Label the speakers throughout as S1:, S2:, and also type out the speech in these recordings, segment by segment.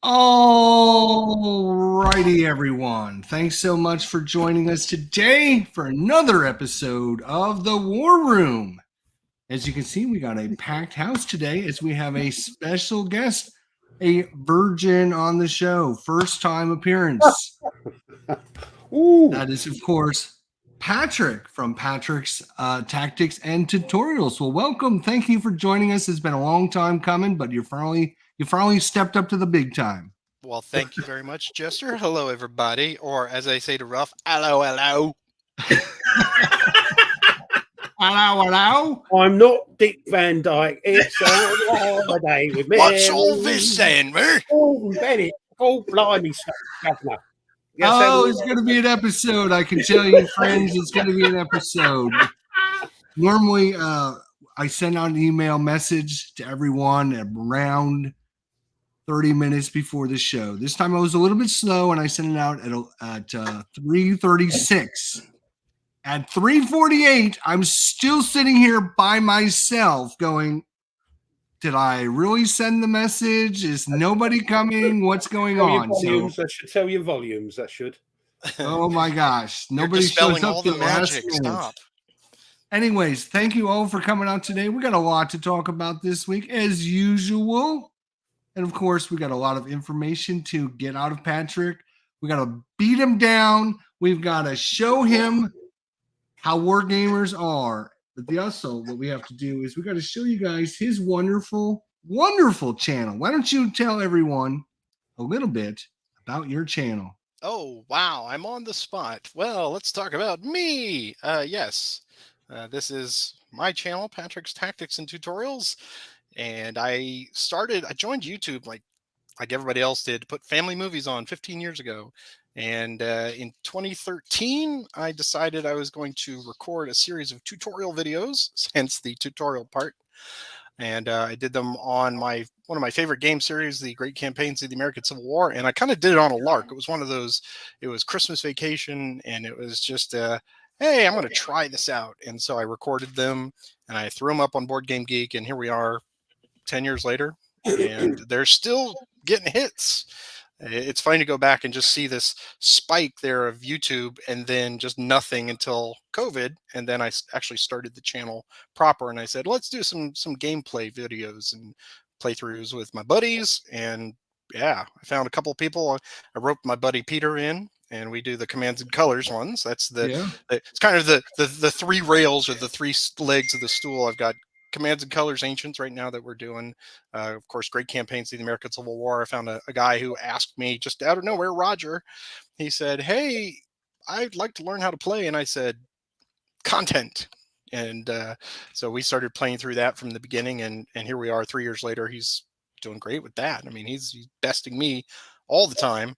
S1: Alrighty, everyone. Thanks so much for joining us today for another episode of the War Room. As you can see, we got a packed house today as we have a special guest, a virgin on the show, first time appearance.
S2: Ooh.
S1: That is, of course, Patrick from Patrick's Tactics and Tutorials. Well, welcome. Thank you for joining us. It's been a long time coming, but you finally stepped up to the big time.
S3: Well, thank you very much, Jester. Hello, everybody. Or as I say to Ruff, hello, hello.
S1: Hello.
S2: I'm not Dick Van Dyke. It's a day with me.
S3: What's all this then, man?
S2: Oh, Bennett. Oh, blimey, governor. Yes,
S1: It's going to be an episode. I can tell you, friends, it's going to be an episode. Normally, I send out an email message to everyone around 30 minutes before the show. This time I was a little bit slow, and I sent it out at 3:36. At 3:48, I'm still sitting here by myself going, did I really send the message? Is nobody coming? What's going on?
S2: Volumes, that should tell you volumes. That should.
S1: Oh my gosh. Nobody
S3: dispelling
S1: shows up
S3: all the
S1: till last
S3: magic.
S1: minute.
S3: Stop.
S1: Anyways, thank you all for coming out today. We got a lot to talk about this week, as usual. And of course, we got a lot of information to get out of Patrick. We got to beat him down. We've got to show him how wargamers are. But also, what we have to do is we got to show you guys his wonderful, wonderful channel. Why don't you tell everyone a little bit about your channel?
S3: Oh, wow. I'm on the spot. Well, let's talk about me. Yes. This is my channel, Patrick's Tactics and Tutorials. And I joined YouTube like everybody else did, to put family movies on 15 years ago. And in 2013, I decided I was going to record a series of tutorial videos, hence the tutorial part. And I did them on one of my favorite game series, the Great Campaigns of the American Civil War. And I kind of did it on a lark. It was one of those, it was Christmas vacation, and it was just, hey, I'm going to try this out. And so I recorded them, and I threw them up on Board Game Geek, and here we are 10 years later, and they're still getting hits. It's funny to go back and just see this spike there of YouTube, and then just nothing until COVID. And then I actually started the channel proper, and I said, let's do some gameplay videos and playthroughs with my buddies. And yeah, I found a couple of people. I roped my buddy Peter in, and we do the Commands and Colors ones. That's it's kind of the three rails or the three legs of the stool. I've got Commands and Colors Ancients right now that we're doing. Of course, Great Campaigns of the American Civil War. I found a guy who asked me just out of nowhere, Roger. He said, hey, I'd like to learn how to play. And I said, content. And so we started playing through that from the beginning. And here we are 3 years later. He's doing great with that. I mean, he's besting me all the time.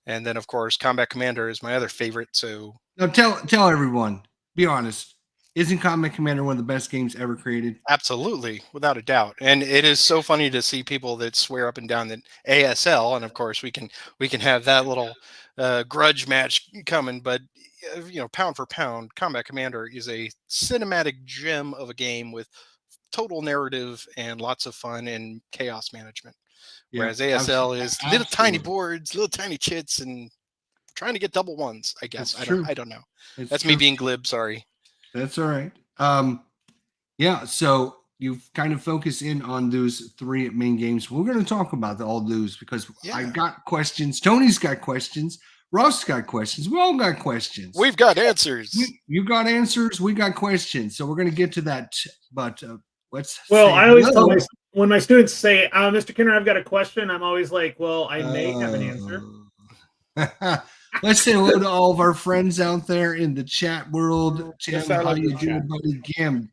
S3: And then, of course, Combat Commander is my other favorite. So
S1: now tell everyone, be honest. Isn't Combat Commander one of the best games ever created?
S3: Absolutely, without a doubt. And it is so funny to see people that swear up and down that ASL, and of course we can have that little grudge match coming, but pound for pound, Combat Commander is a cinematic gem of a game with total narrative and lots of fun and chaos management. Yeah, whereas ASL is little tiny boards, little tiny chits, and trying to get double ones, I guess. I don't know. That's me being glib, sorry.
S1: That's all right. Yeah, so you've kind of focused in on those three main games. We're going to talk about all those because I've got questions. Tony's got questions. Russ got questions. We all got questions.
S3: We've got answers.
S1: You got answers. We got questions. So we're going to get to that. But let's.
S4: Well, I always tell when my students say, Mr. Kinner, I've got a question, I'm always like, well, I may have an answer.
S1: Let's say hello to all of our friends out there in the chat world. Tim, how you doing, buddy? Gim,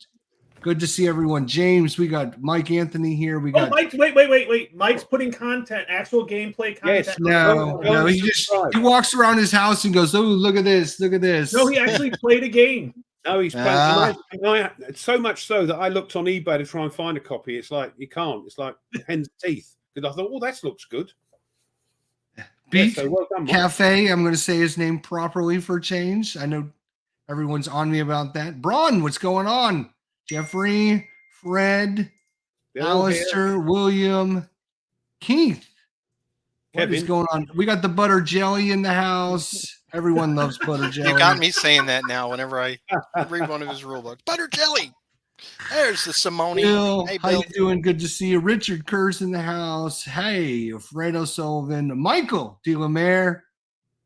S1: good to see everyone. James, we got Mike Anthony here. We got
S4: Mike. Wait. Mike's putting content, actual gameplay content.
S1: Yes, no. He walks around his house and goes, "Oh, look at this! Look at this!"
S4: No, he actually played a game.
S2: No, he's playing. So much so that I looked on eBay to try and find a copy. It's like you can't. It's like hen's teeth. Because I thought, oh, that looks good.
S1: Beat Cafe, I'm going to say his name properly for a change. I know everyone's on me about that. Braun, what's going on? Jeffrey, Fred, Alistair, William, Keith. What is
S2: Kevin.
S1: going on? We got the butter jelly in the house. Everyone loves butter jelly.
S3: You got me saying that now whenever I read one of his rule books. Butter jelly. There's the Simone.
S1: Bill,
S3: Hey,
S1: how
S3: Bill.
S1: you doing? Good to see you. Richard Kerr's in the house. Hey, Fredo Sullivan, Michael DeLamaire.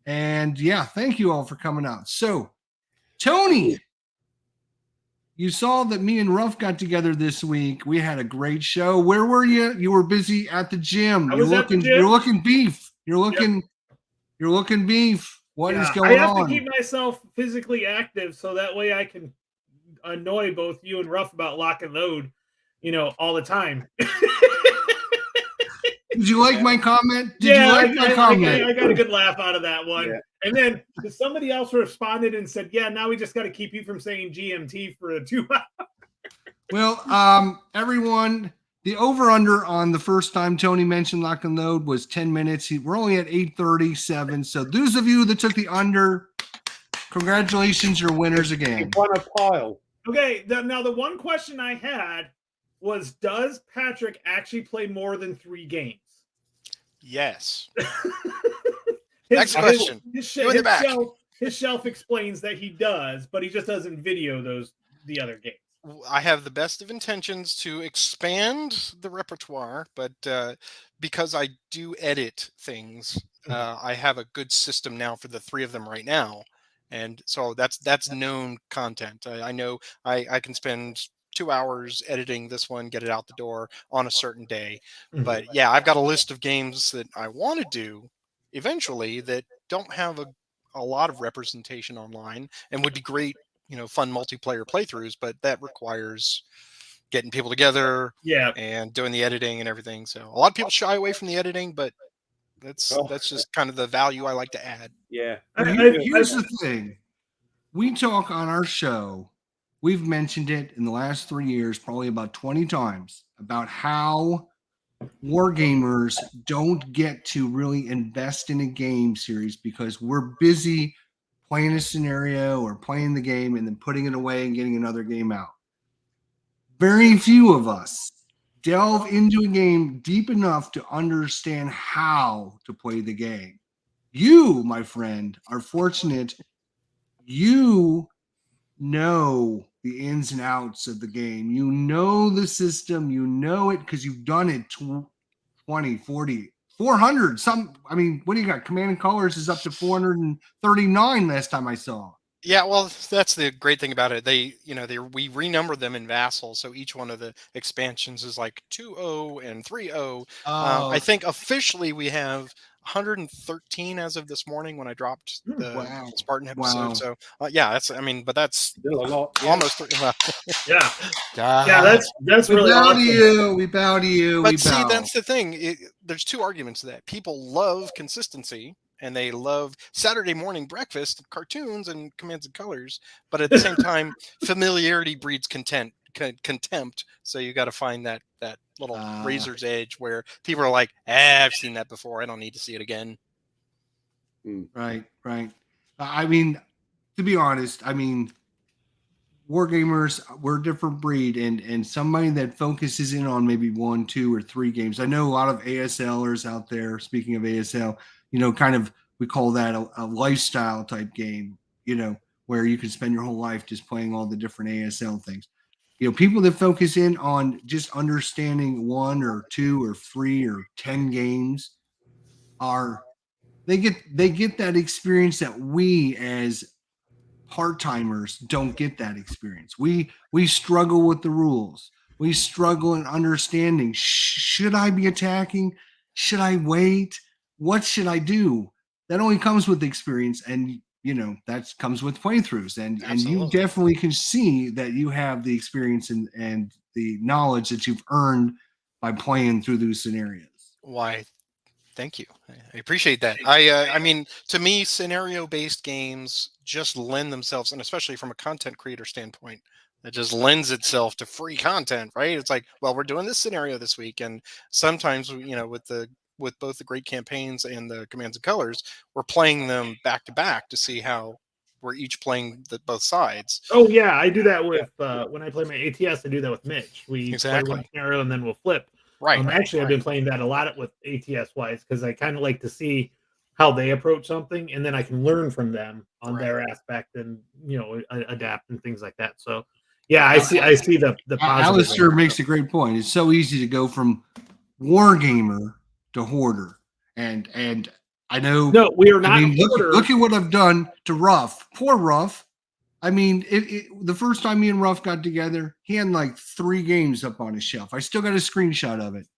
S1: And yeah, thank you all for coming out. So, Tony, you saw that me and Ruff got together this week. We had a great show. Where were you? You were busy at the gym.
S4: I was at the gym.
S1: You're looking beef. You're looking beef. What is going
S4: I have
S1: on?
S4: to keep myself physically active so that way I can annoy both you and Ruff about lock and load, all the time.
S1: Did you like my comment? Did you like my comment?
S4: I got a good laugh out of that one.
S2: Yeah.
S4: And then somebody else responded and said, yeah, now we just got to keep you from saying GMT for 2 hours.
S1: Well, everyone, the over-under on the first time Tony mentioned lock and load was 10 minutes. We're only at 8:37. So those of you that took the under, congratulations, you're winners again.
S2: Won a pile.
S4: Okay, now the one question I had was, does Patrick actually play more than 3 games?
S3: Yes. Next question.
S4: His shelf explains that he does, but he just doesn't video the other games.
S3: I have the best of intentions to expand the repertoire, but because I do edit things, I have a good system now for the 3 of them right now. And so that's known content. I know I can spend 2 hours editing this one, get it out the door on a certain day. But yeah, I've got a list of games that I want to do eventually that don't have a lot of representation online and would be great, fun multiplayer playthroughs, but that requires getting people together and doing the editing and everything. So a lot of people shy away from the editing, but that's just kind of the value I like to add.
S2: Yeah.
S1: Here's the thing. We talk on our show. We've mentioned it in the last 3 years, probably about 20 times, about how wargamers don't get to really invest in a game series because we're busy playing a scenario or playing the game and then putting it away and getting another game out. Very few of us delve into a game deep enough to understand how to play the game. You, my friend, are fortunate. You know the ins and outs of the game. You know the system. You know it because you've done it 20, 40, 400. What do you got? Command and Colors is up to 439 last time I saw.
S3: Yeah, well, that's the great thing about it. We renumber them in Vassal, so each one of the expansions is like 2.0 and 3.0. I think officially we have 113 as of this morning when I dropped the Spartan episode.
S1: Wow.
S3: So but that's
S2: Still a lot.
S3: almost.
S4: Yeah, that's really awesome.
S1: We bow to you.
S3: But see, that's the thing. There's 2 arguments to that. People love consistency. And they love Saturday morning breakfast, cartoons, and Commands and Colors. But at the same time, familiarity breeds contempt. So you got to find that little razor's edge where people are like, I've seen that before. I don't need to see it again.
S1: Right. To be honest, wargamers, we're a different breed, and somebody that focuses in on maybe 1, 2, or 3 games. I know a lot of ASLers out there. Speaking of ASL, we call that a lifestyle type game, where you can spend your whole life just playing all the different ASL things. People that focus in on just understanding 1 or 2 or 3 or 10 games they get that experience that we as part-timers don't get that experience. We struggle with the rules. We struggle in understanding. Should I be attacking? Should I wait? What should I do? That only comes with experience, and that comes with playthroughs, and you definitely can see that you have the experience and the knowledge that you've earned by playing through those scenarios.
S3: Why, thank you. I appreciate that. To me, scenario-based games just lend themselves, and especially from a content creator standpoint, it just lends itself to free content, right? It's like, well, we're doing this scenario this week, and sometimes with both the great campaigns and the Commands and Colors, we're playing them back to back to see how we're each playing both sides.
S4: Oh yeah, I do that with when I play my ATS. I do that with Mitch. We play one scenario and then we'll flip.
S3: Right.
S4: Actually, I've been playing that a lot with ATS wise because I kind of like to see how they approach something, and then I can learn from them on their aspect and adapt and things like that. So, yeah, I see the positive.
S1: Alistair makes a great point. It's so easy to go from wargamer to hoarder, and I know.
S4: No, we are not.
S1: I mean, look at what I've done to Ruff. Poor Ruff. I mean, the first time me and Ruff got together, he had like 3 games up on his shelf. I still got a screenshot of it.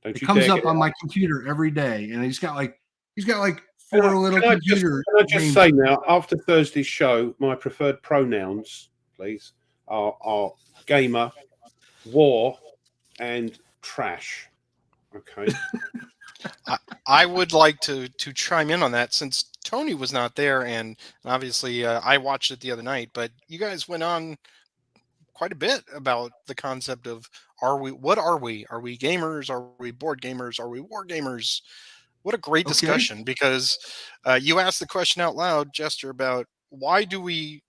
S1: It comes up on my computer every day, and he's got like 4 little computers.
S2: Can I just say now, after Thursday's show, my preferred pronouns, please, are gamer, war, and trash. Okay.
S3: I would like to chime in on that since Tony was not there, and obviously I watched it the other night. But you guys went on quite a bit about the concept of what are we? Are we gamers? Are we board gamers? Are we war gamers? What a great discussion, because you asked the question out loud, Jester, about why do we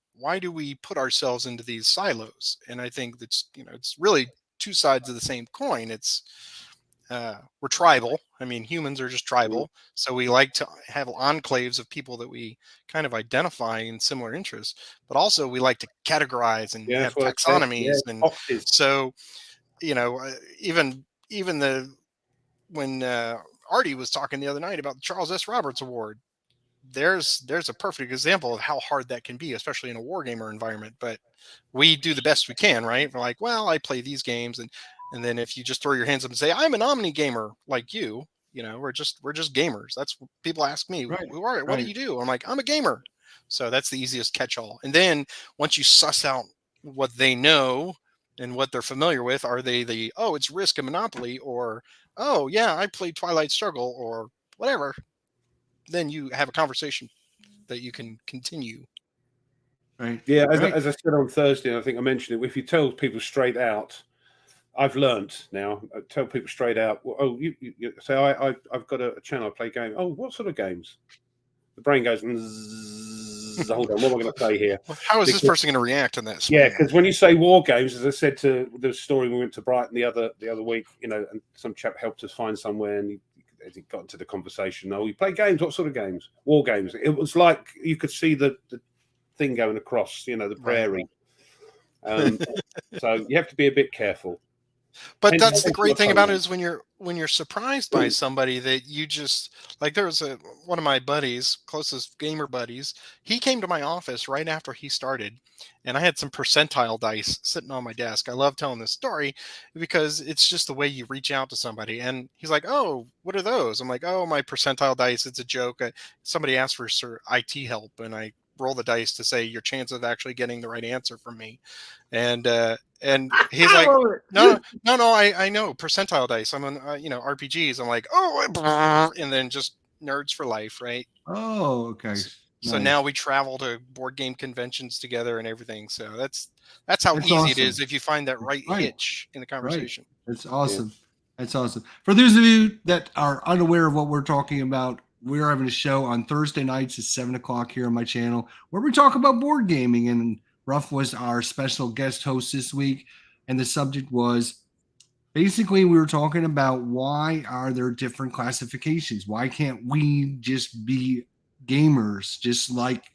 S3: put ourselves into these silos? And I think that's it's really 2 sides of the same coin. It's we're tribal. I mean, humans are just tribal. So we like to have enclaves of people that we kind of identify in similar interests, but also we like to categorize and have taxonomies. And so, even when Artie was talking the other night about the Charles S. Roberts Award, there's a perfect example of how hard that can be, especially in a wargamer environment. But we do the best we can, right? We're like, well, I play these games, and then if you just throw your hands up and say, I'm an omni gamer like you, we're just gamers. That's what people ask me. Right. What do you do? I'm like, I'm a gamer. So that's the easiest catch-all. And then once you suss out what they know and what they're familiar with, are they it's Risk and Monopoly, or, oh yeah, I played Twilight Struggle or whatever. Then you have a conversation that you can continue.
S1: Right.
S2: Yeah. As I said on Thursday, I think I mentioned it. If you tell people straight out, I've learned now. I tell people straight out. Well, oh, you say I've got a channel. I play games. Oh, what sort of games? The brain goes. Hold on, what am I going to say here?
S3: How is this person going to react in that?
S2: Yeah, because when you say war games, as I said to the story, we went to Brighton the other week. And some chap helped us find somewhere, and he got into the conversation. Oh, you play games? What sort of games? War games. It was like you could see the thing going across, the prairie. So you have to be a bit careful.
S3: But that's the great thing about it, is when you're surprised by somebody that you just like. There was one of my buddies, closest gamer buddies. He came to my office right after he started, and I had some percentile dice sitting on my desk. I love telling this story because it's just the way you reach out to somebody. And he's like, "Oh, what are those?" I'm like, "Oh, my percentile dice. It's a joke. Somebody asked for IT help, and I roll the dice to say your chance of actually getting the right answer from me." And he's like, no, I know percentile dice. I'm on, RPGs. I'm like, and then just nerds for life, right?
S1: Oh, okay.
S3: So now we travel to board game conventions together and everything. So that's how easy awesome. It is if you find that right hitch in the conversation.
S1: Right. That's awesome. Yeah. That's awesome. For those of you that are unaware of what we're talking about, we're having a show on Thursday nights at 7:00 here on my channel where we talk about board gaming, and Ruff was our special guest host this week. And the subject was basically we were talking about why are there different classifications? Why can't we just be gamers just like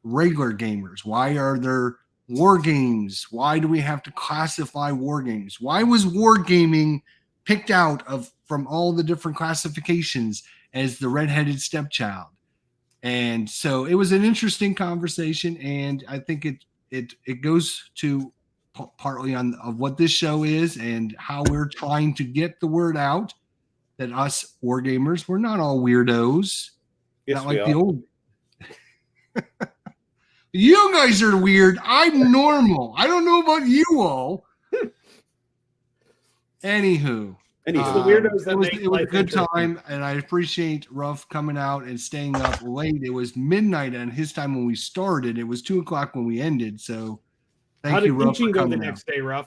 S1: regular gamers? Why are there war games? Why do we have to classify war games? Why was wargaming picked out from all the different classifications as the redheaded stepchild? And so it was an interesting conversation, and I think it goes to partly on of what this show is and how we're trying to get the word out that us wargamers, we're not all weirdos.
S2: Yes,
S1: not like the old. You guys are weird. I'm normal. I don't know about you all. Anywho.
S4: The weirdos that
S1: it was a good time, and I appreciate Ruff coming out and staying up late. It was midnight on his time when we started. It was 2:00 when we ended. So thank you, Ruff.
S4: How did teaching go the next day, Ruff?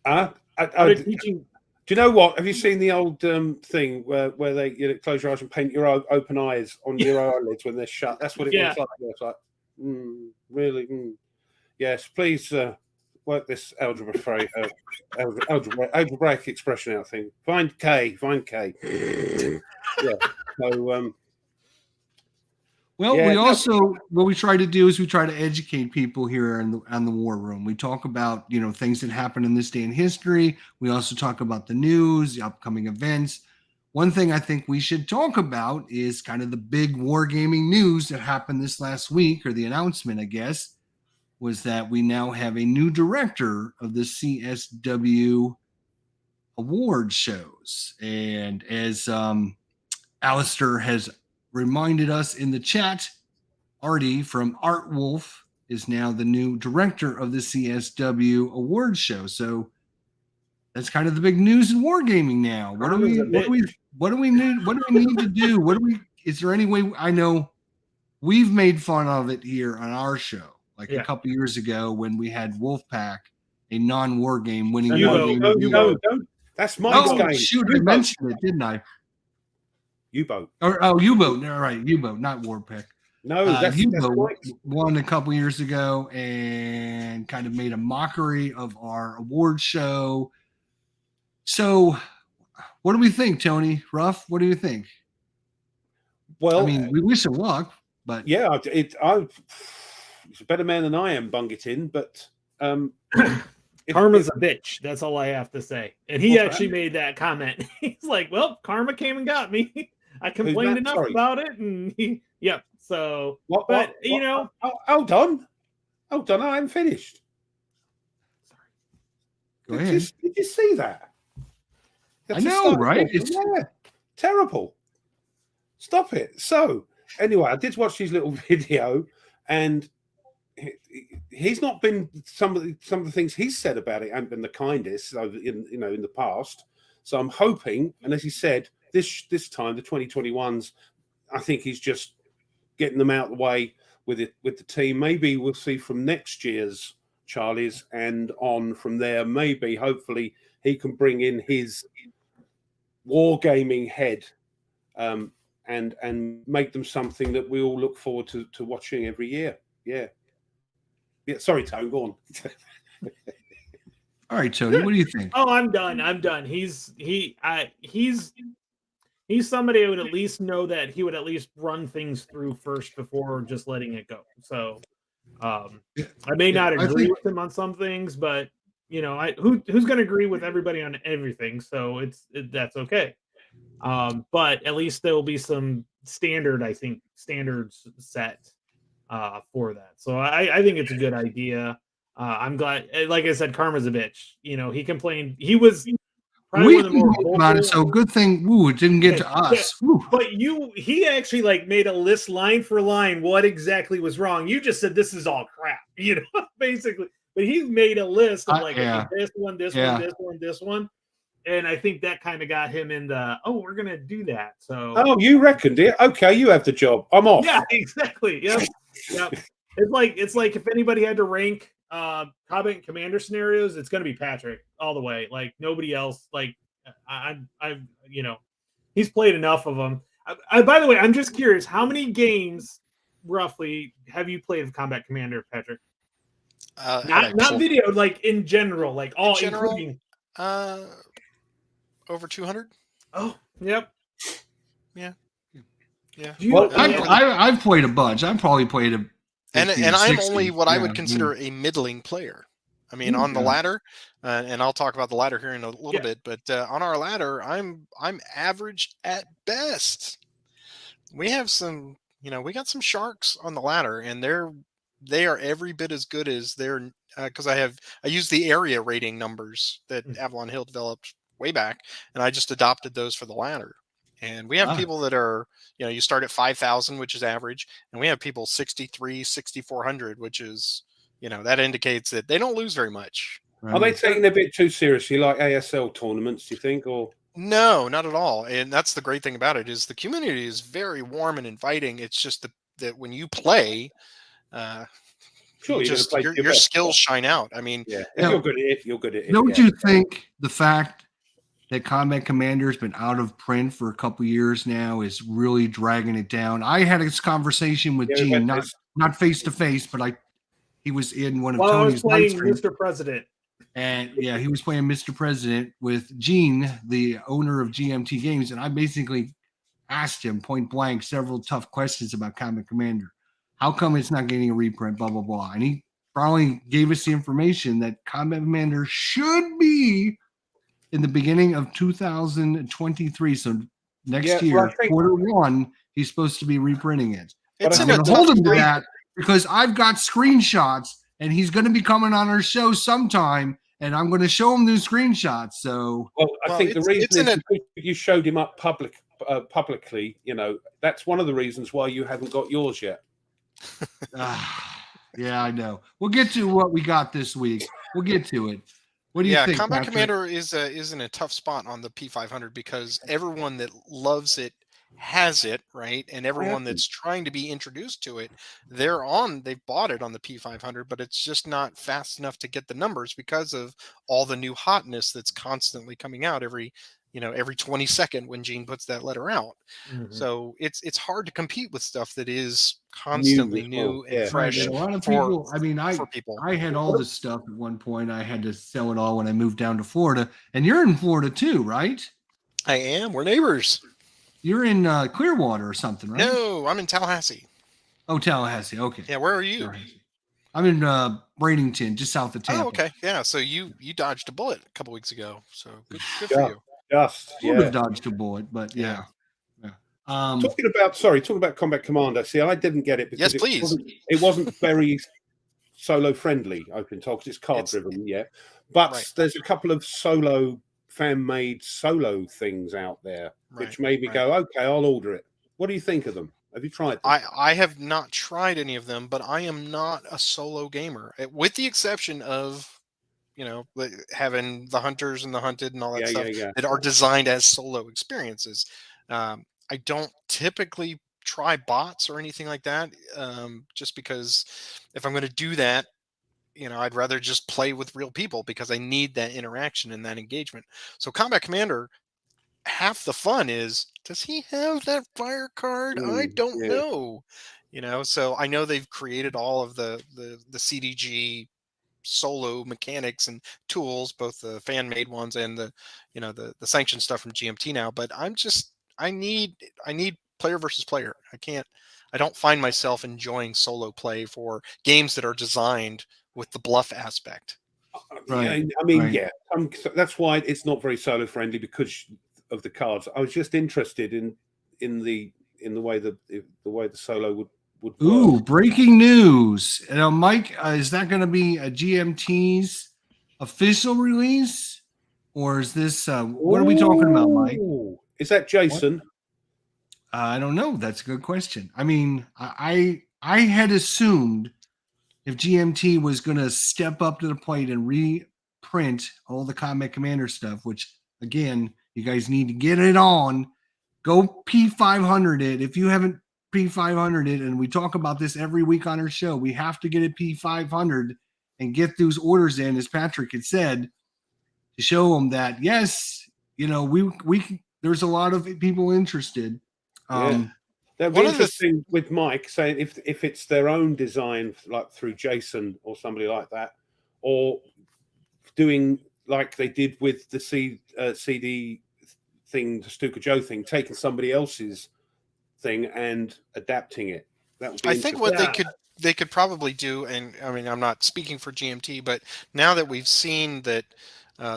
S2: Teaching? Do you know what? Have you seen the old thing where they close your eyes and paint your open eyes on your eyelids when they're shut? That's what it looks like. It's like, really? Yes, please work this algebraic expression out thing. Find K. Yeah. So
S1: Well,
S2: Yeah,
S1: we
S2: no.
S1: also what we try to do is we try to educate people here on the War Room. We talk about things that happen in this day in history. We also talk about the news, the upcoming events. One thing I think we should talk about is kind of the big wargaming news that happened this last week, or the announcement, I guess, was that we now have a new director of the CSW award shows. And as Alistair has reminded us in the chat, Artie from Art Wolf is now the new director of the CSW award show. So that's kind of the big news in wargaming now. What do we need to do? Is there any way? I know we've made fun of it here on our show, like a couple years ago when we had Wolfpack, a non-war game winning
S2: No, that's Mike's game.
S1: Shoot, I mentioned it, didn't I?
S2: U-boat.
S1: U-boat. All right, U-boat, not Warpack.
S2: No, that's
S1: U-boat won a couple years ago and kind of made a mockery of our award show. So, what do we think, Tony Ruff? What do you think?
S2: Well,
S1: I mean, we wish him luck, but
S2: yeah, he's a better man than I am, bung it in. But
S4: Karma's a bitch. That's all I have to say. And he actually made that comment. He's like, "Well, karma came and got me. I complained enough about it." And So,
S2: hold on. I haven't finished.
S1: Go ahead.
S2: Did you see that?
S1: I know, right?
S2: It's terrible. Stop it. So, anyway, I did watch his little video, and he's not been some of the things he's said about it haven't been the kindest in the past. So I'm hoping, and as he said, this time the 2021s, I think he's just getting them out of the way with the team. Maybe we'll see from next year's Charlie's and on from there. Maybe hopefully he can bring in his wargaming head and make them something that we all look forward to watching every year. Yeah. Sorry, Tone, go on.
S1: All right, Tony, what do you think?
S4: Oh, I'm done. He's somebody I would at least know that he would at least run things through first before just letting it go. So I may not agree with him on some things, but who's going to agree with everybody on everything? So that's okay. But at least there will be some standards set for that. So I think it's a good idea. I'm glad, like I said, karma's a bitch. He complained. He was probably one of the more vocal.
S1: So good thing. It didn't get to us.
S4: Yeah. But he actually made a list line for line what exactly was wrong. You just said this is all crap, basically. But he made a list of this one, this one. And I think that kind of got him in we're going to do that. So,
S2: you reckoned it. Okay, you have the job. I'm off.
S4: Yeah, exactly. Yep. It's like if anybody had to rank combat commander scenarios, it's going to be Patrick all the way. Like nobody else. Like he's played enough of them. By the way, I'm just curious, how many roughly have you played of combat commander, Patrick? Not video, like in general, like all including
S3: over 200.
S4: Oh, yep.
S3: Yeah.
S1: Well, I've played a bunch. I've probably played a 50,
S3: and I'm
S1: 60.
S3: only what I would consider a middling player. I mean, on the ladder, and I'll talk about the ladder here in a little bit. But on our ladder, I'm average at best. We have some, we got some sharks on the ladder, and they are every bit as good as their because I use the area rating numbers that Avalon Hill developed way back, and I just adopted those for the ladder. And we have people that are, you start at 5,000, which is average, and we have people 63, 6,400, which is, that indicates that they don't lose very much.
S2: Right. Are they taking it a bit too seriously, like ASL tournaments, do you think? Or
S3: no, not at all. And that's the great thing about it is the community is very warm and inviting. It's just that when you play,
S2: sure,
S3: your skills shine out. I mean,
S2: if you're good at it, you're good at it.
S1: Don't you think the fact that Combat Commander's been out of print for a couple years now is really dragging it down? I had this conversation with Gene, not face to face, but I he was in one of
S4: While I was
S1: Tony's live
S4: playing
S1: streams.
S4: Mr. President.
S1: And yeah, he was playing Mr. President with Gene, the owner of GMT Games. And I basically asked him point blank several tough questions about Combat Commander. How come it's not getting a reprint, blah, blah, blah. And he probably gave us the information that Combat Commander should be in the beginning of 2023. So next year, quarter one, he's supposed to be reprinting it.
S3: It's
S1: I'm going to hold him to that because I've got screenshots and he's going to be coming on our show sometime and I'm going to show him those screenshots. So,
S2: I think the reason is because you showed him up publicly, you know, that's one of the reasons why you haven't got yours yet.
S1: Yeah, I know. We'll get to what we got this week. We'll get to it. What do you think?
S3: Combat
S1: Patrick?
S3: Commander is in a tough spot on the P500 because everyone that loves it has it, right? And everyone that's trying to be introduced to it, they've bought it on the P500, but it's just not fast enough to get the numbers because of all the new hotness that's constantly coming out every 22nd when Gene puts that letter out.
S4: Mm-hmm.
S3: So it's hard to compete with stuff that is constantly new and fresh.
S1: Right. A lot of people,
S3: for people.
S1: I had all this stuff at one point. I had to sell it all when I moved down to Florida. And you're in Florida too, right?
S3: I am. We're neighbors.
S1: You're in Clearwater or something, right?
S3: No, I'm in Tallahassee.
S1: Oh, Tallahassee. Okay.
S3: Yeah, where are you?
S1: I'm in Bradenton, just south of Tampa.
S3: Oh, okay. Yeah, so you dodged a bullet a couple weeks ago. So good for you.
S1: Would have dodged a bullet, but yeah.
S2: Talking about Combat Commander. See, I didn't get it because it wasn't very solo friendly. I've been told because it's card driven, but there's a couple of fan-made solo things out there, which made me go, okay, I'll order it. What do you think of them? Have you tried them?
S3: I have not tried any of them, but I am not a solo gamer, with the exception of, having the hunters and the hunted and all that stuff that are designed as solo experiences. I don't typically try bots or anything like that, just because if I'm going to do that, I'd rather just play with real people because I need that interaction and that engagement. So Combat Commander, half the fun is, does he have that fire card? I don't know. So I know they've created all of the CDG solo mechanics and tools, both the fan-made ones and the sanctioned stuff from GMT now, but I need player versus player. I don't find myself enjoying solo play for games that are designed with the bluff aspect.
S1: Right.
S2: That's why it's not very solo friendly because of the cards. I was just interested in the way the solo would work.
S1: Ooh, breaking news. Mike, is that going to be a GMT's official release? Or is this what are we talking about, Mike?
S2: Is that Jason?
S1: I don't know. That's a good question. I mean, I had assumed if GMT was going to step up to the plate and reprint all the Combat Commander stuff, which again, you guys need to get it on. Go P500 it. If you haven't P500 it, and we talk about this every week on our show, we have to get it P500 and get those orders in, as Patrick had said, to show them that yes, we there's a lot of people interested.
S2: That'd be interesting with Mike saying if it's their own design, like through Jason or somebody like that, or doing like they did with the CD thing, the Stuka Joe thing, taking somebody else's thing and adapting it. That would be
S3: think what they could probably do, and I mean, I'm not speaking for GMT, but now that we've seen that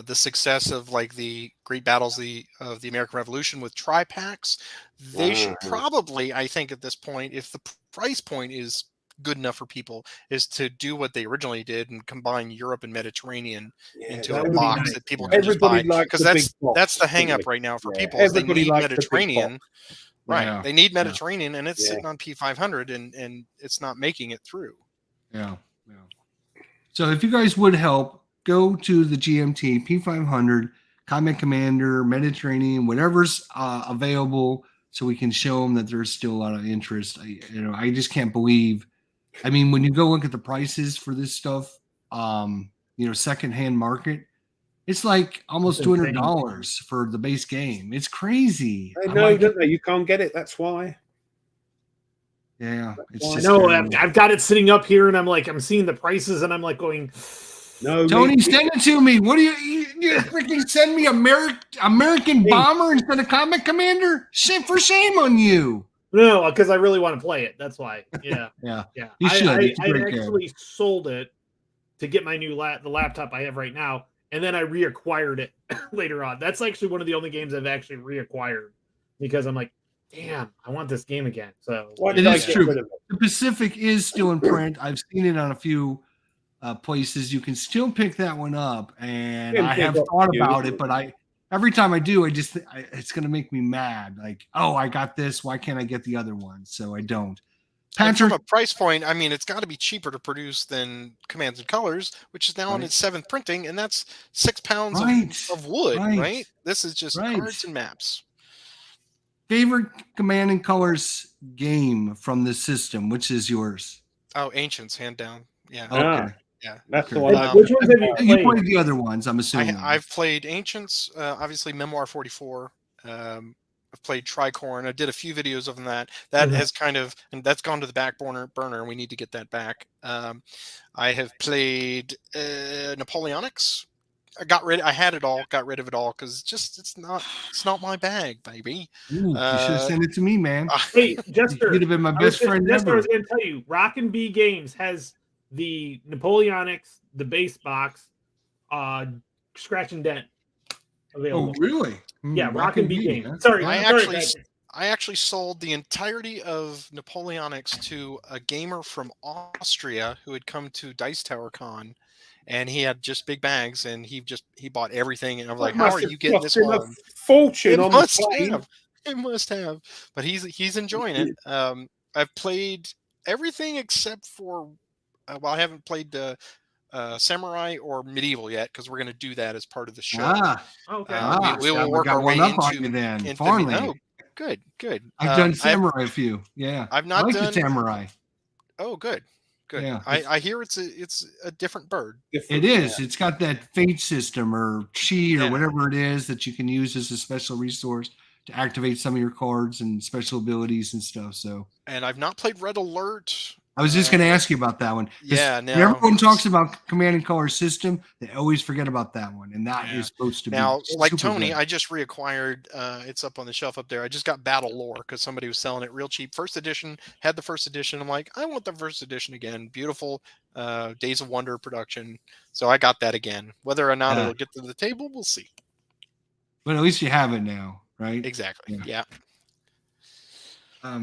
S3: the success of like the great battles of the American Revolution with tri-packs, they should probably, I think at this point, if the price point is good enough for people, is to do what they originally did and combine Europe and Mediterranean into a box that people can just buy, because that's the hang up right now for people. They need Mediterranean. Right. Yeah. They need Mediterranean and it's sitting on P500 and it's not making it through.
S1: Yeah. So if you guys would help, go to the GMT P500, Combat Commander, Mediterranean, whatever's available, so we can show them that there's still a lot of interest. I just can't believe. I mean, when you go look at the prices for this stuff, secondhand market, it's like almost $200 for the base game. It's crazy.
S2: No, don't they? You can't get it. That's why.
S1: Yeah, it's
S4: I
S1: just
S4: know.
S1: terrible.
S4: I've got it sitting up here, and I'm seeing the prices, and I'm like going,
S2: No,
S1: Tony, send it to me. What do you freaking send me American Bomber instead of Combat Commander? Shit, for shame on you.
S4: no, because I really want to play it. That's why. Yeah,
S1: Yeah,
S4: yeah.
S1: you should.
S4: I
S1: It's a great game.
S4: actually sold it to get my new the laptop I have right now, and then I reacquired it later on. That's actually one of the only games I've actually reacquired because I'm like, damn, I want this game again. So
S2: Why
S1: It
S2: did I
S1: is
S2: get
S1: true.
S2: rid of it?
S1: The Pacific is still in print. I've seen it on a few places. You can still pick that one up, and
S2: Yeah,
S1: I
S2: yeah,
S1: have
S2: got
S1: thought
S2: you.
S1: about it, but every time I do, it's going to make me mad. Like, oh, I got this. Why can't I get the other one? So I don't.
S3: And
S1: Patrick,
S3: from a price point, I mean, it's got to be cheaper to produce than Commands and Colors, which is now in
S1: Right.
S3: its 7th printing, and that's 6 pounds
S1: Right,
S3: of wood,
S1: right,
S3: right? This is just
S1: right.
S3: cards and maps.
S1: favorite Command and Colors game from the system, which is yours?
S3: Oh, Ancients, hand down. Yeah.
S1: Okay.
S3: Yeah.
S2: That's the
S1: Okay.
S2: one. I
S4: which ones have you
S1: You
S4: played?
S1: played the other ones, I'm assuming.
S3: I've played Ancients, obviously Memoir 44. I've played Tricorn. I did a few videos of that. That
S4: Mhm.
S3: has kind of, and that's gone to the back burner, and we need to get that back. I have played Napoleonics. I had it all, got rid of it all because it's not my bag, baby.
S1: Ooh, you should have sent it to me, man.
S4: Hey, Jester,
S1: You'd have been my best friend
S4: Jester, I
S1: ever.
S4: was going to tell you, Rockin' B Games has the Napoleonics, the base box, scratch and dent available.
S1: Oh, really?
S4: Yeah, Rockin' B Games.
S1: huh?
S4: Sorry,
S3: I
S4: sorry,
S3: actually-
S4: Patrick.
S3: I actually sold the entirety of Napoleonics to a gamer from Austria who had come to Dice Tower Con, and he had just big bags, and he bought everything. And I'm like,
S2: That
S3: "How
S2: must
S3: are
S2: have
S3: you getting this
S2: cost him a
S3: home?"
S2: fortune
S3: It
S2: on the
S3: must
S2: plane.
S3: have. It must have. But he's enjoying it. I've played everything except for I haven't played Samurai or Medieval yet because we're going to do that as part of the show.
S4: Okay.
S3: We will
S1: we
S3: work
S1: got
S3: our way
S1: one up on
S3: into
S1: you then.
S3: into
S1: Farmland.
S3: oh, good.
S1: I've done Samurai a few. Yeah.
S3: I've
S1: I
S3: not
S1: like
S3: done.
S1: the Samurai.
S3: Oh, good.
S1: Yeah,
S3: I hear it's a different bird.
S1: It is. It's got that fate system or chi or
S3: Yeah.
S1: whatever it is that you can use as a special resource to activate some of your cards and special abilities and stuff. So
S3: And I've not played Red Alert.
S1: I was just going to ask you about that one. 'Cause
S3: Yeah,
S1: when
S3: no.
S1: everyone talks about Command and Color system, they always forget about that one, and that is
S3: Yeah.
S1: supposed to
S3: Now,
S1: be
S3: like
S1: super
S3: Tony,
S1: good.
S3: I just reacquired. It's up on the shelf up there. I just got Battle Lore because somebody was selling it real cheap. First edition, had the first edition. I'm like, I want the first edition again. Beautiful Days of Wonder production. So I got that again. Whether or not
S1: Yeah.
S3: it'll get to the table, we'll see.
S1: But at least you have it now, right?
S3: Exactly.
S1: Yeah.
S3: Yeah.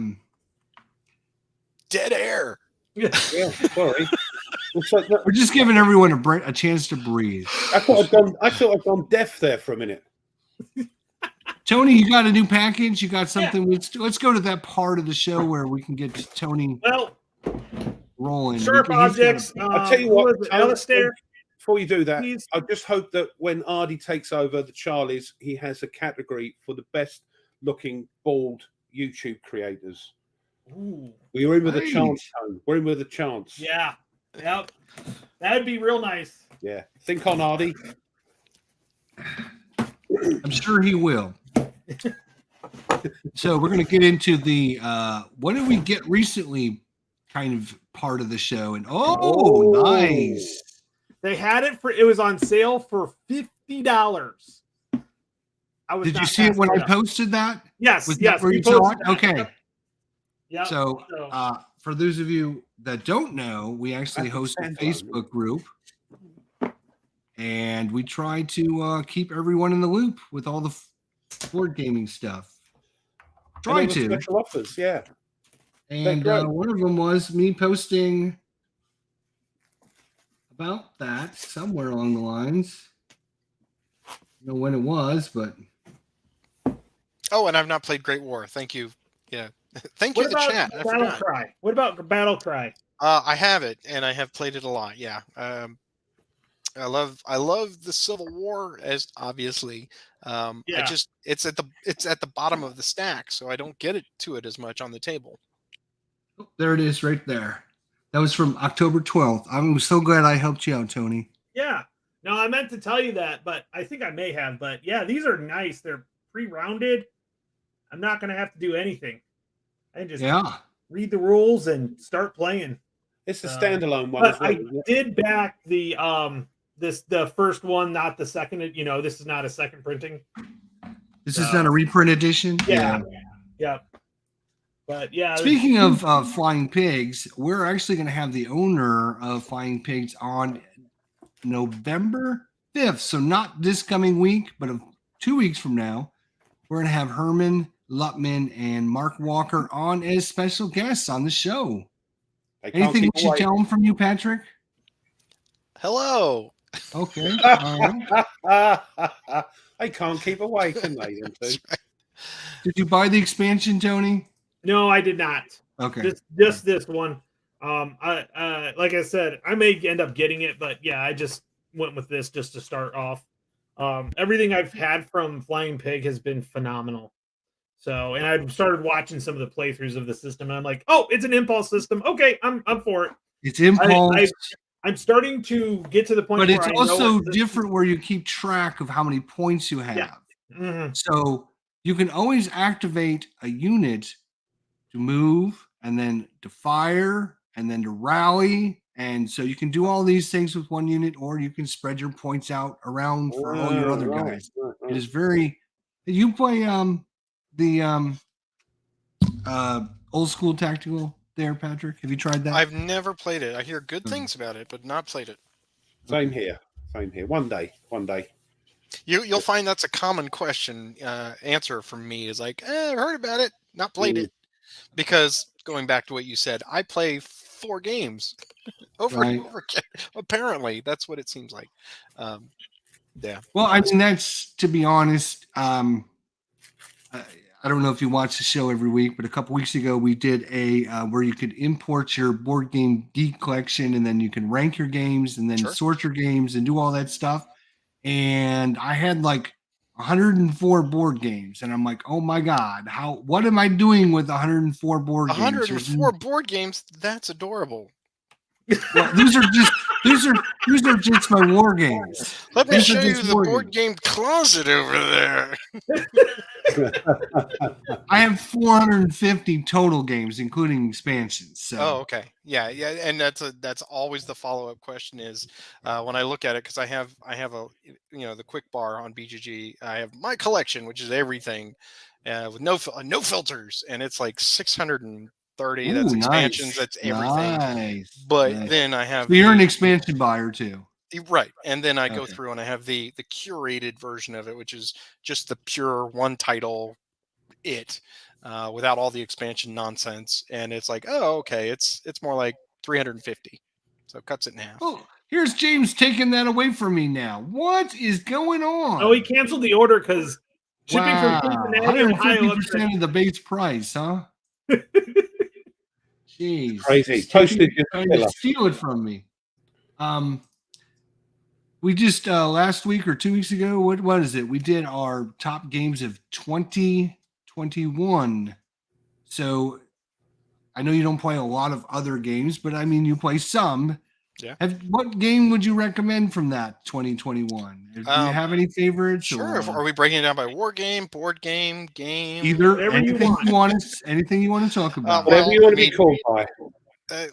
S3: Dead air.
S2: Yeah, sorry. It's like that-
S1: We're just giving everyone a chance to breathe.
S2: I thought I'd gone deaf there for a minute.
S1: Tony, you got a new package? You got something? Let's go to that part of the show where we can get Tony
S4: Well,
S1: rolling.
S4: sharp
S1: because he's got
S4: objects.
S2: I'll tell you what,
S4: Alistair,
S2: before you do that,
S4: please.
S2: I just hope that when Ardy takes over the Charlies, he has a category for the best looking bald YouTube creators.
S4: Ooh,
S2: We're in with a
S1: Right.
S2: chance, Tone. We're in with a chance.
S4: yeah, yep, that'd be real nice.
S2: Yeah. Think on Ardy.
S1: I'm sure he will. So we're going to get into the what did we get recently kind of part of the show. And nice.
S4: They had it it was on sale for $50.
S1: Did you see it when I posted that?
S4: Yes,
S1: Was that
S4: yes.
S1: where
S4: we
S1: you saw
S4: posted
S1: it?
S4: that.
S1: Okay.
S4: Yep. Yep.
S1: So for those of you that don't know, we actually
S2: That's
S1: host a
S2: a
S1: Facebook group, and we try to keep everyone in the loop with all the board gaming stuff. Try
S2: And all the
S1: to.
S2: special offers, yeah.
S1: And
S2: great.
S1: one of them was me posting about that somewhere along the lines. I don't know when it was, but
S3: Oh, and I've not played Great War. Thank you. Yeah. Thank you,
S4: What
S3: the
S4: about
S3: chat. I
S4: Battle
S3: forgot.
S4: Cry? What about Battle Cry?
S3: I have it, and I have played it a lot. Yeah. I love the Civil War as obviously.
S4: Yeah.
S3: It's at the bottom of the stack, so I don't get it to it as much on the table.
S1: there it is right there. That was from October 12th. I'm so glad I helped you out, Tony.
S4: Yeah. No, I meant to tell you that, but I think I may have. But yeah, these are nice. They're pre-rounded. I'm not going to have to do anything. I just
S1: Yeah.
S4: read the rules and start playing.
S2: It's a standalone one
S4: But
S2: as well.
S4: I did back the the first one, not the second. This is not a second printing.
S1: This is not a reprint edition.
S4: Yeah. But yeah.
S1: Speaking of Flying Pigs, we're actually going to have the owner of Flying Pigs on November 5th. So not this coming week, but 2 weeks from now, we're going to have Herman Lutman and Mark Walker on as special guests on the show. Anything we should tell them from you, Patrick?
S3: Hello.
S1: Okay. All
S2: right. I can't keep away, can they?
S1: Did you buy the expansion, Tony?
S4: No, I did not.
S1: Okay.
S4: Just this one. I like I said, I may end up getting it, but yeah, I just went with this just to start off. Everything I've had from Flying Pig has been phenomenal. So, and I've started watching some of the playthroughs of the system, and I'm like, oh, it's an impulse system. Okay, I'm for it.
S1: It's impulse.
S4: I'm starting to get to the point,
S1: but it's also different where you keep track of how many points you have.
S4: Yeah. Mm-hmm.
S1: So you can always activate a unit to move, and then to fire, and then to rally. And so you can do all these things with one unit, or you can spread your points out around for all your other guys. It is very. You play the old school tactical there, Patrick? Have you tried that?
S3: I've never played it. I hear good things about it, but not played it.
S2: Same here. One day.
S3: You'll find that's a common question answer from me is like, I've heard about it, not played it. Because going back to what you said, I play 4 games over and over again. Apparently, that's what it seems like. Yeah.
S1: Well, I mean, that's, to be honest, I don't know if you watch the show every week, but a couple weeks ago we did a where you could import your board game geek collection, and then you can rank your games, and then sort your games, and do all that stuff. And I had like 104 board games, and I'm like, oh my god, what am I doing with 104 board games?
S3: 104 board games? That's adorable.
S1: Well, these are just my war games.
S3: Let me show you the board game closet over there.
S1: I have 450 total games, including expansions. So.
S3: Oh, okay, yeah, and that's always the follow-up question is when I look at it, because I have a the quick bar on BGG. I have my collection, which is everything with no filters, and it's like 630. That's expansions. Nice. That's everything.
S1: Nice.
S3: But then I have.
S1: So you're an expansion buyer too.
S3: Right, and then I go through and I have the curated version of it, which is just the pure one title, without all the expansion nonsense. And it's like, oh, okay, it's more like 350, so it cuts it in half.
S1: Oh, here's James taking that away from me now. What is going on?
S4: Oh, he canceled the order because shipping from Cincinnati, Ohio,
S1: 150% of the base price, huh? Jeez,
S2: crazy.
S1: Trying to steal it from me. We just last week or 2 weeks ago, what is it? We did our top games of 2021. So I know you don't play a lot of other games, but I mean you play some.
S3: Yeah.
S1: What game would you recommend from that 2021? Do you have any favorites?
S3: Sure. Are we breaking it down by war game, board game, game?
S1: Either anything you want to talk about.
S2: Whatever you want to be called by.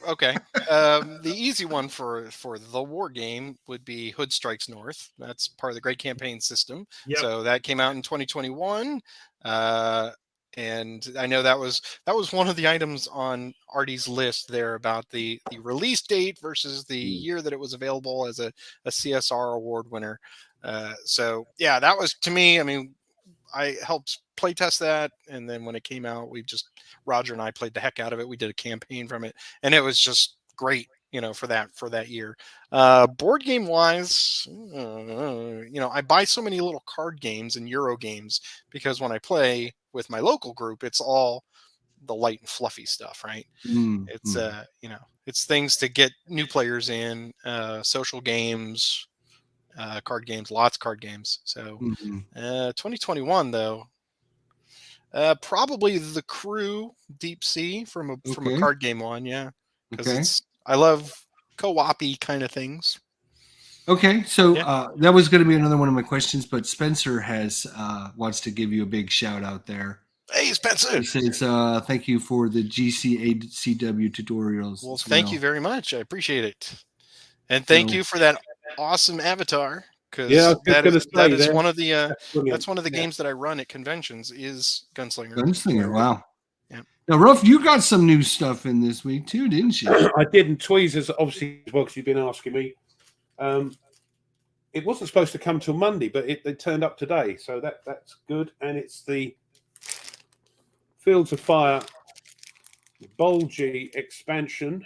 S3: Okay. The easy one for the war game would be Hood Strikes North. That's part of the Great Campaign system. Yep. So that came out in 2021. And I know that was one of the items on Artie's list there about the release date versus the year that it was available as a CSR award winner. So yeah, that was, to me, I mean, I helped playtest that, and then when it came out, Roger and I played the heck out of it. We did a campaign from it, and it was just great, for that year. Board game wise, I buy so many little card games and Euro games because when I play with my local group, it's all the light and fluffy stuff, right? It's it's things to get new players in, social games, card games, lots of card games. So 2021 though, probably The Crew Deep Sea from a card game one, yeah, because I love co-op-y kind of things.
S1: Okay, so that was going to be another one of my questions, but Spencer wants to give you a big shout out there.
S3: Hey, Spencer.
S1: He says, thank you for the GCACW tutorials.
S3: Well,
S1: as
S3: thank you very much. I appreciate it. And thank you for that awesome avatar. Because
S2: Yeah, I was
S3: that
S2: gonna
S3: is
S2: say
S3: that is
S2: that.
S3: one of the
S2: That's brilliant.
S3: that's one of the
S2: Yeah.
S3: games that I run at conventions is Gunslinger.
S1: Gunslinger, wow.
S3: Yeah.
S1: Now, Ruff, you got some new stuff in this week too, didn't you?
S2: I did, and Tweezers obviously as well because you've been asking me. It wasn't supposed to come till Monday, but it turned up today, so that's good. And it's the Fields of Fire Bulgy expansion.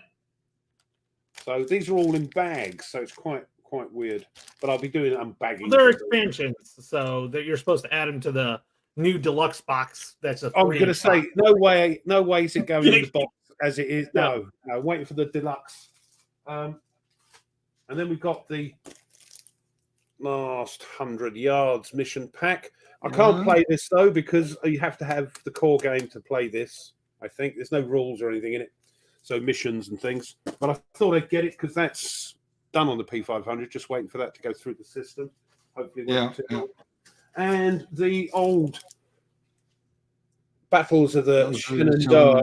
S2: So these are all in bags, so it's quite weird. But I'll be doing unbagging.
S4: Well, they're expansions, so that you're supposed to add them to the new deluxe box. That's a.
S2: I'm going to say no way is it going in the box as it is. No, waiting for the deluxe. And then we've got the last 100 yards mission pack. I can't play this though because you have to have the core game to play this. I think there's no rules or anything in it, so missions and things. But I thought I'd get it because that's done on the P500. Just waiting for that to go through the system. Hopefully, And the old Battles of the Shenandoah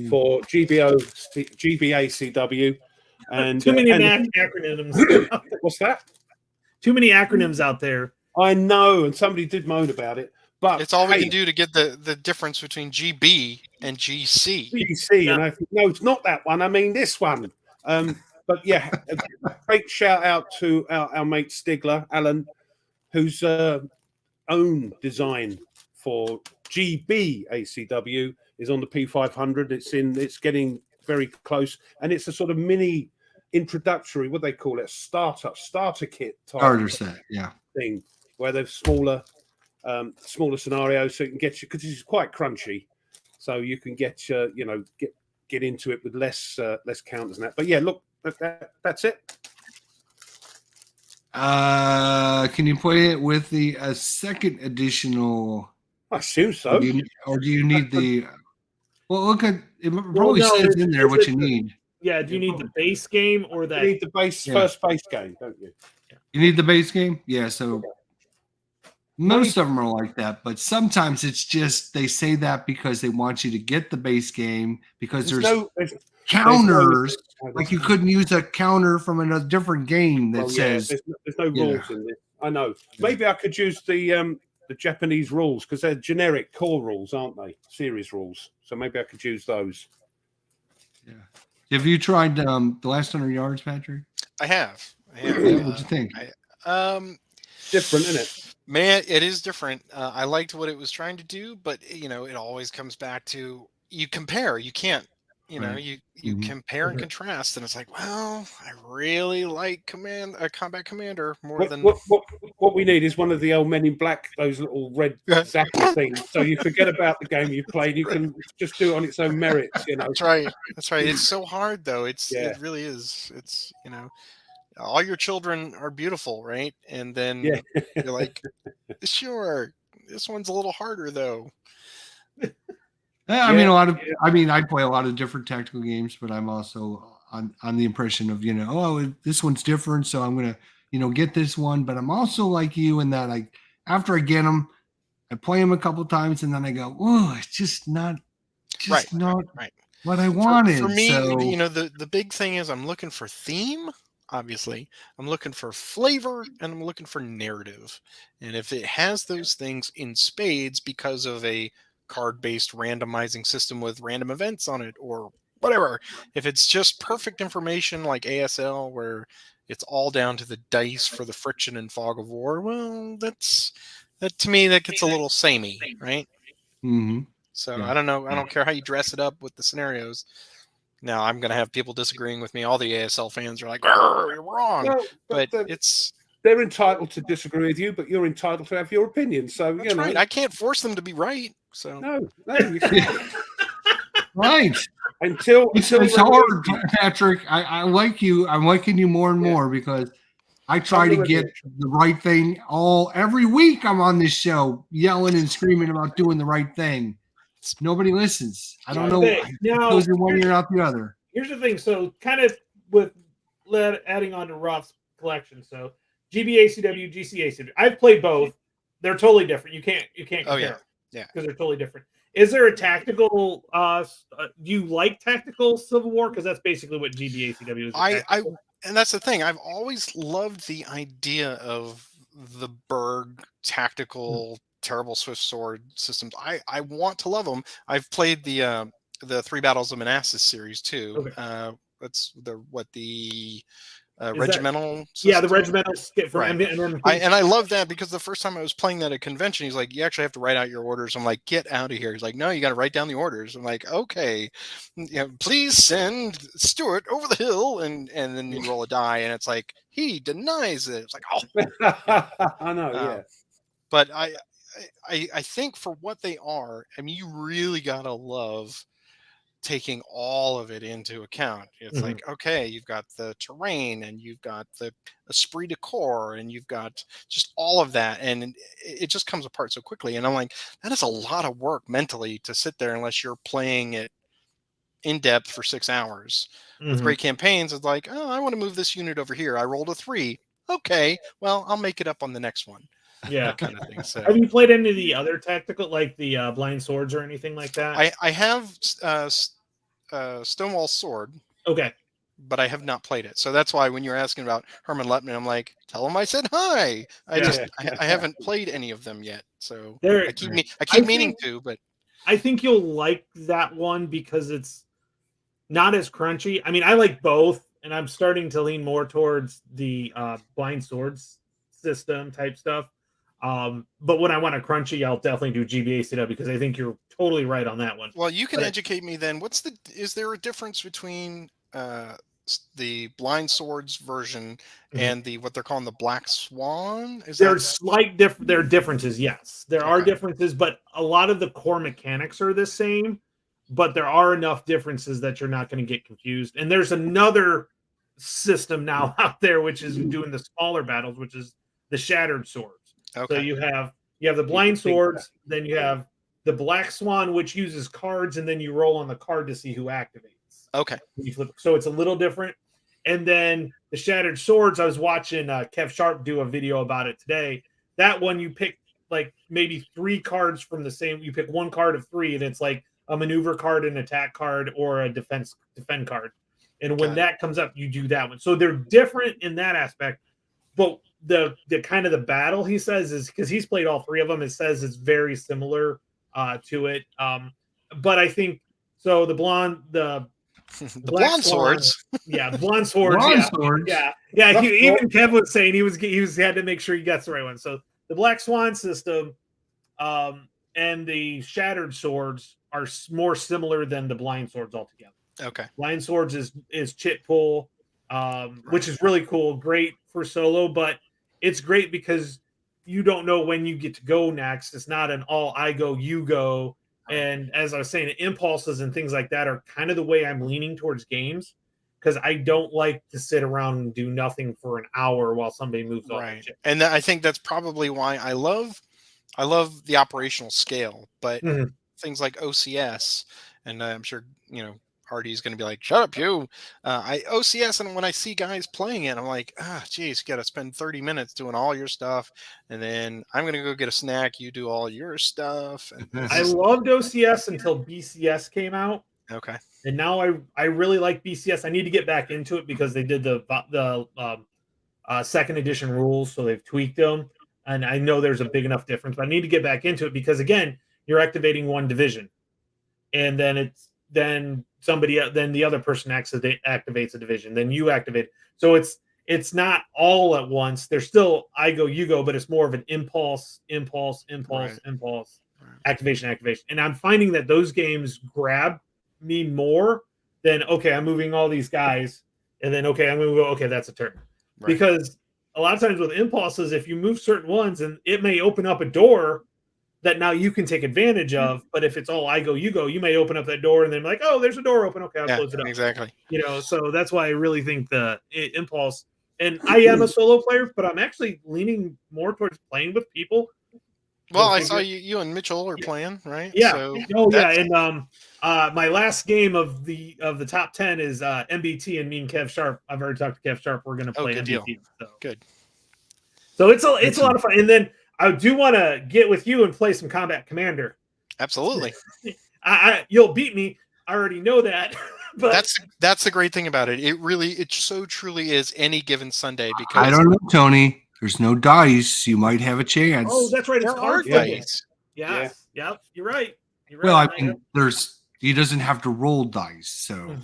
S2: for GBACW. And
S4: too many acronyms.
S2: What's that?
S4: Too many acronyms out there.
S2: I know, and somebody did moan about it. But
S3: it's all we can do to get the difference between GB and GC.
S2: GC, and I think, no, it's not that one. I mean this one. But yeah, a great shout out to our mate Stigler, Alan, whose own design for GBACW is on the P500. It's getting very close, and it's a sort of mini introductory, what they call it, starter kit type
S1: starter set,
S2: thing, where there's smaller scenarios, so you can get you, because it's quite crunchy, so you can get get into it with less counters and that. But yeah, look, that's it.
S1: Can you play it with the second additional?
S2: I assume so.
S1: Or do you need the? Well, look at it. Probably says in there what you need.
S4: Yeah. Do you need the base game or that?
S2: You need the first base game, don't you?
S1: You need the base game. Yeah. So most of them are like that, but sometimes it's just they say that because they want you to get the base game because there's counters. Like you couldn't use a counter from a different game that says
S2: there's no rules in this. I know. Maybe I could use the Japanese rules because they're generic core rules, aren't they? Series rules. So maybe I could use those.
S1: Yeah. Have you tried the last 100 yards, Patrick?
S3: I have.
S1: Yeah, what'd you think?
S2: Different, isn't it?
S3: Man, it is different. I liked what it was trying to do, but it always comes back to you compare. You can't. You compare and contrast, and it's like, well, I really like Combat Commander more than
S2: what we need is one of the old Men in Black, those little red zapper things. So you forget about the game you played, you can just do it on its own merits.
S3: That's right. It's so hard though. It really is. It's all your children are beautiful, right? And then you're like, sure, this one's a little harder though.
S1: I mean, I play a lot of different tactical games, but I'm also on the impression of, this one's different, so I'm gonna, get this one. But I'm also like you in that, after I get them, I play them a couple times, and then I go, oh, it's just not what I wanted.
S3: For me, the big thing is I'm looking for theme. Obviously, I'm looking for flavor and I'm looking for narrative. And if it has those things in spades because of a card-based randomizing system with random events on it or whatever, if it's just perfect information like ASL where it's all down to the dice for the friction and fog of war, well, that to me that gets a little samey, right?
S1: Mm-hmm.
S3: So I don't know. I don't care how you dress it up with the scenarios. Now I'm going to have people disagreeing with me. All the ASL fans are like, "You're wrong,"
S2: no,
S3: but
S2: they're entitled to disagree with you, but you're entitled to have your opinion. So
S3: that's right. I can't force them to be right. So
S2: no, you can't.
S1: Right.
S2: Until
S1: it's hard, Patrick. I like you. I'm liking you more and more because I try to get the right thing every week. I'm on this show yelling and screaming about doing the right thing. Nobody listens. I don't know.
S4: Now,
S1: goes in one ear, not the other.
S4: Here's the thing. So, kind of with adding on to Ruff's collection. So, GBACW, GCACW. I've played both. They're totally different. You can't compare.
S3: Yeah.
S4: Because they're totally different. Is there a tactical? Do you like tactical Civil War? Because that's basically what GBACW is.
S3: And that's the thing. I've always loved the idea of the Berg tactical terrible swift sword systems. I want to love them. I've played the Three Battles of Manassas series too.
S4: Okay.
S3: That's the
S4: Is
S3: regimental
S4: yeah, the
S3: system?
S4: regimental skit from
S3: Right.
S4: MMP.
S3: And I love that because the first time I was playing that at convention, he's like, you actually have to write out your orders. I'm like, get out of here. He's like, no, you got to write down the orders. I'm like, okay, please send Stuart over the hill, and then you roll a die, and it's like he denies it. It's like, oh,
S2: I know, yeah.
S3: But I think for what they are, I mean, you really gotta love taking all of it into account. It's like, okay, you've got the terrain, and you've got the esprit de corps, and you've got just all of that, and it just comes apart so quickly. And I'm like, that is a lot of work mentally to sit there unless you're playing it in depth for 6 hours. With great campaigns, it's like, oh, I want to move this unit over here. I rolled a 3. Okay, well, I'll make it up on the next one.
S4: Yeah,
S3: that kind of thing. So,
S4: have you played any of the other tactical, like the Blind Swords or anything like that?
S3: I have Stonewall Sword.
S4: Okay,
S3: but I have not played it. So that's why when you're asking about Herman Lepman, I'm like, tell him I said hi. I haven't played any of them yet. So I keep meaning to, but
S4: I think you'll like that one because it's not as crunchy. I mean, I like both, and I'm starting to lean more towards the Blind Swords system type stuff. But when I want a crunchy, I'll definitely do GBACW because I think you're totally right on that one.
S3: Well, you can educate me then. Is there a difference between the Blind Swords version and what they're calling the Black Swan?
S4: There's there are differences, yes. There are differences, but a lot of the core mechanics are the same, but there are enough differences that you're not going to get confused. And there's another system now out there which is doing the smaller battles, which is the Shattered Swords. Okay. So you have the Blind Swords, then you have the Black Swan, which uses cards, and then you roll on the card to see who activates.
S3: Okay.
S4: You flip, so it's a little different. And then the Shattered Swords, I was watching Kev Sharp do a video about it today. That one, you pick like maybe 3 cards from the same. You pick one card of 3, and it's like a maneuver card, an attack card, or a defend card. And when that comes up, you do that one. So they're different in that aspect, but the kind of the battle, he says, is because he's played all 3 of them, it says it's very similar to it. But I think so the Blonde
S3: Swords.
S4: Yeah, Blonde Swords. Yeah. Even Kev was saying he had to make sure he got the right one. So the Black Swan system and the Shattered Swords are more similar than the Blind Swords altogether.
S3: Okay.
S4: Blind Swords is chit pull, which is really cool, great for solo, but it's great because you don't know when you get to go next. It's not an all I go, you go. And as I was saying, impulses and things like that are kind of the way I'm leaning towards games because I don't like to sit around and do nothing for an hour while somebody moves off the ship.
S3: And I think that's probably why I love the operational scale, but things like OCS, and I'm sure, Hardy's going to be like, shut up, you. OCS, and when I see guys playing it, I'm like, geez, you got to spend 30 minutes doing all your stuff, and then I'm going to go get a snack. You do all your stuff. And
S4: I loved OCS until BCS came out.
S3: Okay.
S4: And now I really like BCS. I need to get back into it because they did the second edition rules, so they've tweaked them. And I know there's a big enough difference, but I need to get back into it because, again, you're activating one division. And then then the other person activates a division, then you activate. So it's not all at once. There's still I go, you go, but it's more of an impulse, activation. And I'm finding that those games grab me more than, okay, I'm moving all these guys, and then, okay, I'm going to go, okay, that's a turn. Right. Because a lot of times with impulses, if you move certain ones, and it may open up a door that now you can take advantage of, but if it's all I go, you go, you may open up that door and then like, oh, there's a door open. Okay, I'll close it up.
S3: Exactly.
S4: So that's why I really think the impulse, and I am a solo player, but I'm actually leaning more towards playing with people.
S3: Well, I saw you and Mitchell are playing, right?
S4: Yeah. And my last game of the top 10 is MBT, and me and Kev Sharp. I've already talked to Kev Sharp. We're going to play
S3: good
S4: MBT.
S3: Deal.
S4: So.
S3: Good.
S4: So it's a lot of fun. And then I do want to get with you and play some Combat Commander.
S3: Absolutely.
S4: You'll beat me. I already know that. But
S3: That's the great thing about it. It so truly is any given Sunday because
S1: I don't know, Tony. There's no dice. You might have a chance.
S4: oh, that's right. It's
S3: there are
S4: card flipping.
S3: dice.
S4: Yes. Yep. You're right. You're
S1: Well, I
S4: right.
S1: mean, he doesn't have to roll dice, so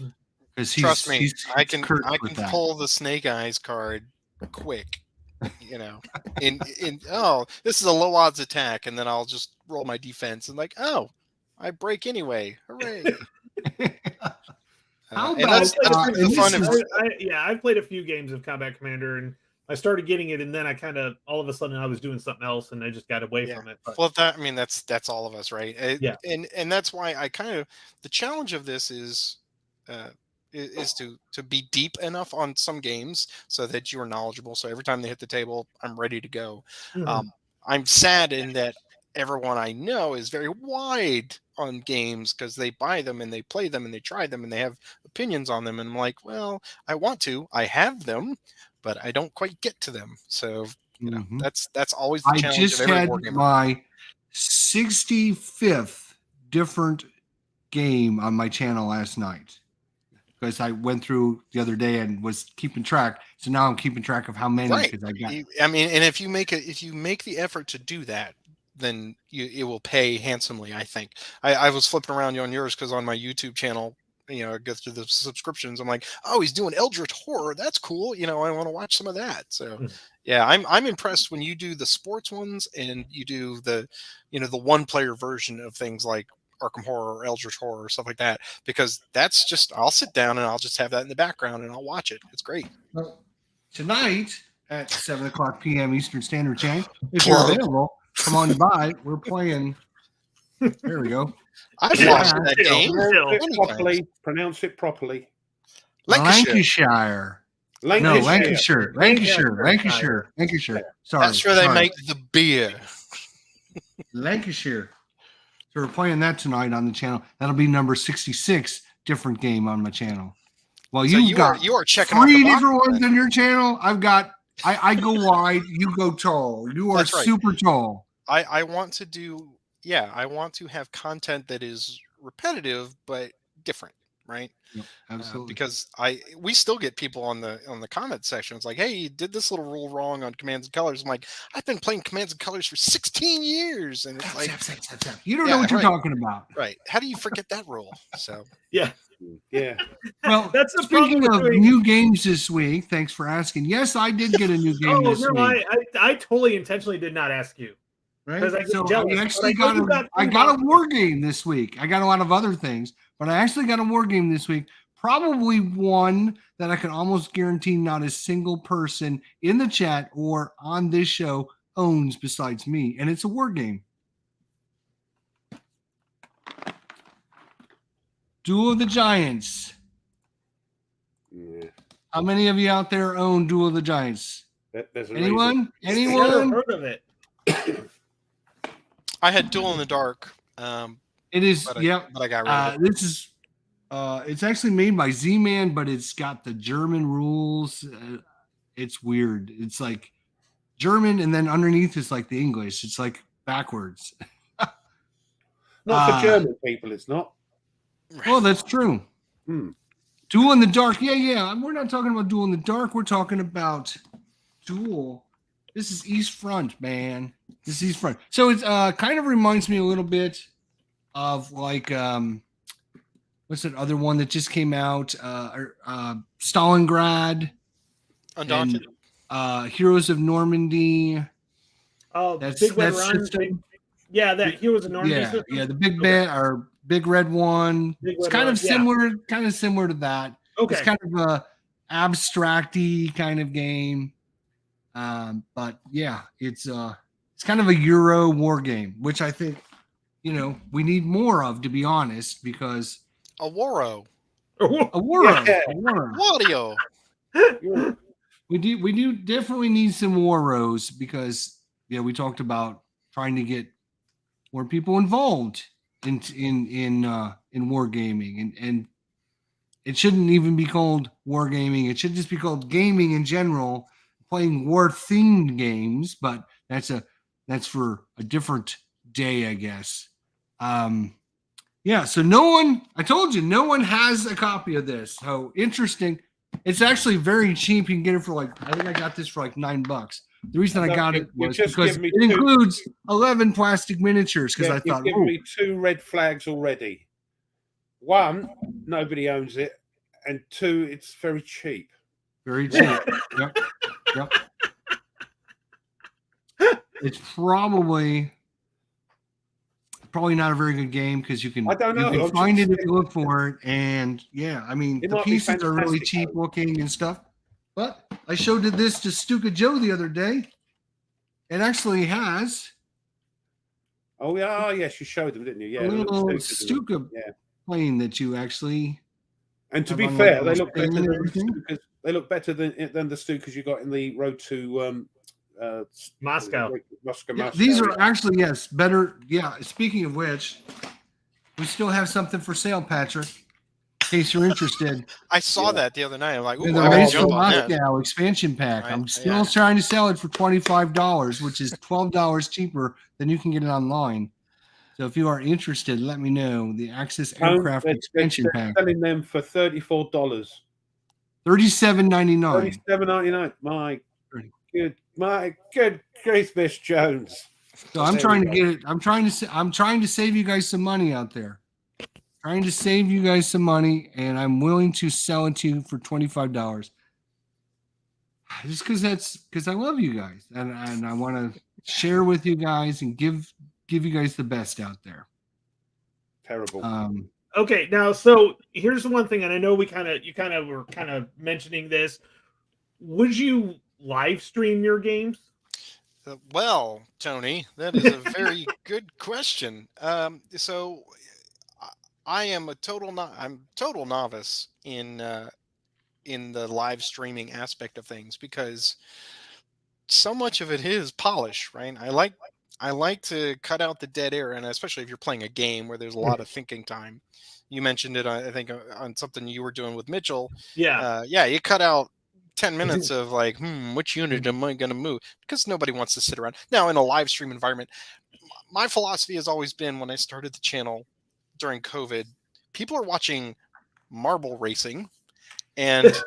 S1: because
S3: Trust me, I can
S1: that.
S3: pull the Snake Eyes card quick. You know, in this is a low odds attack, and then I'll just roll my defense and like, oh, I break anyway. Hooray!
S1: How
S3: And
S1: about
S3: that's the fun of
S4: I've played a few games of Combat Commander, and I started getting it, and then I kind of all of a sudden I was doing something else, and I just got away from it. But,
S3: well, that's all of us, right?
S4: Yeah.
S3: And that's why I kind of the challenge of this is to be deep enough on some games so that you are knowledgeable. So every time they hit the table, I'm ready to go. I'm sad in that everyone I know is very wide on games because they buy them and they play them and they try them and they have opinions on them. And I'm like, well, I have them, but I don't quite get to them. So, you know, that's always the challenge
S1: I just
S3: of every
S1: had
S3: wargamer.
S1: my 65th different game on my channel last night because I went through the other day and was keeping track. So now I'm keeping track of how many because I got.
S3: I mean, and if you make the effort to do that, then it will pay handsomely. I think I was flipping around on yours because on my YouTube channel, you know, I go through the subscriptions. I'm like, oh, he's doing Eldritch Horror. That's cool. You know, I want to watch some of that. So, yeah, I'm impressed when you do the sports ones and you do the, you know, the one player version of things like Arkham Horror or Eldritch Horror or stuff like that, because that's just I'll sit down and I'll just have that in the background and I'll watch it. It's great.
S1: Well, tonight at 7:00 p.m. Eastern Standard Time, if you're available, come on by. We're playing. There we go.
S3: I've watched that game.
S2: Pronounce it properly.
S1: Lancashire. No, Lancashire. Sorry.
S3: That's where they make the beer.
S1: Lancashire. So we're playing that tonight on the channel. That'll be number 66, different game on my channel. Well,
S3: so
S1: you
S3: are checking
S1: three different ones on your channel. I've got. I go wide. You go tall. You are super tall.
S3: I want to do. Yeah, I want to have content that is repetitive but different, right?
S1: Yep, absolutely.
S3: Because we still get people on the comment section. It's like, hey, you did this little rule wrong on Commands and Colors. I'm like, I've been playing Commands and Colors for 16 years, and it's like,
S1: you don't know what you're talking about,
S3: right? How do you forget that rule? So
S2: yeah.
S1: Well, that's the speaking of new games this week. Thanks for asking. Yes, I did get a new game this week.
S4: I totally intentionally did not ask you.
S1: Right. I got a war game this week. I got a lot of other things, but I actually got a war game this week. Probably one that I can almost guarantee not a single person in the chat or on this show owns besides me, and it's a war game. Duel of the Giants.
S2: Yeah.
S1: How many of you out there own Duel of the Giants? Anyone?
S4: Never heard of it.
S3: I had Duel in the Dark.
S1: It is,
S3: but I got rid of it.
S1: This is, it's actually made by Z-Man, but it's got the German rules. It's weird. It's like German, and then underneath is like the English. It's like backwards.
S2: Not for German people, it's not.
S1: Well, that's true. Duel in the Dark. Yeah. We're not talking about Duel in the Dark. We're talking about Duel. This is East Front, man. This is East Front. So it kind of reminds me a little bit of like what's that other one that just came out? Stalingrad,
S3: Undaunted,
S1: and, Heroes of Normandy.
S4: Oh, that's Big Red Run. Yeah, that Heroes of Normandy.
S1: Yeah, the big bad or big red one. It's kind of similar to that.
S4: Okay,
S1: it's kind of a abstracty kind of game. But yeah, it's kind of a Euro war game, which I think, we need more of, to be honest, because
S3: a Waro.
S1: Wario. We do definitely need some Waros because we talked about trying to get more people involved in wargaming, and it shouldn't even be called wargaming. It should just be called gaming in general. Playing war-themed games, but that's for a different day, I guess. Yeah, so no one, I told you, no one has a copy of this. So interesting. It's actually very cheap. You can get it for like, I think I got this for like $9. The reason I got it was because it includes 11 plastic miniatures. Because I thought,
S2: you've given me 2 red flags already. 1, nobody owns it, and 2, it's very cheap.
S1: Very cheap. Yep. Yep. It's probably not a very good game because you can,
S2: I don't know.
S1: You can find it if you look for it. And yeah, I mean, the pieces are really cheap looking and stuff. But I showed this to Stuka Joe the other day. It actually has.
S2: Oh yeah, yes, you showed them, didn't you? Yeah,
S1: a little Stuka plane that you actually.
S2: And to be fair, they look better than the Stukas. They look better than the Stukas you got in the Road to
S4: Moscow.
S1: Yeah, these are actually, yes, better. Yeah. Speaking of which, we still have something for sale, Patrick. In case you're interested.
S3: I saw that the other night. I'm like,
S1: the Race to Moscow expansion pack. I'm still trying to sell it for $25, which is $12 cheaper than you can get it online. So if you are interested, let me know. The Axis Aircraft expansion pack.
S2: Selling them for $34.
S1: $37.99.
S2: $37.99. My good grief, Miss Jones.
S1: So I'm trying to get it. I'm trying to save you guys some money out there. Trying to save you guys some money, and I'm willing to sell it to you for $25. Just because I love you guys, and I want to share with you guys and give you guys the best out there.
S2: Terrible.
S4: Okay, now so here's the one thing, and I know you kind of were kind of mentioning this. Would you live stream your games?
S3: Well, Tony, that is a very good question. So I am total novice in the live streaming aspect of things because so much of it is polish, right? I like to cut out the dead air, and especially if you're playing a game where there's a lot of thinking time. You mentioned it, I think, on something you were doing with Mitchell.
S4: Yeah.
S3: You cut out 10 minutes of like, which unit am I going to move? Because nobody wants to sit around. Now, in a live stream environment, my philosophy has always been when I started the channel during COVID, people are watching marble racing, and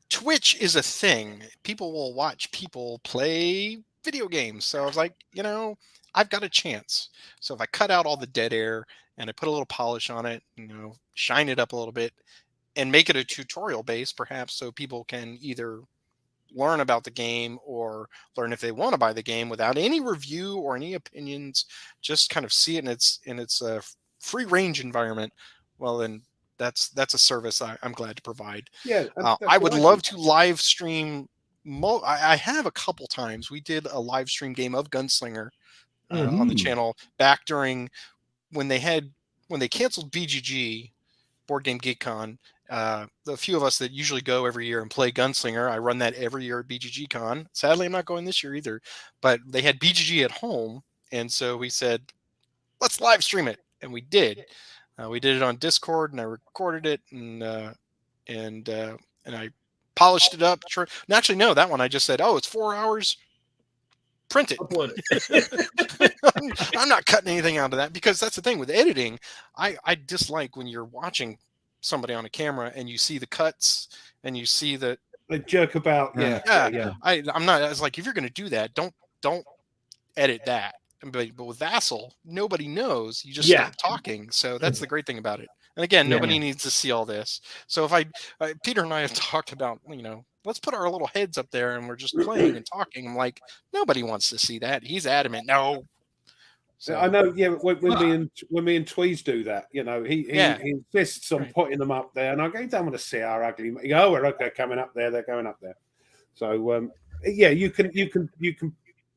S3: Twitch is a thing. People will watch people play video games. So I was like, I've got a chance. So if I cut out all the dead air and I put a little polish on it, shine it up a little bit and make it a tutorial base, perhaps, so people can either learn about the game or learn if they want to buy the game without any review or any opinions, just kind of see it in its free range environment. Well, then that's a service I'm glad to provide.
S2: Yeah,
S3: I would love to live stream. I have a couple times. We did a live stream game of Gunslinger on the channel back during when they canceled BGG, Board Game Geek Con. The few of us that usually go every year and play Gunslinger, I run that every year at BGG Con. Sadly, I'm not going this year either, but they had BGG at home, and so we said, let's live stream it, and we did. We did it on Discord, and I recorded it, and I polished it up. Actually, no, that one I just said, it's 4 hours. Print it. I'm not cutting anything out of that because that's the thing with editing. I dislike when you're watching somebody on a camera and you see the cuts and you see the
S2: they jerk about. Yeah.
S3: I'm not. I was like, if you're going to do that, don't edit that. But with Vassal, nobody knows. You just start talking. So that's the great thing about it. And again, nobody needs to see all this. So if Peter and I have talked about, let's put our little heads up there and we're just playing and talking. I'm like, nobody wants to see that. He's adamant. No.
S2: So, I know. Yeah. When me and Tweez do that, he insists on putting them up there, and I go, you don't want to see our ugly. You go, they're coming up there. They're going up there. So you can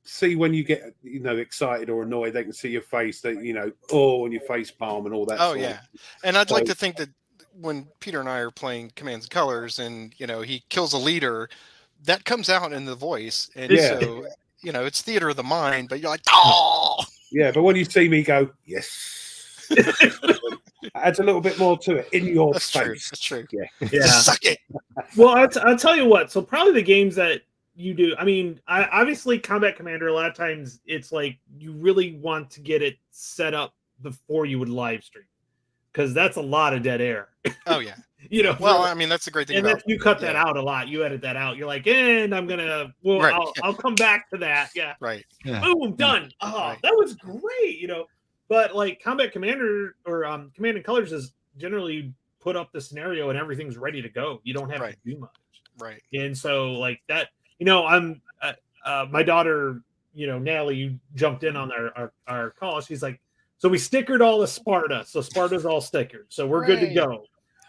S2: see when you get excited or annoyed. They can see your face, that and your face palm and all that.
S3: Oh yeah, and I'd like to think that when Peter and I are playing Commands and Colors, and he kills a leader, that comes out in the voice, and so it's theater of the mind. But you're like, oh.
S2: Yeah, but when you see me go, yes, adds a little bit more to it in your face.
S3: True. That's true.
S2: Yeah.
S3: Suck it.
S4: Well, I'll tell you what. So probably the games that you do. I mean, obviously Combat Commander. A lot of times it's like you really want to get it set up before you would live stream, because that's a lot of dead air.
S3: Oh yeah.
S4: You know,
S3: Well, I mean, that's the great thing
S4: and
S3: about
S4: you cut that out a lot. You edit that out. You're like, and I'm gonna, well,
S3: Right.
S4: I'll come back to that. Yeah.
S3: right.
S1: Yeah.
S4: Boom, done. Oh,
S3: Right.
S4: that was great. You know, but like Combat Commander or Command and Colors is generally put up the scenario and everything's ready to go. You don't have
S3: Right.
S4: to do much.
S3: Right.
S4: And so like that, you know, I'm my daughter, you know, Natalie, you jumped in on our call. She's like, so we stickered all the Sparta. So Sparta's all stickered. So we're good to
S3: Right.
S4: go.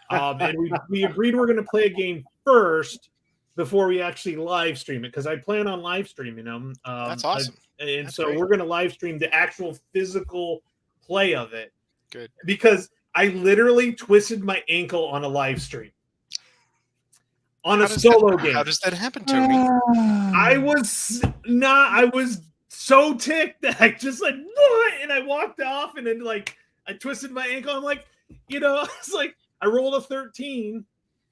S4: And we agreed we're going to play a game first before we actually live stream it, because I plan on live streaming them.
S3: That's awesome.
S4: And
S3: That's
S4: so
S3: great.
S4: we're going to live stream the actual physical play of it.
S3: Good.
S4: Because I literally twisted my ankle on a live stream. On a solo game.
S3: How does that happen to me?
S4: I was so ticked that I just like, what? And I walked off, and then like I twisted my ankle. I'm like, you know, it's like I rolled a 13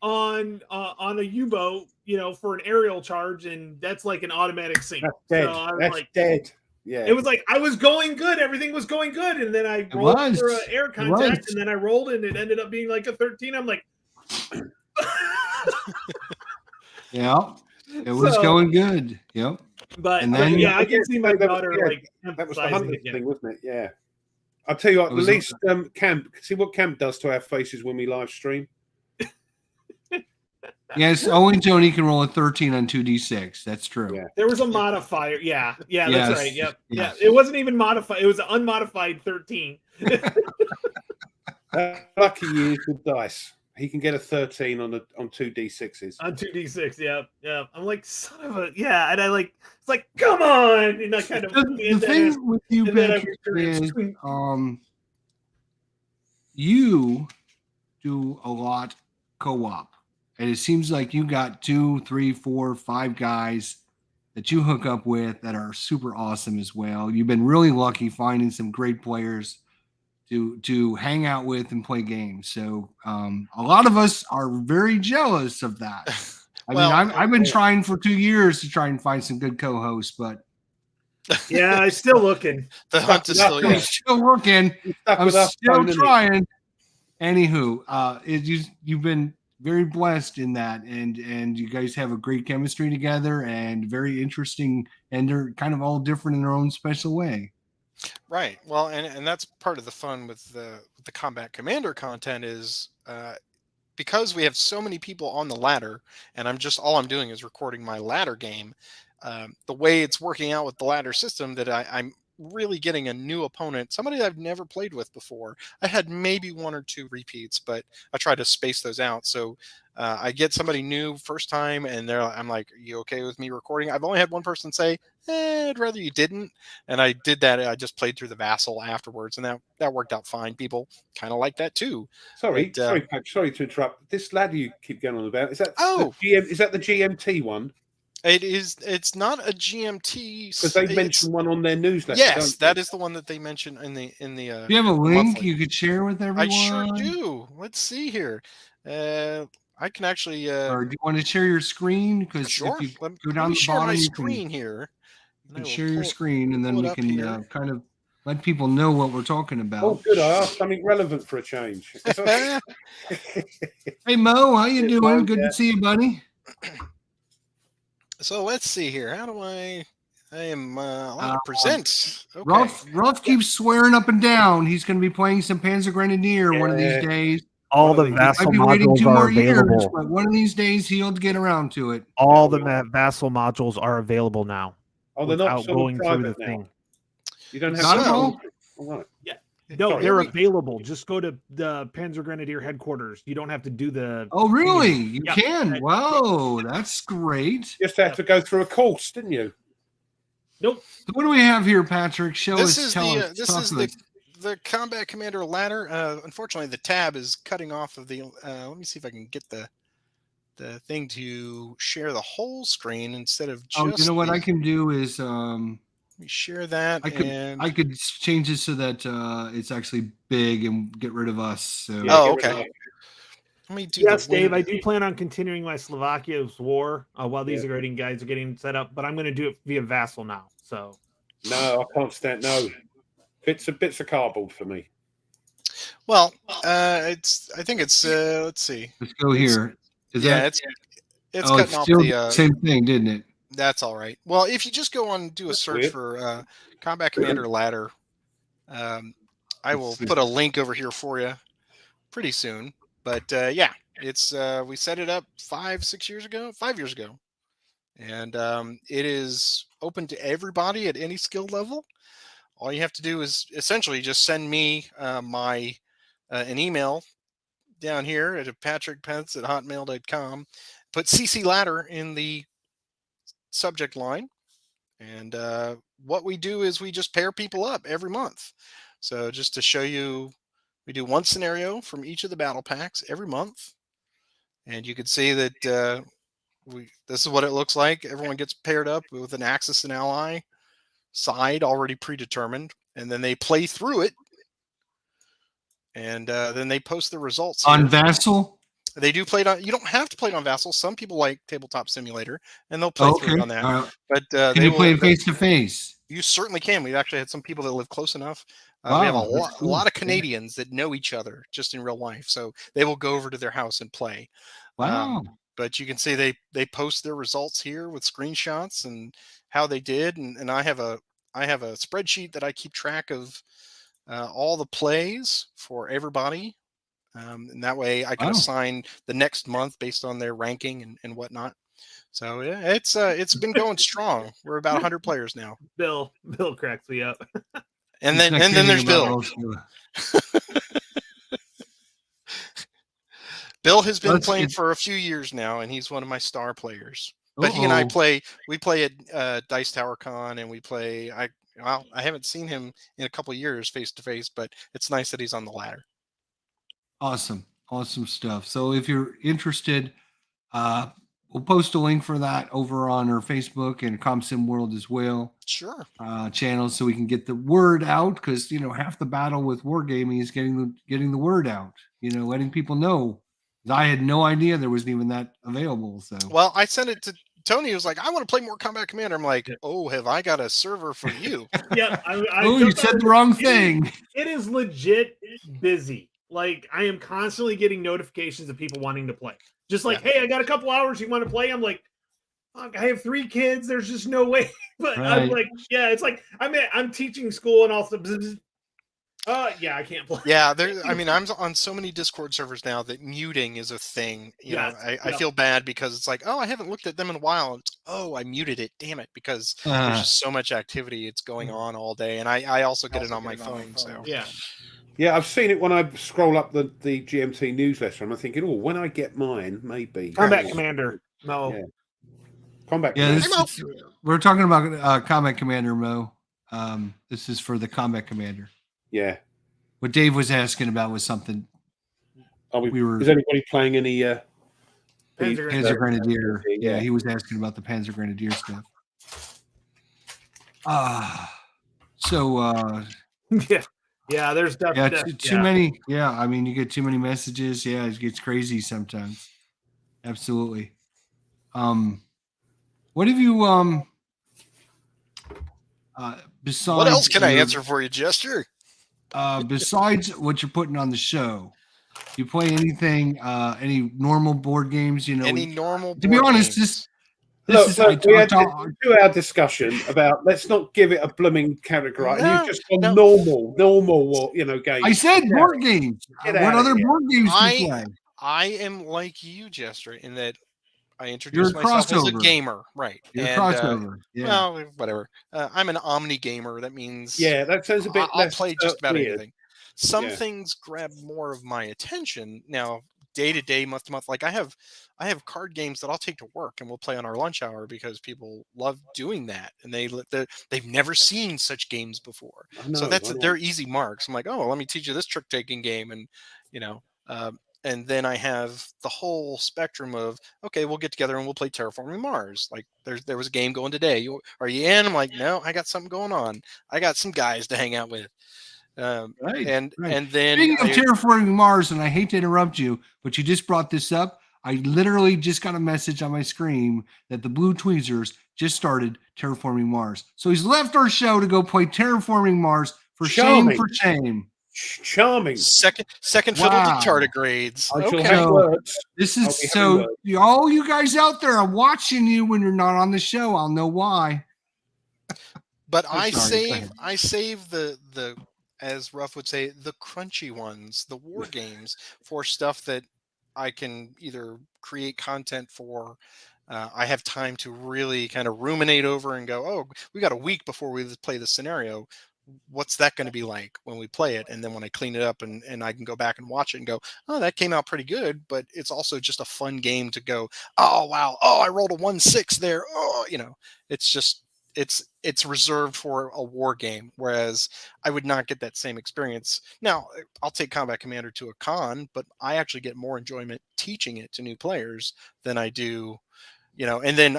S4: on a U-boat, you know, for an aerial charge, and that's like an automatic sink.
S2: That's dead.
S4: So I was
S2: That's
S4: like,
S2: dead. Yeah.
S4: it was like I was going good, everything was going good, and then I rolled for an air contact, and then I rolled, and it ended up being like a 13. I'm like,
S1: Yeah, it was going good. Yep.
S4: But,
S1: And then-
S4: yeah, I can see my
S2: that was-
S4: daughter
S2: yeah,
S4: like
S2: That was the
S4: emphasizing
S2: hunting
S4: it.
S2: thing, wasn't it? Yeah. I'll tell you what,
S1: It
S2: at
S1: was-
S2: least Camp, see what Camp does to our faces when we live stream?
S1: Yes, Owen Tony can roll a 13 on 2d6. That's true.
S2: Yeah.
S4: There was a modifier. Yeah,
S1: Yes,
S4: that's right. Yep.
S1: yes.
S4: Yeah. It wasn't even modified. It was an unmodified 13.
S2: Lucky you with dice. He can get a 13 on 2d6s.
S4: On 2d6. Yeah. Yeah. I'm like, son of a, yeah. And I like, it's like, come on. And I kind of,
S1: The thing with you,
S4: and then I
S1: Patrick,
S4: returned
S1: is
S4: to-
S1: you do a lot co-op. And it seems like you got 2, 3, 4, 5 guys that you hook up with that are super awesome as well. You've been really lucky finding some great players to hang out with and play games. So a lot of us are very jealous of that. I
S3: Well,
S1: mean, I've been trying for 2 years to try and find some good co-hosts, but
S4: yeah, I'm still looking.
S3: The hunt is still
S1: I'm
S3: young.
S1: still working.
S2: Stuck
S1: I'm
S2: with us,
S1: still
S2: Tony.
S1: trying. Anywho, you've been very blessed in that, and you guys have a great chemistry together, and very interesting, and they're kind of all different in their own special way.
S3: Right. Well, and that's part of the fun with the Combat Commander content is because we have so many people on the ladder, and all I'm doing is recording my ladder game. The way it's working out with the ladder system, that I'm really getting a new opponent, somebody I've never played with before. I had maybe 1 or 2 repeats, but I try to space those out. So I get somebody new first time, and I'm like, "Are you okay with me recording?" I've only had one person say, "I'd rather you didn't," and I did that. I just played through the Vassal afterwards, and that worked out fine. People kind of like that too.
S2: Sorry,
S3: But,
S2: sorry, Pat, sorry to interrupt. This ladder you keep going on about, is that
S3: Oh.
S2: the GM? Is that the GMT one?
S3: It is. It's not a GMT
S2: Because they mentioned one on their newsletter.
S3: Yes,
S2: don't
S3: that
S2: they?
S3: is the one that they mentioned in the.
S1: Do you have a link
S3: monthly.
S1: you could share with everyone?
S3: I sure do. Let's see here. I can actually.
S1: Or do you want to share your screen? Because
S3: Sure.
S1: if you
S3: Let
S1: go
S3: me
S1: down the
S3: share
S1: bottom,
S3: my
S1: you
S3: screen here.
S1: can
S3: and I will
S1: share your
S3: pull-
S1: screen, and then
S3: pull it
S1: we
S3: up
S1: can
S3: here.
S1: kind of let people know what we're talking about.
S2: Oh, good. I asked something relevant for a change.
S1: Hey Mo, how you
S2: Hey,
S1: doing?
S2: Mo,
S1: Good
S2: yeah.
S1: to see you, buddy.
S3: So let's see here. How do I am allowed to present? Okay.
S1: Ruff keeps swearing up and down he's going to be playing some Panzer Grenadier one of these
S2: Yeah.
S1: days.
S5: All the
S2: Might
S1: Might
S5: vassal
S1: be waiting
S5: modules
S1: 2
S5: are
S1: more years,
S5: available.
S1: but one of these days he'll get around to it.
S5: All
S2: Yeah,
S5: the
S2: we
S5: vassal modules are available now.
S2: Oh, they're not
S5: without
S2: sort
S5: going
S2: of
S5: through
S2: private
S5: the
S2: now.
S5: thing.
S2: You don't have
S1: Not
S2: to.
S1: at all.
S2: All right.
S4: No,
S5: No,
S2: Sorry.
S5: they're
S3: we-
S5: available. Just go to the Panzer Grenadier headquarters. You don't have to do the.
S1: Oh, really? You
S4: Yeah.
S1: can? Whoa, that's great.
S2: You just had to go through a course, didn't you?
S4: nope.
S1: So what do we have here, Patrick? Show
S3: This
S1: us.
S3: is
S1: Tell
S3: the
S1: us.
S3: this
S1: talk
S3: is
S1: to
S3: the
S1: us.
S3: the Combat Commander ladder. Unfortunately, the tab is cutting off of the. Let me see if I can get the thing to share the whole screen instead of just.
S1: Oh, you know what
S3: the-
S1: I can do is
S3: Let me share that.
S1: I could change it so that it's actually big and get rid of us. So
S2: Yeah,
S3: Oh,
S2: get rid
S3: okay.
S2: of it.
S3: Let me do.
S4: Yes,
S3: the
S4: Dave, I
S3: window.
S4: do plan on continuing my Slovakia's war while these
S2: Yeah.
S4: grading guides are getting set up, but I'm going to do it via Vassal now. So
S2: No, I can't stand. No, bits of cardboard for me.
S3: Well, I think it's let's see.
S1: Let's go here. Is
S3: Yeah,
S1: that?
S3: it's
S1: Oh,
S3: cutting
S1: it's
S3: off
S1: still
S3: the
S1: the same thing, didn't it?
S3: that's all right. Well, if you just go on and do a
S2: That's
S3: search
S2: weird.
S3: for Combat Commander Ladder, I will put a link over here for you pretty soon. But yeah, it's we set it up 5 years ago, and it is open to everybody at any skill level. All you have to do is essentially just send me my an email down here at patrickpence@hotmail.com. Put CC Ladder in the subject line, and what we do is we just pair people up every month. So just to show you, we do one scenario from each of the battle packs every month, and you can see that this is what it looks like. Everyone gets paired up with an Axis and Ally side already predetermined, and then they play through it, and then they post the results
S1: On
S3: here.
S1: Vassal?
S3: They do play it on. You don't have to play it on Vassal. Some people like Tabletop Simulator, and they'll play through it on that. But
S1: Can
S3: they
S1: you
S3: will
S1: play face to face?
S3: You certainly can. We've actually had some people that live close enough. We
S1: Wow,
S3: have a
S1: that's cool.
S3: lot of Canadians that know each other just in real life, so they will go over to their house and play.
S1: Wow.
S3: But you can see they post their results here with screenshots and how they did, and I have a spreadsheet that I keep track of all the plays for everybody, and that way I can
S1: Wow.
S3: assign the next month based on their ranking and whatnot. So yeah, it's been going strong. We're about 100 players now.
S4: Bill cracks me up.
S3: And
S1: He's
S3: then
S1: not
S3: and then
S1: kidding
S3: there's
S1: about
S3: Bill.
S1: Rosewood.
S3: Bill has been
S1: That's-
S3: playing
S1: it's-
S3: for a few years now, and he's one of my star players. But he and I we play at Dice Tower Con, and we play. I haven't seen him in a couple of years face to face, but it's nice that he's on the ladder.
S1: Awesome stuff. So if you're interested, we'll post a link for that over on our Facebook and ComSim World as well
S3: Sure.
S1: channels, so we can get the word out, because half the battle with wargaming is getting the word out. Letting people know. I had no idea there wasn't even that available. So
S3: Well, I sent it to Tony. He was like, "I want to play more Combat Commander." I'm like, "Oh, have I got a server for you?"
S4: Yeah,
S1: oh, you said the wrong thing.
S4: It is legit busy. Like, I am constantly getting notifications of people wanting to play. Just like, hey, I got a couple hours. You want to play? I'm like, fuck, I have 3 kids. There's just no way. But I'm like, yeah, it's like I'm teaching school and also. Yeah, I can't play.
S3: Yeah, I'm on so many Discord servers now that muting is a thing. I feel bad because it's like, oh, I haven't looked at them in a while. It's, oh, I muted it. Damn it, because there's just so much activity. It's going on all day, and I also get it on my phone. So
S4: yeah,
S2: I've seen it when I scroll up the GMT newsletter, and I'm thinking, oh, when I get mine, maybe
S5: Combat Commander. No.
S2: Yeah. Combat.
S1: Yeah,
S2: Commander.
S1: we're talking about Combat Commander, Mo. This is for the Combat Commander.
S2: Yeah.
S1: What Dave was asking about was something.
S2: Is anybody playing any
S1: Panzer Grenadier?
S2: Yeah,
S1: he was asking about the Panzer Grenadier stuff.
S4: Yeah, there's definitely
S1: too many. Yeah, I mean, you get too many messages. Yeah, it gets crazy sometimes. Absolutely. What have you besides?
S3: What else can I answer for you, Jester?
S1: Besides what you're putting on the show, do you play anything? Any normal board games?
S3: Any normal?
S1: To be honest,
S3: games?
S2: we had to do our discussion about let's not give it a blooming category. And you've just gone normal, games.
S1: I said board games. What other board games do you play?
S3: I am like you, Jester, in that I introduced myself as a gamer, right?
S1: You're a crossover.
S3: Well, whatever. I'm an omni gamer. That means
S2: that sounds a bit.
S3: I'll play just about
S2: weird.
S3: anything. Some things grab more of my attention now, day to day, month to month. Like I have card games that I'll take to work and we'll play on our lunch hour because people love doing that, and they've never seen such games before. So they're easy marks. I'm like, oh, let me teach you this trick taking game, and and then I have the whole spectrum of, okay, we'll get together and we'll play Terraforming Mars. Like there was a game going today. Are you in? I'm like, no, I got something going on. I got some guys to hang out with. And then
S1: speaking of Terraforming Mars, and I hate to interrupt you, but you just brought this up. I literally just got a message on my screen that the Blue Tweezers just started Terraforming Mars. So he's left our show to go play Terraforming Mars for shame.
S2: Charming.
S3: Second fiddle
S1: Wow.
S3: to tardigrades.
S2: I shall
S3: Okay.
S2: have words.
S1: This
S2: I'll
S1: is
S2: be having
S1: so.
S2: words.
S1: All you guys out there, I'm watching you when you're not on the show. I'll know why.
S3: But
S1: I'm
S3: I
S1: sorry, go
S3: save
S1: ahead.
S3: I save the as Ruff would say, the crunchy ones, the war games, for stuff that I can either create content for. I have time to really kind of ruminate over and go, oh, we got a week before we play the scenario. What's that going to be like when we play it? And then when I clean it up and I can go back and watch it and go, oh, that came out pretty good. But it's also just a fun game to go, oh, wow. Oh, I rolled a 1-6 there. Oh, it's just, it's reserved for a war game, whereas I would not get that same experience. Now, I'll take Combat Commander to a con, but I actually get more enjoyment teaching it to new players than I do, and then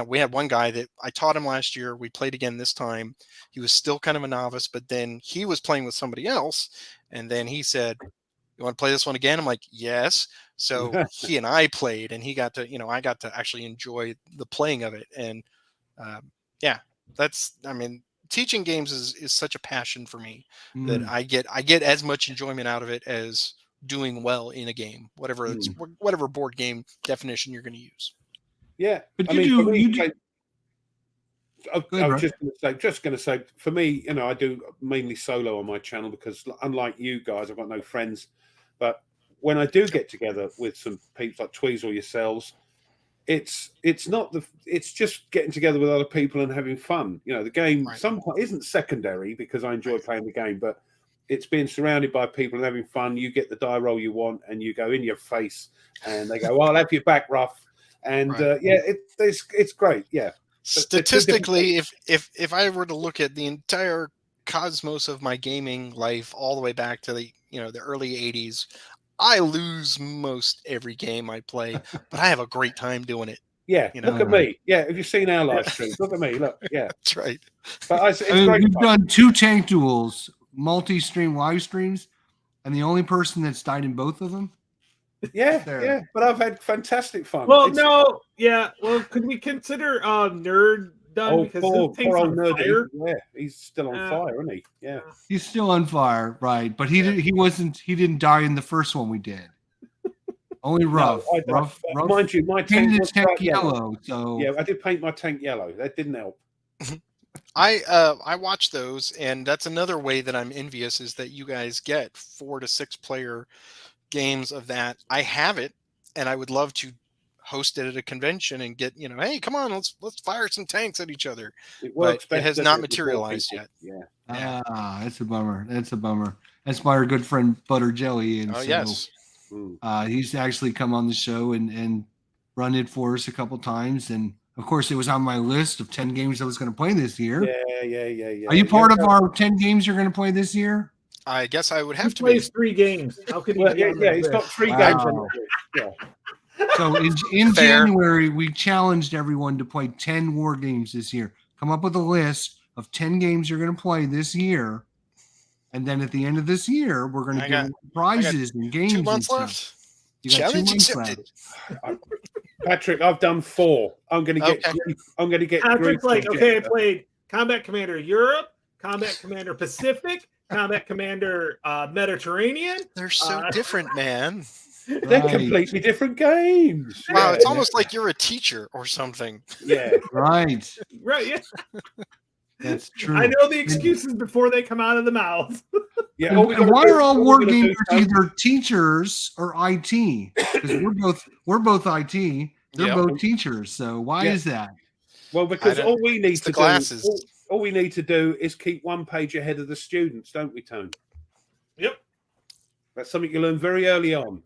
S3: we had one guy that I taught him last year. We played again this time. He was still kind of a novice, but then he was playing with somebody else, and then he said, you want to play this one again? I'm like, yes. So he and I played, and he got to, I got to actually enjoy the playing of it. And yeah, teaching games is such a passion for me that I get as much enjoyment out of it as doing well in a game, whatever board game definition you're going to use.
S2: Yeah,
S1: But
S2: I
S1: you
S2: mean,
S1: do-
S2: for me,
S1: you do-
S2: like, I
S1: Go ahead,
S2: was
S1: bro.
S2: just going to say, for me, I do mainly solo on my channel because, unlike you guys, I've got no friends. But when I do get together with some people like Tweez or yourselves, it's just getting together with other people and having fun. The game
S3: Right.
S2: sometimes isn't secondary because I enjoy playing the game, but it's being surrounded by people and having fun. You get the die roll you want, and you go in your face, and they go, "Well, I'll have your back, Ruff." And
S3: Right.
S2: it's great. Yeah.
S3: Statistically, if I were to look at the entire cosmos of my gaming life all the way back to the the early 80s, I lose most every game I play, but I have a great time doing it.
S2: Yeah, look at me. Yeah, have you seen our live
S3: Yeah.
S2: streams? Look at me. Look, yeah.
S3: That's right.
S2: But it's
S1: I mean,
S2: great.
S1: we've
S2: fun.
S1: done 2 tank duels, multi-stream live streams, and the only person that's died in both of them.
S2: Yeah,
S1: There.
S2: yeah. But I've had fantastic fun.
S4: Well,
S2: It's-
S4: no, yeah. Well, could we consider Nerd done
S2: Oh,
S4: because
S2: poor
S4: his thing's
S2: old
S4: on
S2: nerdy.
S4: fire?
S2: Yeah, he's still on fire, isn't he? Yeah.
S1: He's still on fire, right? But he didn't die in the first one we did. Only Ruff. Ruff
S2: Mind you, my tank
S1: painted
S2: was
S1: his tank
S2: bright
S1: yellow. So
S2: Yeah, I did paint my tank yellow. That didn't help.
S3: I watch those, and that's another way that I'm envious is that you guys get 4 to 6 player games of that. I have it, and I would love to host it at a convention and get hey, come on, let's fire some tanks at each other.
S2: It works
S3: But it
S2: best,
S3: has
S2: doesn't
S3: not
S2: it, with more
S3: materialized
S2: people?
S3: yet.
S2: Yeah.
S1: that's a bummer. That's a bummer. That's my good friend Butter Jelly, and
S3: Oh
S1: so
S3: yes.
S1: he's actually come on the show and run it for us a couple times. And of course, it was on my list of 10 games I was going to play this year.
S2: Yeah.
S1: Are you part of our 10 games you're going to play this year?
S3: I guess I would
S4: He
S3: have to be.
S4: plays 3 games. How could he?
S2: Well,
S4: be on
S2: yeah,
S4: the
S2: he's got
S4: list?
S2: 3
S1: Wow.
S2: games on the list. Yeah.
S1: So in
S3: Fair.
S1: January, we challenged everyone to play 10 war games this year. Come up with a list of 10 games you're going to play this year. And then at the end of this year, we're going to
S3: I
S1: give
S3: got
S1: prizes and games.
S3: 2
S1: and
S3: months
S1: stuff.
S3: left.
S1: You got 2
S3: Challenge
S1: months
S3: accepted.
S1: left.
S2: Patrick, I've done 4. I'm going to get.
S3: Okay.
S2: I'm going to get.
S4: Patrick's
S2: grief
S4: like,
S2: from
S4: okay, I
S2: Jeff.
S4: played Combat Commander Europe, Combat Commander Pacific, Combat Commander Mediterranean.
S3: They're so different, man.
S2: They're
S1: Right.
S2: completely different games.
S3: Wow,
S2: Yeah,
S3: it's almost like you're a teacher or something.
S2: yeah.
S1: Right.
S4: Right, yeah.
S1: That's true.
S4: I know the excuses before they come out of the mouth.
S2: Yeah.
S1: And,
S2: all we
S1: and
S2: gotta
S1: why
S2: do-
S1: are all
S2: we
S1: war
S2: gotta do
S1: gamers
S2: is-
S1: either teachers or IT? Because we're both IT. They're
S3: Yep.
S1: both teachers. So why
S2: Yeah.
S1: is that?
S2: Well, because
S3: I don't-
S2: all we need
S3: it's
S2: to
S3: the glasses.
S2: do, all we need to do is keep one page ahead of the students, don't we, Tone?
S4: Yep.
S2: That's something you learn very early on.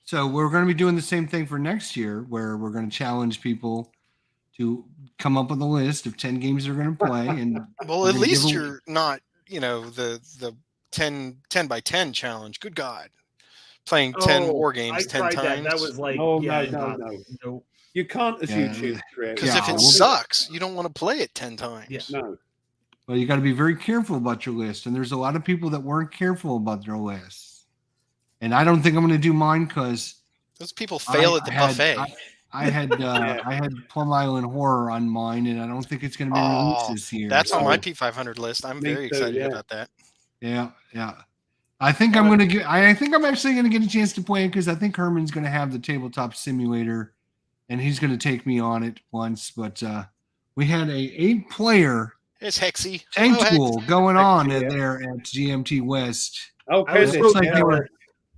S1: So we're going to be doing the same thing for next year, where we're going to challenge people to come up with a list of 10 games they're going to play. And
S3: Well,
S1: We're
S3: at
S1: gonna
S3: least
S1: give
S3: you're not, the 10 by 10 challenge. Good God. Playing 10 war
S4: I
S3: games 10
S4: tried
S3: times.
S4: that. That was like,
S2: Oh,
S4: yeah,
S2: no.
S4: no.
S2: You can't, as
S1: Yeah.
S2: YouTube creator.
S3: Because if
S1: Yeah,
S3: it
S1: well-
S3: sucks, you don't want to play it 10 times.
S4: Yeah.
S2: No.
S1: well, you got to be very careful about your list. And there's a lot of people that weren't careful about their lists. And I don't think I'm going to do mine because
S3: Those people fail at the buffet.
S1: I had Plum Island Horror on mine, and I don't think it's going to be
S3: Oh,
S1: released this year.
S3: That's on
S2: Oh.
S3: my P500 list. I'm
S2: Me
S3: very
S2: too,
S3: excited
S2: yeah.
S3: about that.
S1: Yeah. I think I'm gonna get. I think I'm actually gonna get a chance to play it because I think Herman's gonna have the tabletop simulator, and he's gonna take me on it once. But we had a 8-player
S3: It's Hexy.
S1: tank
S3: Hello, Hex.
S1: duel going on
S2: Yeah.
S1: there at GMT West.
S2: Oh,
S4: I was
S1: It
S2: goodness.
S1: looks like
S2: Yeah.
S1: they were.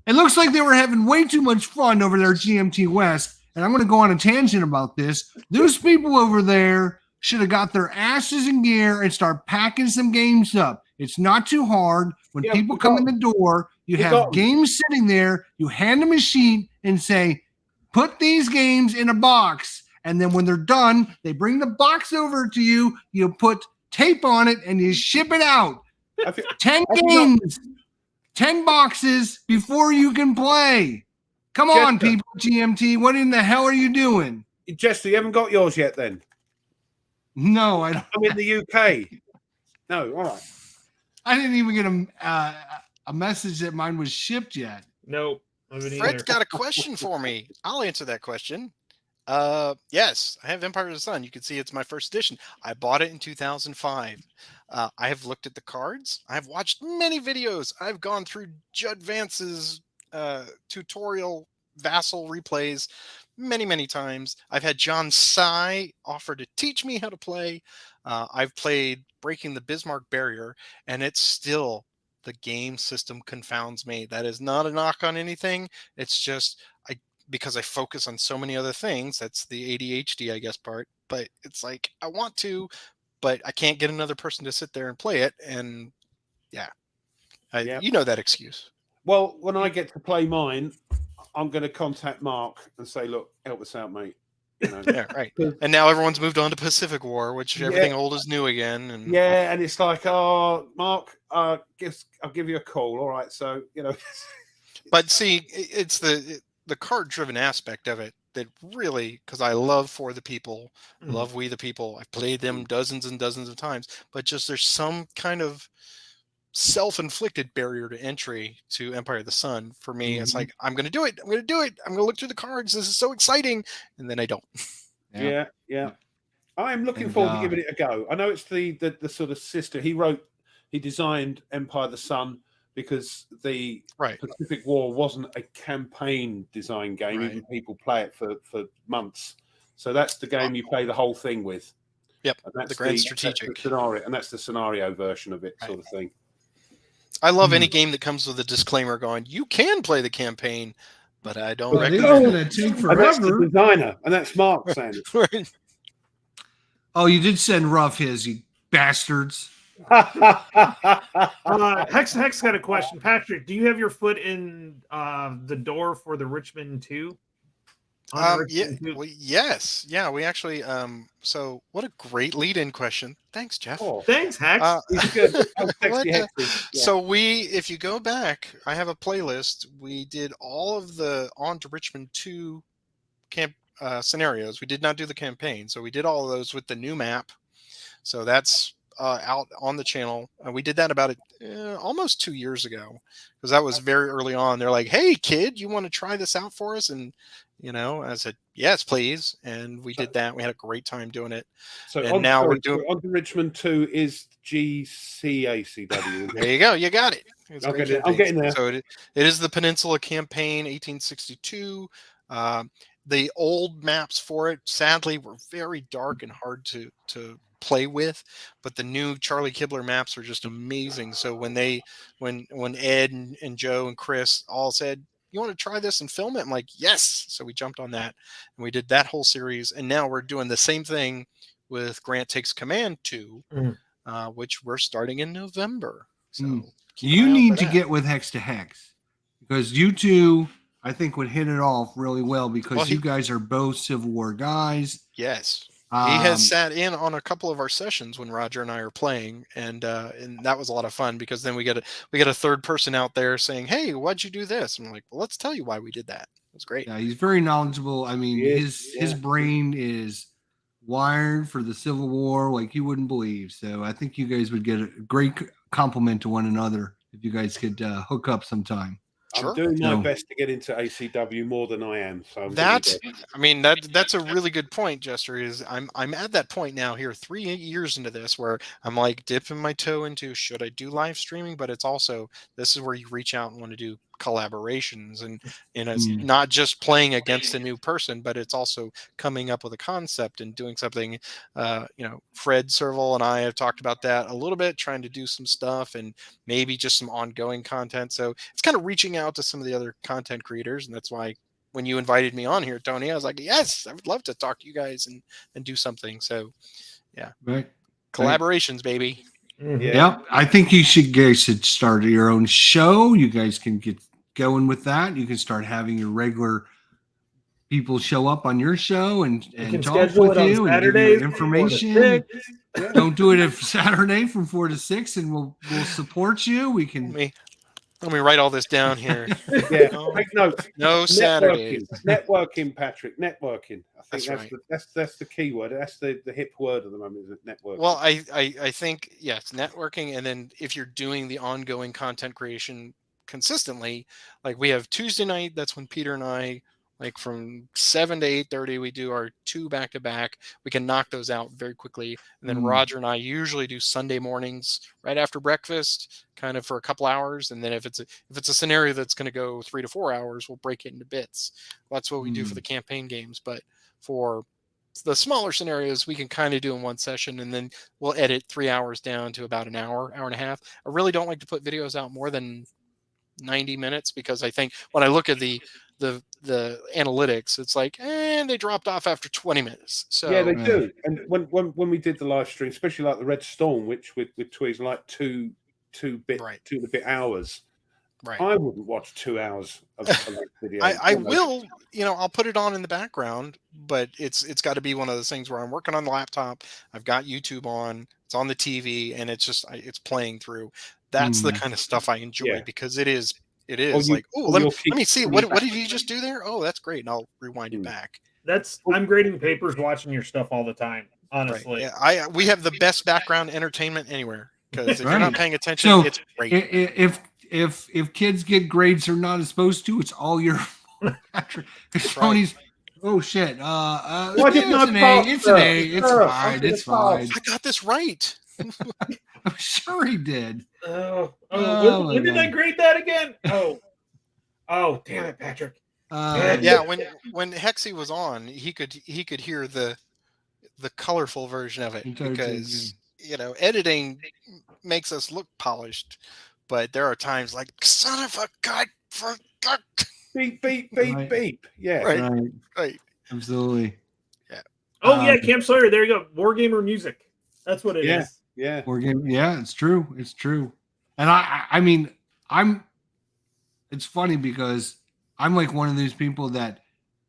S1: It looks like they were having way too much fun over there at GMT West. And I'm going to go on a tangent about this. Those people over there should have got their asses in gear and start packing some games up. It's not too hard. When
S2: Yeah,
S1: people
S2: we
S1: come
S2: got
S1: in the door, you
S2: We
S1: have
S2: got 'em.
S1: games sitting there. You hand them a sheet and say, put these games in a box. And then when they're done, they bring the box over to you. You put tape on it and you ship it out.
S2: I feel-
S1: 10
S2: Have you not-
S1: games, 10 boxes before you can play. Come on,
S2: Jester.
S1: people, GMT. What in the hell are you doing?
S2: Jester, you haven't got yours yet then?
S1: No, I don't.
S2: I'm in the UK. No, all right.
S1: I didn't even get a message that mine was shipped yet.
S4: Nope. I haven't
S3: Fred's
S4: either.
S3: got a question for me. I'll answer that question. Yes, I have Empire of the Sun. You can see it's my first edition. I bought it in 2005. I have looked at the cards. I've watched many videos. I've gone through Judd Vance's tutorial vassal replays many times. I've had John Sy offer to teach me how to play. I've played Breaking the Bismarck Barrier, and it's still, the game system confounds me. That is not a knock on anything. It's just because I focus on so many other things. That's the ADHD, I guess, part. But it's like I want to, but I can't get another person to sit there and play it. And yeah, you know that excuse.
S2: Well, when I get to play mine, I'm going to contact Mark and say, look, help us out, mate. You know?
S3: Yeah, right. And now everyone's moved on to Pacific War, which everything old is new again. And
S2: Yeah, and it's like, oh, Mark, I'll give you a call. All right, so
S3: But see, it's the card-driven aspect of it that really, because I love For the People, love We the People. I've played them dozens and dozens of times, but just there's some kind of self-inflicted barrier to entry to Empire of the Sun for me. It's like, I'm going to do it. I'm going to do it. I'm going to look through the cards. This is so exciting. And then I don't.
S2: Yeah. I'm looking forward to giving it a go. I know it's the sort of sister. He designed Empire of the Sun because the Pacific War wasn't a campaign design game.
S3: Right.
S2: Even people play it for months. So that's the game you play the whole thing with.
S3: Yep.
S2: And that's
S3: the grand strategic
S2: that's the scenario, and that's the scenario version of it, sort of thing.
S3: I love any game that comes with a disclaimer going, you can play the campaign, but I don't
S1: But
S3: recommend
S1: it's
S3: it.
S1: gonna take
S2: And that's the
S1: forever.
S2: designer, and that's Mark saying it.
S1: Oh, you did send Ruff his, you bastards.
S4: Hex got a question. Patrick, do you have your foot in the door for the Richmond 2?
S3: Yes. Yeah, we actually so what a great lead-in question. Thanks, Jeff.
S4: Thanks, Hex.
S2: He's good.
S3: So if you go back, I have a playlist. We did all of the On to Richmond 2 camp scenarios. We did not do the campaign, so we did all of those with the new map. So that's out on the channel. We did that about almost 2 years ago, because that was very early on. They're like, "Hey, kid, you want to try this out for us?" And I said, "Yes, please." And we did that. We had a great time doing it.
S2: So
S3: we're doing
S2: On to Richmond 2 is GCACW.
S3: There you go. You got it.
S2: I'm getting there.
S3: So it is the Peninsula Campaign, 1862. The old maps for it, sadly, were very dark and hard to play with, but the new Charlie Kibler maps are just amazing. So when Ed and Joe and Chris all said, "You want to try this and film it?" I'm like, "Yes." So we jumped on that and we did that whole series. And now we're doing the same thing with Grant Takes Command 2, which we're starting in November. So
S1: you need to get with Hex to Hex, because you two, I think, would hit it off really well, because you guys are both Civil War guys.
S3: Yes. He has sat in on a couple of our sessions when Roger and I are playing, and that was a lot of fun, because then we get a third person out there saying, "Hey, why'd you do this?" And I'm like, "Well, let's tell you why we did that." It was great.
S1: Yeah, he's very knowledgeable. I mean, his brain is wired for the Civil War like you wouldn't believe. So I think you guys would get a great compliment to one another if you guys could hook up sometime.
S3: Sure.
S2: I'm doing my
S1: No.
S2: best to get into ACW more than I am. So I'm
S3: That
S2: doing my
S3: I mean that's a really good point, Jester. Is I'm at that point now here 3 years into this where I'm like dipping my toe into should I do live streaming, but it's also this is where you reach out and want to do collaborations and it's
S1: Mm.
S3: not just playing against a new person, but it's also coming up with a concept and doing something. Fred Serval and I have talked about that a little bit, trying to do some stuff and maybe just some ongoing content. So it's kind of reaching out to some of the other content creators, and that's why when you invited me on here, Tony, I was like, yes, I would love to talk to you guys and do something. So yeah,
S1: Right.
S3: collaborations, baby.
S4: Mhm.
S1: Yeah, I think guys should start your own show. You guys can get going with that. You can start having your regular people show up on your show and
S4: can
S1: talk
S4: schedule
S1: with
S4: it on
S1: you and give
S4: Saturdays
S1: you
S4: from 4 to
S1: information.
S4: 6.
S1: Don't do it if Saturday from 4 to 6, and we'll support you. We can.
S3: Let me write all this down here.
S2: Yeah,
S3: No,
S2: take notes.
S3: no Saturdays.
S2: Networking, Patrick. Networking. I think
S3: That's right.
S2: that's the key word. That's the hip word at the moment. Is it networking?
S3: Well, I think yes, networking, and then if you're doing the ongoing content creation consistently, like we have Tuesday night, that's when Peter and I, like from 7 to 8:30, we do our 2 back-to-back. We can knock those out very quickly, and then Roger and I usually do Sunday mornings right after breakfast, kind of for a couple hours, and then if it's a scenario that's going to go 3 to 4 hours, we'll break it into bits. That's what we do for the campaign games, but for the smaller scenarios we can kind of do in one session, and then we'll edit 3 hours down to about an hour and a half. I really don't like to put videos out more than 90 minutes because I think when I look at the analytics, it's like they dropped off after 20 minutes. So
S2: yeah, they do. And when we did the live stream, especially like the Red Storm, which with Tweez like two and a bit hours.
S3: right.
S2: I wouldn't watch 2 hours of that video.
S3: I will, I'll put it on in the background, but it's got to be one of those things where I'm working on the laptop. I've got YouTube on, it's on the TV, and it's playing through. That's the kind of stuff I enjoy because it is like, let me see. What did you just do there? Oh, that's great. And I'll rewind it back.
S4: I'm grading papers watching your stuff all the time, honestly.
S3: Right. Yeah, we have the best background entertainment anywhere because if you're not paying attention,
S1: So
S3: it's great.
S1: If kids get grades they're not supposed to, it's all your Patrick. Tony's. Oh shit! It's an A. It's fine. It's fine.
S3: I got this right.
S1: I'm sure he did.
S4: When did I grade that again? Oh, damn it, Patrick.
S3: Yeah, when Hexy was on, he could hear the colorful version of it because editing makes us look polished, but there are times like son of a god for god.
S2: Beep, beep, beep,
S1: Right.
S2: beep. Yeah.
S3: Right.
S1: Absolutely.
S3: Yeah.
S4: Oh yeah, Camp Sawyer. There you go. Wargamer music. That's what it is.
S2: Yeah.
S1: Yeah, it's true. It's true. And I mean, it's funny because I'm like one of those people that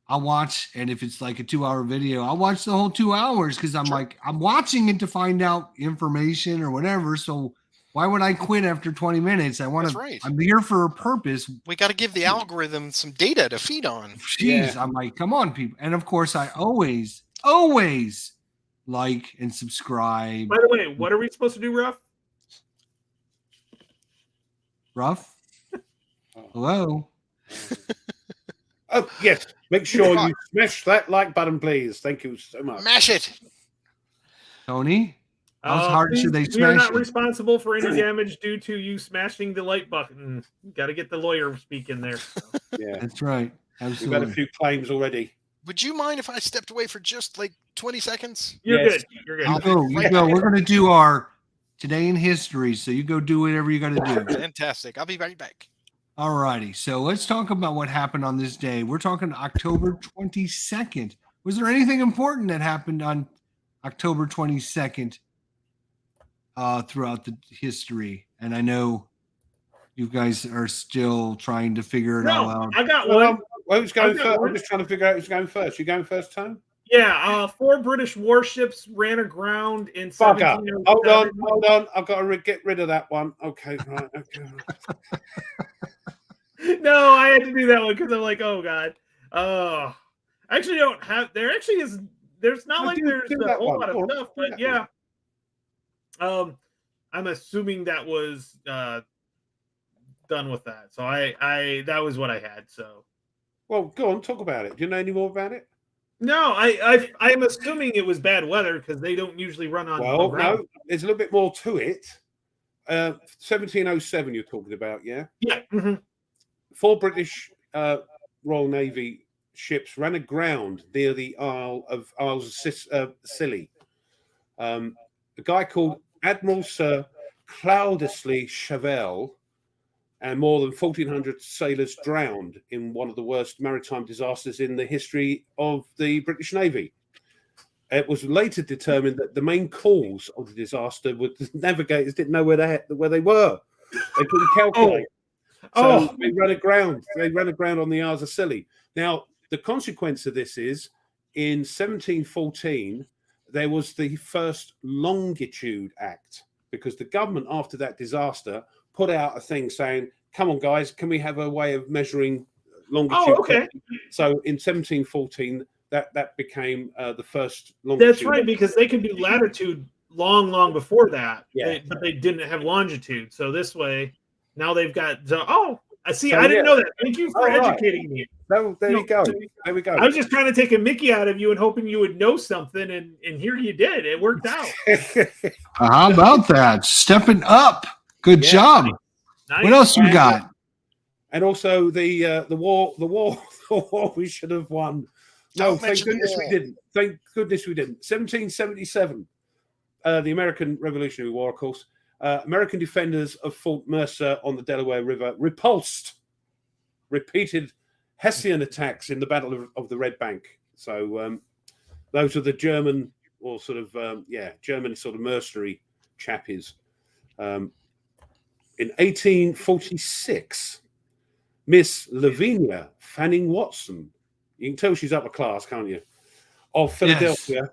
S1: I'll watch, and if it's like a 2-hour video, I'll watch the whole 2 hours because I'm like, I'm watching it to find out information or whatever. So why would I quit after 20 minutes? I'm here for a purpose.
S3: We got to give the algorithm some data to feed on.
S1: Jeez, I'm like, come on, people. And of course, I always like and subscribe.
S4: By the way, what are we supposed to do,
S1: Ruff? Hello?
S2: Oh, yes. Make sure you smash that like button, please. Thank you so much.
S3: Mash it.
S1: Tony? How hard should they
S4: We are
S1: smash
S4: not
S1: it?
S4: responsible for any damage due to you smashing the like button. Got to get the lawyer speaking there.
S2: Yeah.
S1: That's right.
S2: We've
S1: Absolutely.
S2: had a few claims already.
S3: Would you mind if I stepped away for just like 20 seconds?
S4: You're
S2: Yes.
S4: good. You're good.
S1: You go. We're going to do our Today in History, so you go do whatever you got to do.
S3: Fantastic. I'll be right back.
S1: All righty. So let's talk about what happened on this day. We're talking October 22nd. Was there anything important that happened on October 22nd throughout the history? And I know you guys are still trying to figure it all out.
S4: I got one.
S2: Who's going first? I'm just trying to figure out who's going first. You going first, Tom?
S4: Yeah, 4 British warships ran aground in
S2: Fuck up.
S4: 1707.
S2: Hold on. I've got to get rid of that one. Okay, right. Okay.
S4: No, I had to do that one because I'm like, oh god. I actually don't have. There's not like there's a whole lot of stuff, but yeah. I'm assuming that was done with that. So I that was what I had. So
S2: Well, go on, talk about it. Do you know any more about it?
S4: no, I'm assuming it was bad weather because they don't usually run on.
S2: Well,
S4: ground.
S2: no, there's a little bit more to it. 1707, you're talking about, yeah?
S4: Yeah. Mhm.
S2: 4 British Royal Navy ships ran aground near the Isles of Scilly. A guy called Admiral Sir Cloudesley Chauvel and more than 1,400 sailors drowned in one of the worst maritime disasters in the history of the British Navy. It was later determined that the main cause of the disaster was the navigators didn't know where they were. They couldn't calculate. So they ran aground. They ran aground on the Isles of Scilly. Now, the consequence of this is in 1714, there was the first Longitude Act because the government, after that disaster, put out a thing saying, come on, guys, can we have a way of measuring longitude?
S4: Oh, okay.
S2: So in 1714, that became the first longitude.
S4: That's right, because they could do latitude long before that,
S2: Yeah.
S4: but they didn't have longitude. So this way, now they've got. I see.
S2: So,
S4: I didn't
S2: yeah.
S4: know that. Thank you for educating me.
S2: There we go. There we go.
S4: I was just trying to take a Mickey out of you and hoping you would know something, and here you did. It worked out.
S1: How about that? Stepping up. Good job.
S4: Nice.
S1: What else we got?
S2: And also the war we should have won. No,
S3: Don't
S2: thank
S3: mention
S2: goodness
S3: war.
S2: we didn't. Thank goodness we didn't. 1777, the American Revolutionary War, of course. American defenders of Fort Mercer on the Delaware River repulsed repeated Hessian attacks in the Battle of the Red Bank. So those are the German or sort of German sort of mercenary chappies. In 1846, Miss Lavinia Fanning Watson, you can tell she's upper class, can't you, of Philadelphia,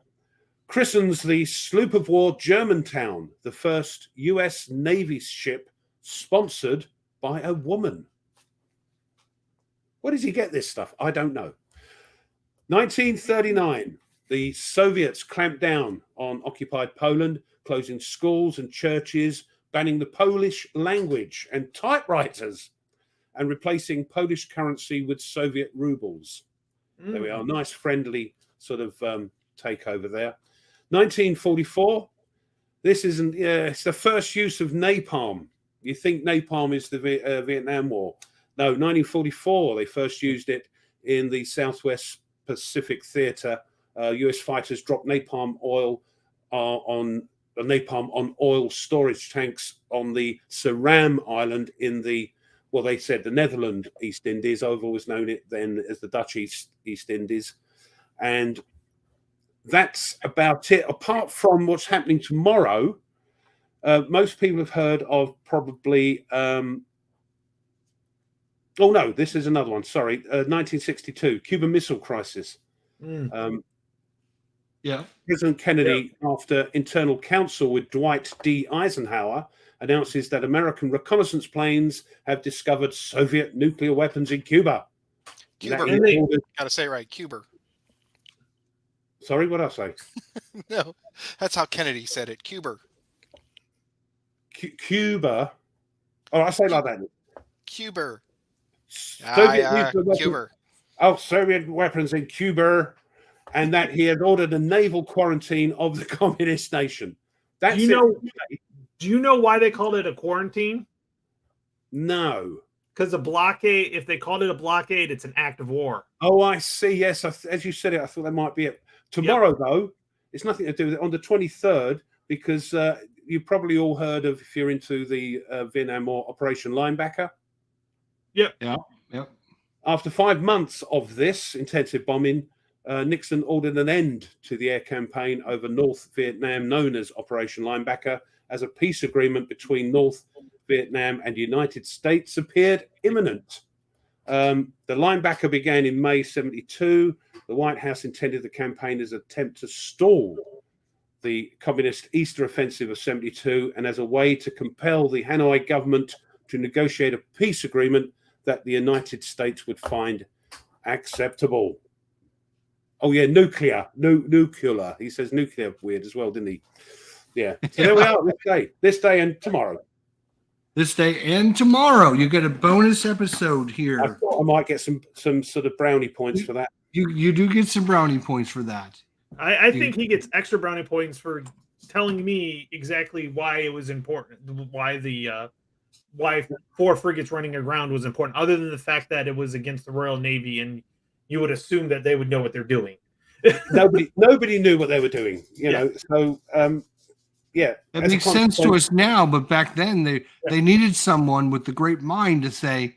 S2: christens the sloop of war Germantown, the first U.S. Navy ship sponsored by a woman. Where does he get this stuff? I don't know. 1939, the Soviets clamped down on occupied Poland, closing schools and churches, banning the Polish language and typewriters, and replacing Polish currency with Soviet rubles. There we are. Nice, friendly sort of takeover there. 1944. This isn't. It's the first use of napalm. You think napalm is the Vietnam War? No, 1944. They first used it in the Southwest Pacific Theater. U.S. fighters dropped napalm oil on oil storage tanks on the Suram Island in the, well, they said the Netherlands East Indies. I've always known it then as the Dutch East Indies. And that's about it. Apart from what's happening tomorrow, most people have heard of probably... oh, no, this is another one. Sorry. 1962, Cuban Missile Crisis. President Kennedy, after internal counsel with Dwight D. Eisenhower, announces that American reconnaissance planes have discovered Soviet nuclear weapons in Cuba.
S3: Cuber. Gotta say it right, Cuber.
S2: Sorry, what did I say?
S3: No, that's how Kennedy said it, Cuber.
S2: Cuba. Oh, I say it like that.
S3: Cuber.
S2: Cuber. Oh, Soviet weapons in Cuba, and that he had ordered a naval quarantine of the communist nation. That's
S4: do you know why they called it a quarantine?
S2: No.
S4: Because a blockade, if they called it a blockade, it's an act of war.
S2: Oh, I see. Yes, as you said it, I thought that might be it. Tomorrow, though, it's nothing to do with it. On the 23rd, because you probably all heard of, if you're into the Vietnam War, Operation Linebacker.
S1: Yep.
S2: After 5 months of this intensive bombing, Nixon ordered an end to the air campaign over North Vietnam, known as Operation Linebacker, as a peace agreement between North Vietnam and the United States appeared imminent. The Linebacker began in May 1972. The White House intended the campaign as an attempt to stall the communist Easter offensive of 1972 and as a way to compel the Hanoi government to negotiate a peace agreement that the United States would find acceptable. Oh, yeah, nuclear. He says nuclear weird as well, didn't he? Yeah. So there we are, this day and tomorrow.
S1: this day and tomorrow. You get a bonus episode
S2: I
S1: here.
S2: thought I might get some sort of brownie points for that.
S1: You do get some brownie points for that.
S4: I think he gets extra brownie points for telling me exactly why it was important, why 4 frigates running aground was important, other than the fact that it was against the Royal Navy, and you would assume that they would know what they're doing.
S2: Nobody knew what they were doing, you know. So yeah,
S1: It makes sense to us now, but back then they needed someone with the great mind to say,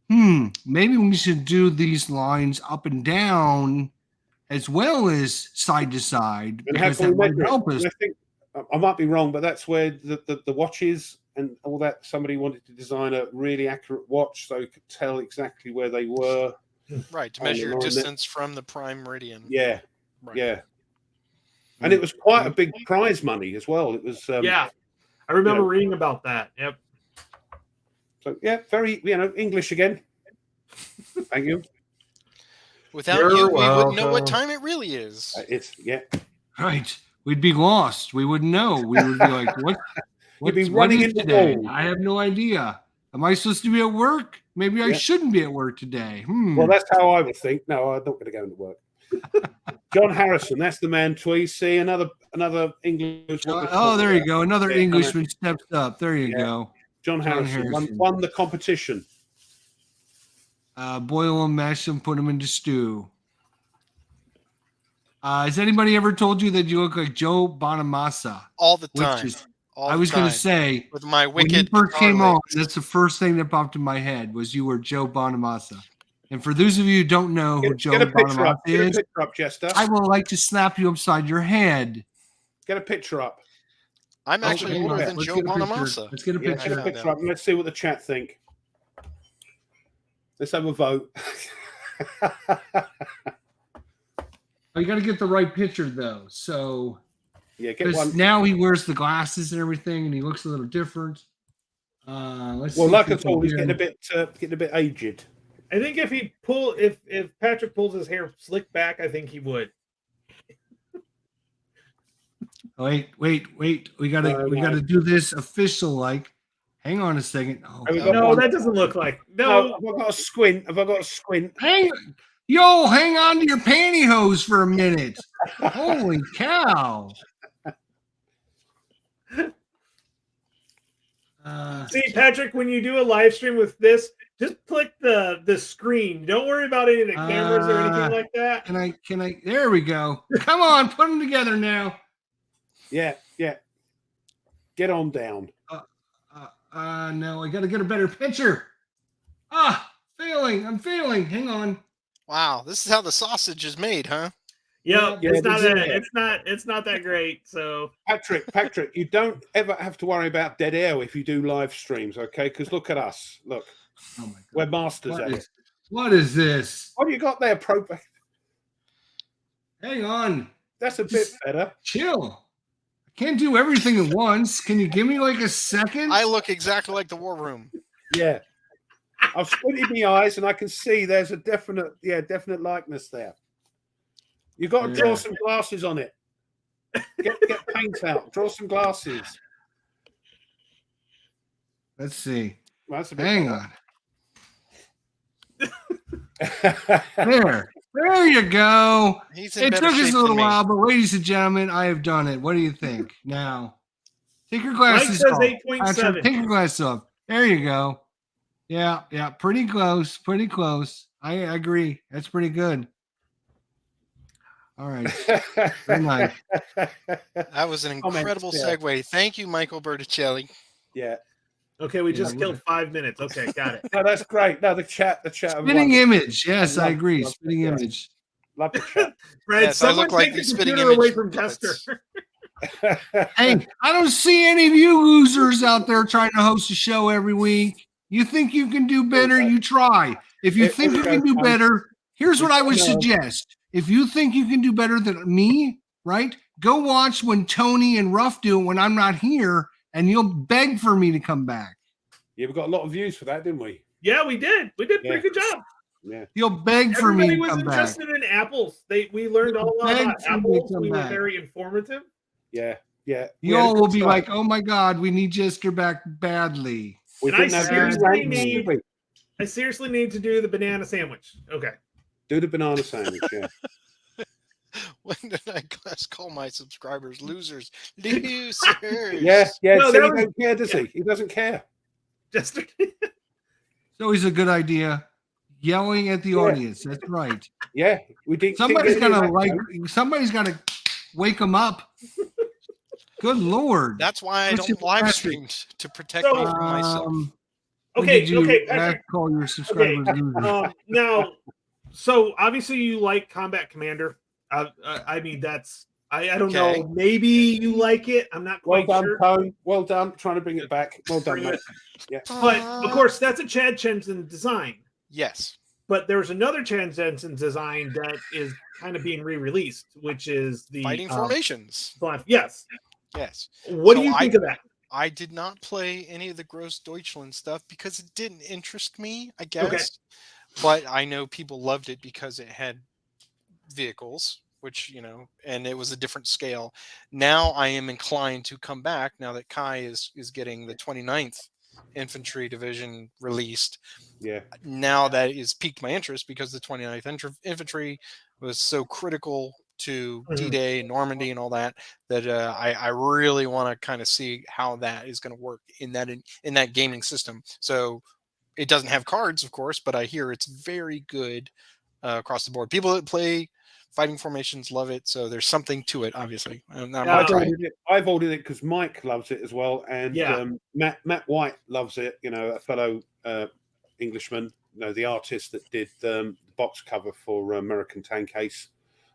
S1: maybe we should do these lines up and down as well as side to side,
S2: And how
S1: because
S2: can
S1: that
S2: we
S1: might
S2: measure it?
S1: help us.
S2: I think I might be wrong, but that's where the watches and all that. Somebody wanted to design a really accurate watch so you could tell exactly where they were.
S3: Right, to
S2: on the
S3: measure your
S2: line
S3: distance from the prime meridian.
S2: Yeah,
S3: Right.
S2: yeah. And it was quite a big prize money as well. It was
S4: Yeah, I remember reading about that. Yep.
S2: So yeah, very English again. Thank you.
S3: Without
S5: You're
S3: you, we wouldn't know what
S5: welcome.
S3: time it really is.
S2: It's
S1: Right. We'd be lost. We wouldn't know. We would be like, what
S2: You'd be
S1: what
S2: running
S1: is
S2: into
S1: today?
S2: walls.
S1: I have no idea. Am I supposed to be at work? Maybe I
S2: Yeah.
S1: shouldn't be at work today.
S2: Well, that's how I would think. No, I'm not going to go into work. John Harrison, that's the man. Tweez. See another English.
S1: Oh, there you go. Another
S2: Yeah,
S1: Englishman steps up. There you
S2: Yeah.
S1: go.
S2: John Harrison won the competition.
S1: Boil them, mash them, put them into stew. Has anybody ever told you that you look like Joe Bonamassa?
S3: All the
S1: Which
S3: time.
S1: is,
S3: All
S1: I was
S3: the
S1: going to
S3: time.
S1: say,
S3: With my
S1: when you
S3: wicked
S1: first came
S3: guitar
S1: on,
S3: legs.
S1: that's the first thing that popped in my head was you were Joe Bonamassa. And for those of you who don't know who Joe
S2: Get a picture up.
S1: Bonamassa
S2: Get a
S1: is,
S2: picture up, Jester.
S1: I would like to slap you upside your head.
S2: Get a picture up.
S3: I'm actually
S1: hang
S3: older
S1: on.
S3: than
S1: Let's
S3: Joe
S1: get a picture.
S3: Bonamassa.
S1: Let's get a
S2: Yeah,
S1: picture.
S2: get a picture up and let's see what the chat think. Let's have a vote.
S1: Oh, you got to get the right picture though. So
S2: Yeah, get one.
S1: now he wears the glasses and everything, and he looks a little different. Let's
S2: Well,
S1: see
S2: like
S1: if
S2: I
S1: we can
S2: told, he's
S1: get
S2: getting a bit aged.
S4: I think if Patrick pulls his hair slick back, I think he would.
S1: Wait. We gotta do this official. Like, hang on a second. Oh,
S2: Have we got
S4: No,
S2: one?
S4: that doesn't look like.
S2: No,
S4: No,
S2: have I got a squint? Have I got a squint?
S1: hang on to your pantyhose for a minute. Holy cow!
S4: see, Patrick, when you do a live stream with this, just click the screen. Don't worry about any of the cameras or anything like that.
S1: Can I? There we go. Come on, put them together now.
S2: Yeah. Get on down.
S1: No, I gotta get a better picture. I'm failing. Hang on.
S3: Wow, this is how the sausage is made, huh?
S4: Yeah,
S2: Yeah,
S4: it's not that great. So
S2: Patrick, you don't ever have to worry about dead air if you do live streams, okay? Because look at us. Look,
S1: Oh my god.
S2: we're masters at it.
S1: What is this?
S2: What have you got there, Pro?
S1: Hang on.
S2: That's a bit better.
S1: Chill. I can't do everything at once. Can you give me like a second?
S3: I look exactly like the War Room.
S2: Yeah. I've squinted my eyes and I can see there's a definite likeness there. You've got to draw
S1: Yeah.
S2: some glasses on it. Get paint out. Draw some glasses.
S1: Let's see.
S2: Well, that's a bit
S1: Hang
S2: better.
S1: on. There you go.
S3: He's in
S1: It
S3: better
S1: took us
S3: shape
S1: a little
S3: than me.
S1: while, but ladies and gentlemen, I have done it. What do you think? Now, take your
S4: Mike
S1: glasses
S4: says
S1: off.
S4: 8.7.
S1: Patrick, take your glasses off. There you go. Yeah, pretty close. I agree. That's pretty good. All right. Very nice.
S3: That was an
S2: Comments,
S3: incredible
S2: yeah.
S3: segue. Thank you, Michael Berticelli.
S2: Yeah.
S4: Okay, we
S1: Yeah,
S4: just
S1: we-
S4: killed 5 minutes. Okay, got it.
S2: No, that's great. No, the chat.
S1: Spitting image. Yes, I
S2: Love-
S1: agree.
S2: love
S1: Spitting
S2: that.
S1: image.
S2: Love the chat.
S4: Brad,
S3: Yes, I
S4: someone
S3: look like
S4: take the
S3: the spitting
S4: computer away
S3: image
S4: from
S3: puppets.
S4: Tester.
S1: Hey, I don't see any of you losers out there trying to host a show every week. You think you can do better, you try. If you think you can do better, here's what I would suggest. If you think you can do better than me, right? Go watch when Tony and Ruff do it when I'm not here, and you'll beg for me to come back.
S2: Yeah, we got a lot of views for that, didn't we?
S4: Yeah, we did. We did a pretty
S2: Yeah.
S4: good job.
S2: Yeah.
S1: You'll beg for me
S4: Everybody
S1: to
S4: was
S1: come back.
S4: interested in apples. We learned all
S1: Beg
S4: about
S1: for me to
S4: apples.
S1: come
S4: We were
S1: back.
S4: very informative.
S2: Yeah. Yeah.
S1: You
S2: we had a
S1: all
S2: good
S1: will be
S2: time.
S1: like, "Oh my God, we need Jester back badly."
S2: We
S4: And I
S2: didn't have any
S4: seriously
S2: ranks,
S4: need-
S2: did we?
S4: I seriously need to do the banana sandwich. Okay.
S2: Do the banana sandwich, yeah.
S3: When did I last call my subscribers losers? Losers.
S2: Yeah,
S4: No,
S2: so
S4: that
S2: he
S4: was-
S2: don't care, does he? He doesn't care.
S4: Just
S1: It's always a good idea. Yelling at the
S2: Yeah.
S1: audience. That's right.
S2: Yeah, we didn't.
S1: Somebody's
S2: didn't get any
S1: gonna
S2: of that, Tone.
S1: Somebody's gotta wake them up. Good Lord.
S3: That's why I
S1: What's
S3: don't
S1: your
S3: live
S1: Patrick?
S3: stream to protect
S4: So-
S3: me from myself.
S1: When
S4: okay.
S1: did you
S4: Okay,
S1: last
S4: Patrick.
S1: call your subscribers losers?
S4: Now, so obviously you like Combat Commander. I mean, that's I don't
S3: Okay.
S4: know. Maybe you like it. I'm not
S2: Well
S4: quite
S2: done,
S4: sure.
S2: Tone. Well done, trying to bring it back. Well done,
S4: Bring
S2: mate.
S4: it-
S2: Yeah.
S4: But of course, that's a Chad Jensen design.
S3: Yes.
S4: But there's another Chad Jensen design that is kind of being re-released, which is the
S3: Fighting formations.
S4: Yes.
S3: Yes.
S4: What
S3: So
S4: do you think of that?
S3: I did not play any of the Gross Deutschland stuff because it didn't interest me, I guess. But I know people loved it because it had vehicles, which, and it was a different scale. Now I am inclined to come back now that Kai is getting the 29th Infantry Division released.
S2: Yeah.
S3: Now that is piqued my interest because the 29th Infantry was so critical to
S4: Mhm.
S3: D-Day, Normandy, and all that I really want to kind of see how that is going to work in that gaming system. So it doesn't have cards, of course, but I hear it's very good across the board. People that play fighting formations love it, so there's something to it. Obviously, I'm gonna try it.
S2: I've ordered it because Mike loves it as well, and
S4: Yeah.
S2: Matt White loves it. A fellow Englishman, the artist that did the box cover for American Tank Ace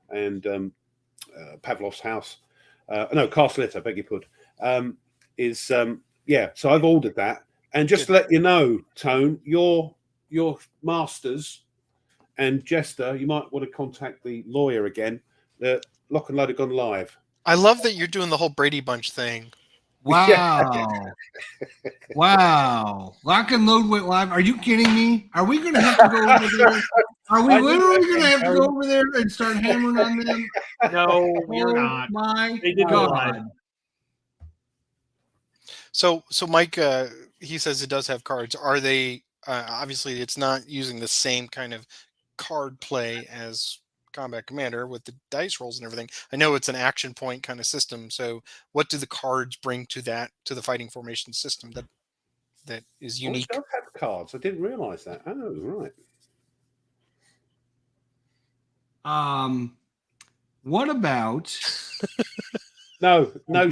S2: and Pavlov's House. No, Castle It, I beg your pardon. So I've ordered that, and just to let you know, Tone, your masters and Jester, you might want to contact the lawyer again. The Lock and Load have gone live.
S3: I love that you're doing the whole Brady Bunch thing.
S1: Wow. Wow. Lock and Load went live. Are you kidding me? Are we going to have to go over there? Are we literally going to have to go over there and start hammering on them?
S4: No, we're
S1: Oh
S4: not.
S1: my
S4: They did go
S1: God.
S4: live.
S3: So Mike, he says it does have cards. Are they obviously it's not using the same kind of card play as Combat Commander with the dice rolls and everything. I know it's an action point kind of system. So what do the cards bring to the fighting formation system that is unique?
S2: It does have cards. I didn't realise that. Oh, right.
S1: What about
S2: No,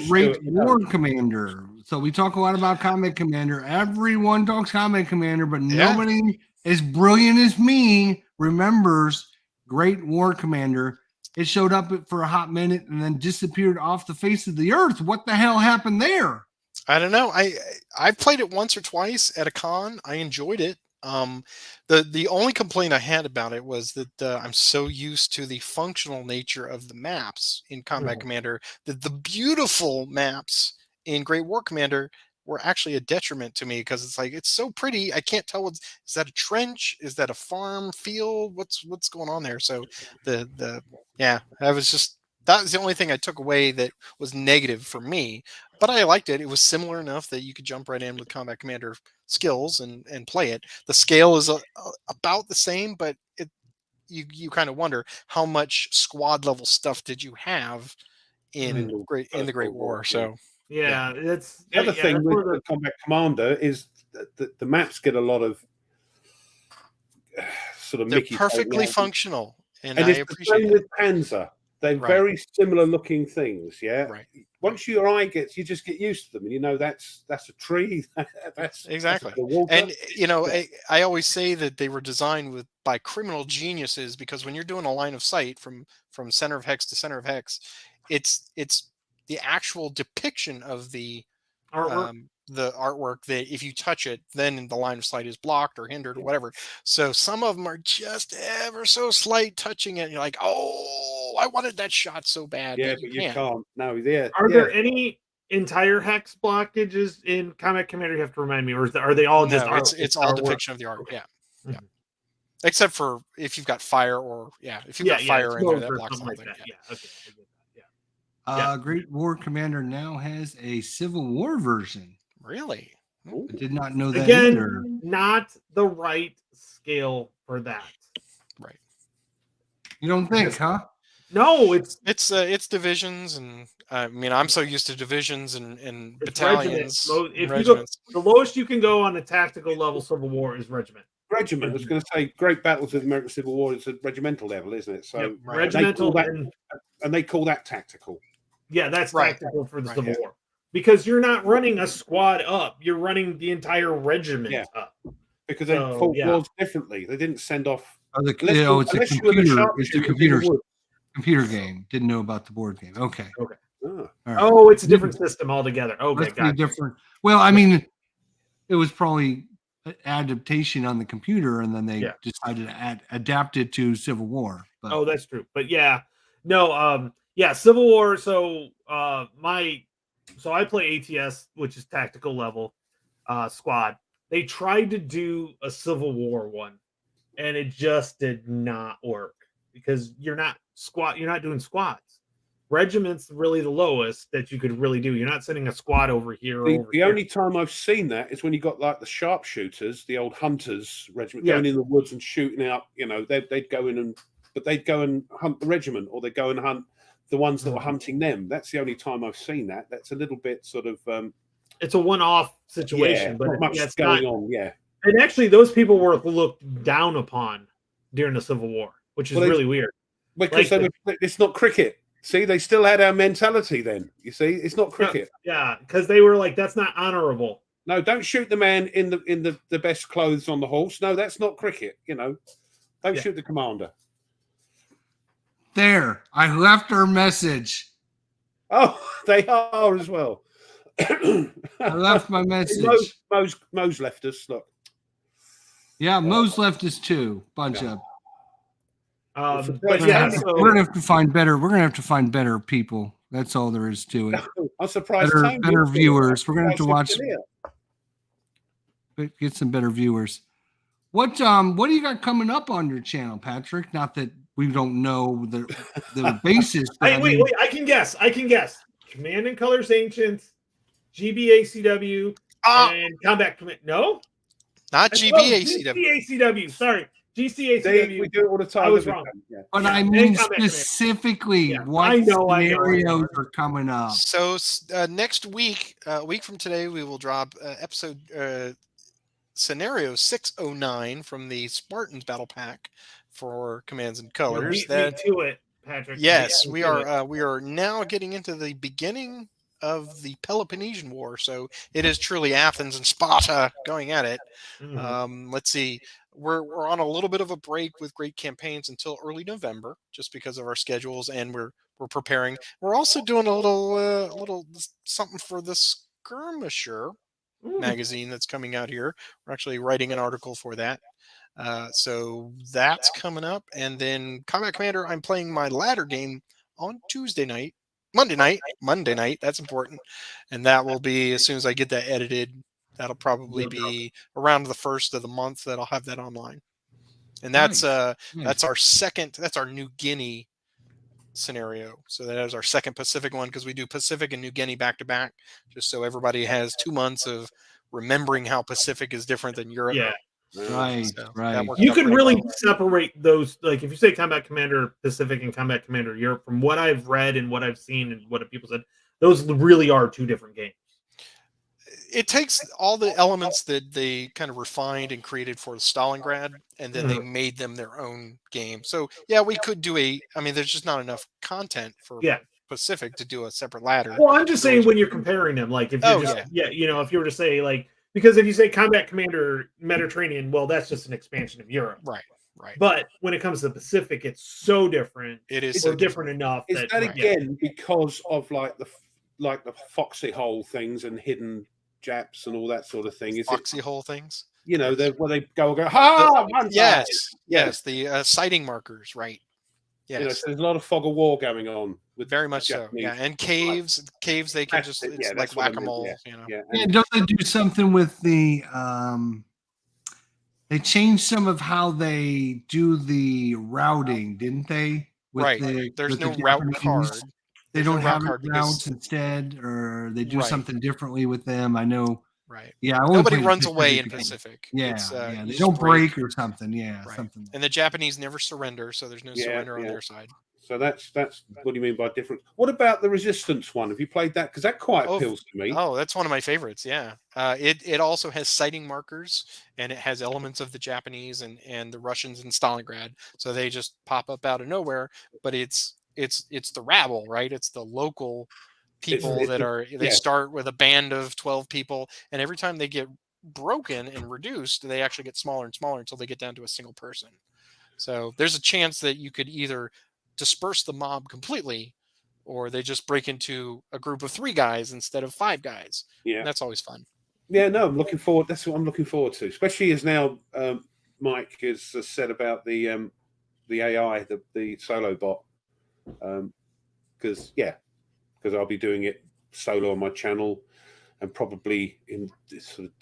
S1: Great
S2: Stuart,
S1: War Commander? So we talk a lot about Combat Commander. Everyone talks Combat Commander, but nobody as brilliant as me remembers Great War Commander. It showed up for a hot minute and then disappeared off the face of the earth. What the hell happened there?
S3: I don't know. I played it once or twice at a con. I enjoyed it. The only complaint I had about it was that I'm so used to the functional nature of the maps in Combat Commander that the beautiful maps in Great War Commander were actually a detriment to me because it's like it's so pretty. I can't tell is that a trench? Is that a farm field? What's going on there? So that was the only thing I took away that was negative for me. But I liked it. It was similar enough that you could jump right in with Combat Commander skills and play it. The scale is about the same, but you kind of wonder how much squad level stuff did you have in the Great War. So
S4: yeah, it's
S2: the other thing with the Combat Commander is that the maps get a lot of sort of
S3: they're
S2: Mickey
S3: perfectly functional, and I
S2: it's
S3: appreciate
S2: the same
S3: it.
S2: with Panzer. They're very similar looking things, yeah.
S3: Right.
S2: Once your eye gets, you just get used to them, and that's a tree. that's
S3: exactly.
S2: That's a water.
S3: And I always say that they were designed by criminal geniuses because when you're doing a line of sight from center of hex to center of hex, it's the actual depiction of the artwork that if you touch it, then the line of sight is blocked or hindered or whatever. So some of them are just ever so slight touching it. And you're like, oh, I wanted that shot so bad.
S2: Yeah, but you can't. No, yeah.
S4: Are there any entire hex blockages in Combat Commander? You have to remind me, or are they all just art?
S3: It's all depiction of the art. Yeah. Yeah. Except for if you've got fire or if you've got fire in there, that blocks the whole thing.
S4: Yeah. Okay.
S1: Great War Commander now has a Civil War version.
S3: Really?
S1: I did not know that
S4: Again,
S1: either.
S4: not the right scale for that.
S3: Right.
S1: You don't think, huh?
S4: No, it's
S3: divisions, and I mean, I'm so used to divisions and
S4: it's
S3: battalions,
S4: regiment.
S3: and
S4: If you go,
S3: regiments.
S4: the lowest you can go on a tactical level Civil War is regiment.
S2: Regiment. I was going to say, Great Battles of the American Civil War is at regimental level, isn't it? So
S4: Yep,
S3: right.
S4: regimental,
S2: and they call that tactical.
S4: Yeah, that's
S3: Right.
S4: tactical for the
S3: Right,
S4: Civil
S2: yeah.
S4: War. Because you're not running a squad up, you're running the entire regiment up.
S2: Because they
S4: So,
S2: fought
S4: yeah.
S2: wars differently. They didn't send off.
S1: It's a
S2: unless you were the
S1: computer. It's a
S2: sharpshooter in
S1: computer.
S2: the woods.
S1: Computer game. Didn't know about the board game. Okay.
S2: Oh.
S1: All right.
S4: Oh, it's a different system altogether. Okay,
S1: That's pretty
S4: got
S1: different. Well, I mean, it was probably an adaptation on the computer, and then they decided to adapt it to Civil War. But.
S4: Oh, that's true. But yeah, no, Civil War. So I play ATS, which is tactical level squad. They tried to do a Civil War one, and it just did not work because you're not doing squads. Regiment's really the lowest that you could really do. You're not sending a squad over here.
S2: The only time I've seen that is when you got like the sharpshooters, the old hunters regiment going in the woods and shooting out. You know, they'd go in but they'd go and hunt the regiment, or they'd go and hunt the ones that were hunting them. That's the only time I've seen that. That's a little bit sort of.
S4: It's a one-off situation, but
S2: not much going on. Yeah,
S4: and actually, those people were looked down upon during the Civil War, which is really weird.
S2: Because it's not cricket. See, they still had our mentality then. You see, it's not cricket.
S4: Yeah, because they were like, that's not honorable.
S2: No, don't shoot the man in the best clothes on the horse. No, that's not cricket. You know, don't shoot the commander.
S1: There, I left her message.
S2: Oh, they are as well.
S1: I left my message.
S2: Mo's left us. Look.
S1: Yeah, Mo's left us too. Bunch of.
S4: But yeah,
S1: we're gonna have to find better. We're gonna have to find better people. That's all there is to it.
S2: I'm surprised.
S1: Better viewers. We're gonna have to watch. Get some better viewers. What do you got coming up on your channel, Patrick? Not that we don't know the basis.
S4: Wait, I can guess. Command and Colors Ancients, GBACW, and Combat Command. No,
S3: not GBACW.
S4: GBACW. Sorry. GCACW.
S2: We do it all the time.
S4: I was wrong.
S1: But I mean specifically, what scenarios are coming up?
S3: So next week, a week from today, we will drop episode scenario 609 from the Spartans Battle Pack for Commands and Colors.
S4: To it, Patrick.
S3: Yes, we are now getting into the beginning of the Peloponnesian War. So it is truly Athens and Sparta going at it.
S4: Mm-hmm.
S3: Let's see. We're on a little bit of a break with great campaigns until early November, just because of our schedules, and we're preparing. We're also doing a little something for the Skirmisher magazine that's coming out here. We're actually writing an article for that. So that's coming up, and then Combat Commander. I'm playing my ladder game on Monday night. That's important, and that will be as soon as I get that edited. That'll probably be around the first of the month that I'll have that online. And that's that's our second. That's our New Guinea scenario. So that is our second Pacific one, because we do Pacific and New Guinea back to back, just so everybody has 2 months of remembering how Pacific is different than Europe.
S4: Yeah.
S1: Right,
S3: So
S1: right.
S4: You can really separate those. Like if you say Combat Commander Pacific and Combat Commander Europe, from what I've read and what I've seen and what people said, those really are two different games.
S3: It takes all the elements that they kind of refined and created for Stalingrad, and then they made them their own game. So yeah, we could do there's just not enough content for Pacific to do a separate ladder.
S4: Well, I'm just saying when you're comparing them, like if you're if you were to say like, because if you say Combat Commander Mediterranean, well, that's just an expansion of Europe.
S3: Right.
S4: But when it comes to the Pacific, it's so different.
S3: It is
S4: so different enough.
S2: Is that again because of like the foxy hole things and hidden Japs and all that sort of thing? Is
S3: foxy hole things?
S2: You know, where they go ha!
S3: Yes, the sighting markers, right? Yes,
S2: you know, so there's a lot of fog of war going on. With
S3: very much
S2: Japanese.
S3: so. Yeah, and caves they can just it's like whack-a-mole.
S1: Don't they do something with the they changed some of how they do the routing, didn't they?
S3: There's no route card.
S1: they
S3: There's no
S1: don't
S3: route
S1: have
S3: card because-
S1: routes instead, or they do
S3: Right.
S1: something differently with them. I know.
S3: Right.
S1: Yeah, I only
S3: Nobody
S1: played the
S3: runs away in
S1: game.
S3: Pacific.
S1: Yeah,
S3: It's,
S1: yeah,
S3: you
S1: they
S3: just
S1: don't break or something. Yeah,
S3: Right.
S1: something.
S3: And the Japanese never surrender, so there's no
S2: Yeah,
S3: surrender on
S2: yeah.
S3: their side.
S2: So that's what do you mean by different? What about the Resistance one? Have you played that? Because that quite
S3: Oh,
S2: appeals to me.
S3: Oh, that's one of my favorites. Yeah. It also has sighting markers, and it has elements of the Japanese and the Russians in Stalingrad. So they just pop up out of nowhere. But it's the rabble, right? It's the local people
S2: It's
S3: that
S2: the-
S3: are. They
S2: yeah.
S3: start with a band of 12 people, and every time they get broken and reduced, they actually get smaller and smaller until they get down to a single person. So there's a chance that you could either disperse the mob completely, or they just break into a group of 3 guys instead of 5 guys.
S2: Yeah.
S3: And that's always fun.
S2: Yeah, no, I'm looking forward. That's what I'm looking forward to, especially as now Mike has said about the AI, the solo bot, because I'll be doing it solo on my channel, and probably in this sort of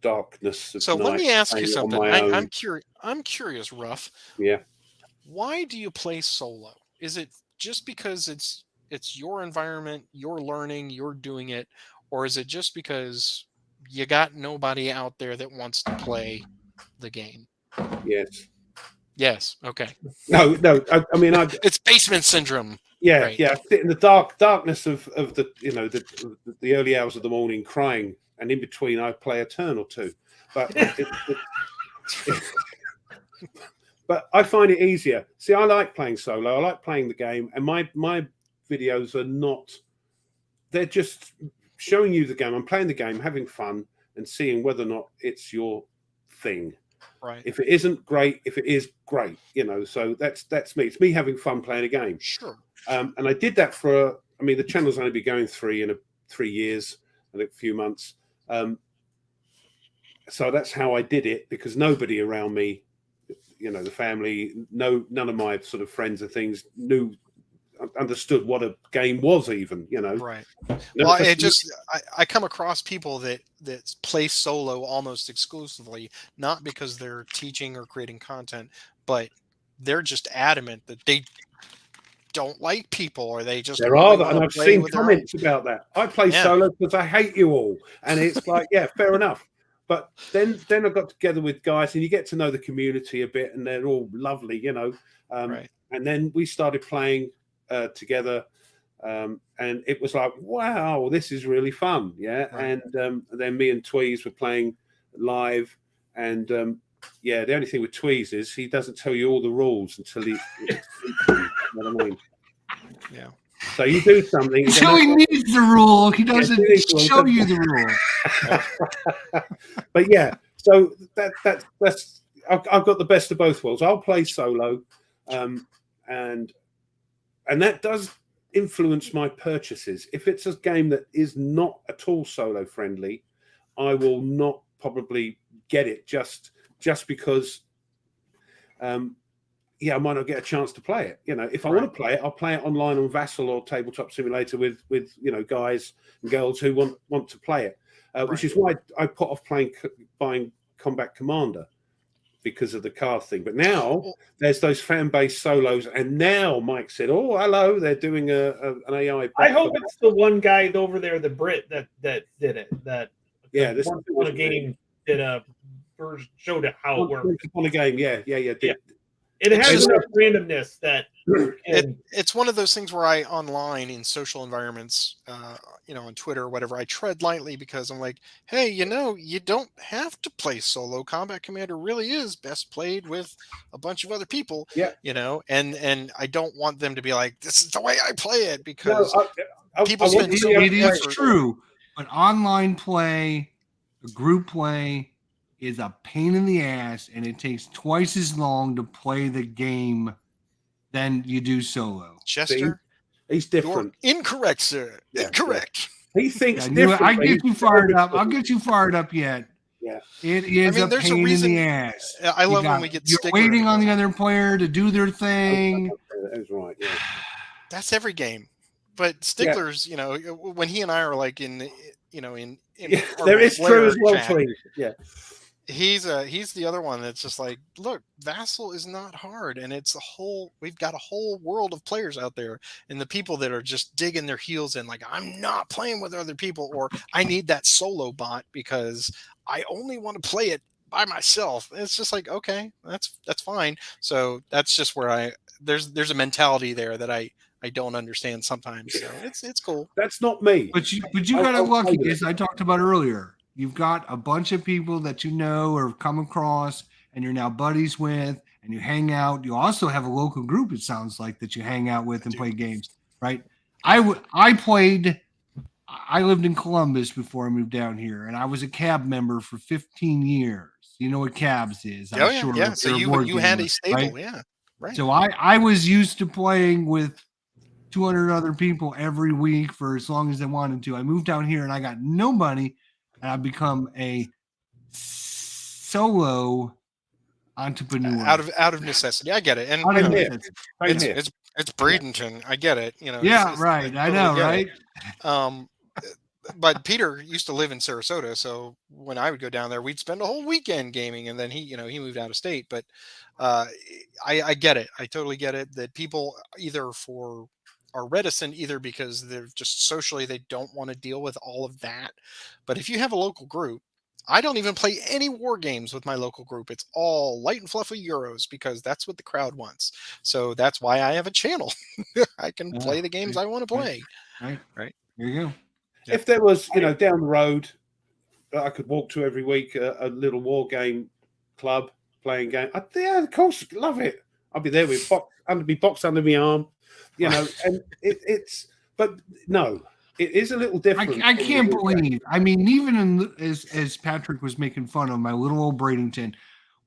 S2: darkness. Of
S3: So let
S2: night,
S3: me ask you
S2: playing it on
S3: something.
S2: my own.
S3: I'm curious, Ruff.
S2: Yeah.
S3: Why do you play solo? Is it just because it's your environment, you're learning, you're doing it, or is it just because you got nobody out there that wants to play the game?
S2: Yes.
S3: Yes. Okay.
S2: No. I mean,
S3: It's basement syndrome.
S2: yeah,
S3: Right.
S2: yeah. I sit in the darkness of the the early hours of the morning, crying, and in between I play a turn or two. But but I find it easier. See, I like playing solo. I like playing the game, and my videos are not. They're just showing you the game. I'm playing the game, having fun, and seeing whether or not it's your thing.
S3: Right.
S2: If it isn't great, if it is great, So that's me. It's me having fun playing a game.
S3: Sure.
S2: And I did that for. I mean, the channel's only been going 3 years and a few months. So that's how I did it, because nobody around me, the family, none of my sort of friends and things understood what a game was even,
S3: Right. Well, I come across people that play solo almost exclusively, not because they're teaching or creating content, but they're just adamant that they don't like people, or they just
S2: there
S3: only
S2: are,
S3: wanna
S2: and I've
S3: play
S2: seen
S3: with their
S2: comments about that. I play
S3: Yeah.
S2: solo because I hate you all, and it's like, yeah, fair enough. But then I got together with guys, and you get to know the community a bit, and they're all lovely,
S3: Right.
S2: And then we started playing together, and it was like, wow, this is really fun, yeah.
S3: Right.
S2: And then me and Tweez were playing live, and the only thing with Tweez is he doesn't tell you all the rules until he. You know what I mean?
S3: Yeah.
S2: So you do something.
S1: Until he needs the rule, he doesn't
S2: he needs the rule.
S1: show you the rule.
S2: But yeah, so that's I've got the best of both worlds. I'll play solo, and that does influence my purchases. If it's a game that is not at all solo friendly, I will not probably get it just because. I might not get a chance to play it. If I want to play it, I'll play it online on Vassal or Tabletop Simulator with guys and girls who want to play it. Which is why I put off buying Combat Commander, because of the card thing. But now there's those fan base solos, and now Mike said, "Oh, hello, they're doing an AI."
S4: I hope it's the one guy over there, the Brit that did it.
S2: This
S4: one game did a version, showed it how it worked
S2: on a game. Yeah.
S4: It has
S3: just-
S4: enough randomness that
S3: It's one of those things where I online in social environments, on Twitter or whatever, I tread lightly, because I'm like, hey, you don't have to play solo. Combat Commander really is best played with a bunch of other people.
S2: Yeah.
S3: And I don't want them to be like, this is the way I play it, because people
S2: I
S3: spend
S2: want
S3: so
S2: the
S3: much
S1: It is
S3: effort.
S1: true, but online play, group play, is a pain in the ass, and it takes twice as long to play the game than you do solo.
S3: Chester,
S2: He's
S3: you're
S2: different.
S3: incorrect, sir.
S2: Yeah,
S3: Incorrect.
S2: He thinks
S1: I knew it. I
S2: differently.
S1: get you fired up. I'll get you fired up yet.
S2: Yeah.
S1: It is a
S3: there's a
S1: pain
S3: reason-
S1: in the ass.
S3: I
S1: You
S3: love when
S1: got-
S3: we get
S1: You're
S3: Stickler
S1: waiting on the
S3: involved.
S1: other player to do their thing.
S2: That's right. Yeah.
S3: That's every game. But Stickler's, when he and I are like in
S2: Yeah,
S3: our
S2: there is true
S3: Blair
S2: as well,
S3: chat,
S2: Tweez. Yeah.
S3: he's the other one that's just like, look, Vassal is not hard, and we've got a whole world of players out there, and the people that are just digging their heels in, like, I'm not playing with other people, or I need that solo bot because I only want to play it by myself. And it's just like, okay, that's fine. So that's just where there's a mentality there that I don't understand sometimes. So it's cool.
S2: That's not me.
S1: But you got it lucky, as I talked about earlier. You've got a bunch of people that you know or come across, and you're now buddies with, and you hang out. You also have a local group, it sounds like, that you hang out with and play games, right? I lived in Columbus before I moved down here, and I was a cab member for 15 years. You know what cabs is?
S3: Oh, yeah, yeah. So you had a stable, right? Yeah, right.
S1: So I was used to playing with 200 other people every week for as long as I wanted to. I moved down here and I got no money, and I've become a solo entrepreneur
S3: out of necessity. I get it, and it's Bradenton. I get it. You know.
S1: Yeah, right. I know, right?
S3: But Peter used to live in Sarasota, so when I would go down there, we'd spend a whole weekend gaming, and then he moved out of state. But I get it. I totally get it that people are reticent either because they're just socially they don't want to deal with all of that. But if you have a local group, I don't even play any war games with my local group. It's all light and fluffy Euros because that's what the crowd wants. So that's why I have a channel. I can play the games I want to play. Right.
S1: There you go.
S2: If there was, down the road, I could walk to every week a little war game club playing game. Yeah, of course, love it. I'll be there with box under my arm, and but no, it is a little different.
S1: I can't believe. I mean, even as Patrick was making fun of my little old Bradenton,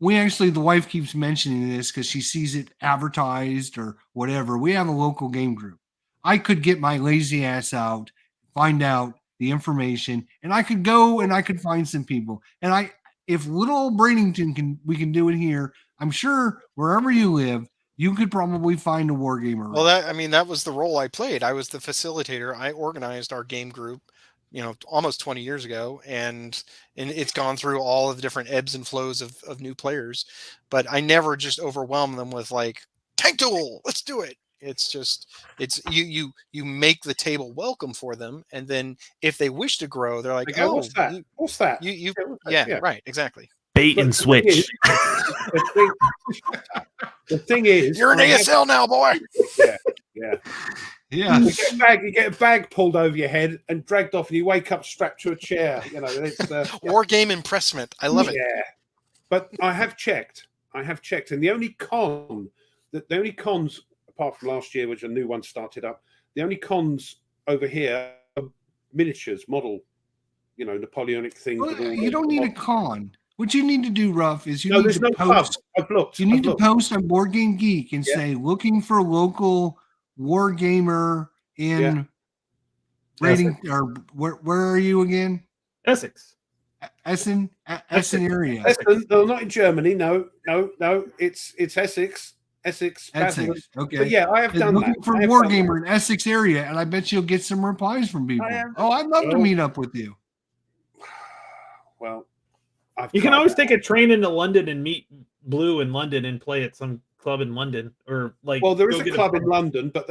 S1: the wife keeps mentioning this because she sees it advertised or whatever. We have a local game group. I could get my lazy ass out, find out the information, and I could go and I could find some people. And if little old Bradenton we can do it here, I'm sure wherever you live, you could probably find a war gamer.
S3: Well, that was the role I played. I was the facilitator. I organized our game group, almost 20 years ago, and it's gone through all of the different ebbs and flows of new players. But I never just overwhelm them with like, tank duel, let's do it. It's just you make the table welcome for them, and then if they wish to grow, they're like, oh,
S2: what's that? What's that?
S3: Yeah, right, exactly.
S5: Bait and switch.
S2: The thing is,
S3: you're an ASL now, boy.
S2: Yeah. You get a bag pulled over your head and dragged off, and you wake up strapped to a chair. It's
S3: war game impressment. I love it.
S2: Yeah, but I have checked, and the only cons apart from last year, which a new one started up, the only cons over here are miniatures, model, Napoleonic things.
S1: Well, you don't need a con. What you need to do, Ruff, is you need to post.
S2: I've looked.
S1: You need to post on Board Game Geek and say, looking for local war gamer in rating, or where are you again?
S4: Essex.
S1: Essen area.
S2: Essen, no, not in Germany. No. It's Essex. Essex.
S1: Okay.
S2: But yeah, I have done
S1: looking
S2: that.
S1: for Wargamer in Essex area, and I bet you'll get some replies from people. I'd love to meet up with you.
S2: Well,
S4: you can always take a train into London and meet Blue in London and play at some club in London, or like.
S2: Well, there is a club in London, but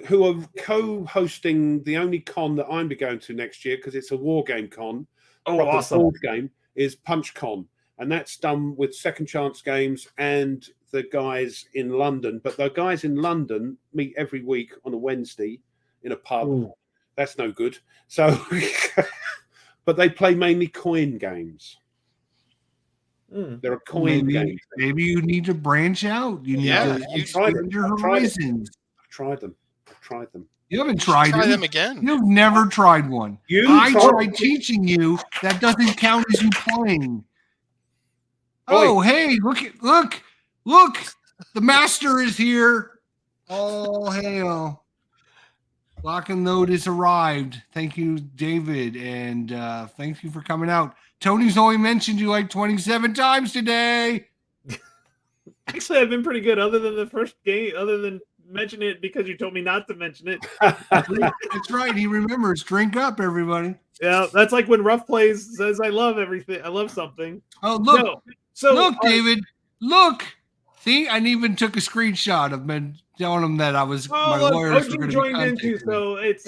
S2: who are co-hosting the only con that I'm going to next year because it's a war game con.
S4: Oh, awesome!
S2: Board game is Punch Con, and that's done with Second Chance Games and the guys in London. But the guys in London meet every week on a Wednesday in a pub. Ooh. That's no good. So, but they play mainly coin games. There are coin games.
S1: Maybe you need to branch out. You need to expand your horizons.
S2: I've tried them.
S1: You haven't tried
S3: them again.
S1: You've never tried one. I tried teaching you. That doesn't count as you playing. Oh, hey, look. The master is here. All hail. Lock and Load has arrived. Thank you, David, and thank you for coming out. Tony's only mentioned you like 27 times today.
S4: Actually, I've been pretty good other than the first game, other than mention it because you told me not to mention it.
S1: That's right. He remembers. Drink up, everybody.
S4: Yeah, that's like when Ruff plays says, "I love everything. I love something."
S1: Oh, look.
S4: No. So
S1: Look, David. Look. See, I even took a screenshot of men telling him that I was my
S4: look,
S1: lawyers were
S4: OG
S1: going to be
S4: joined in
S1: contacting
S4: too,
S1: me.
S4: so it's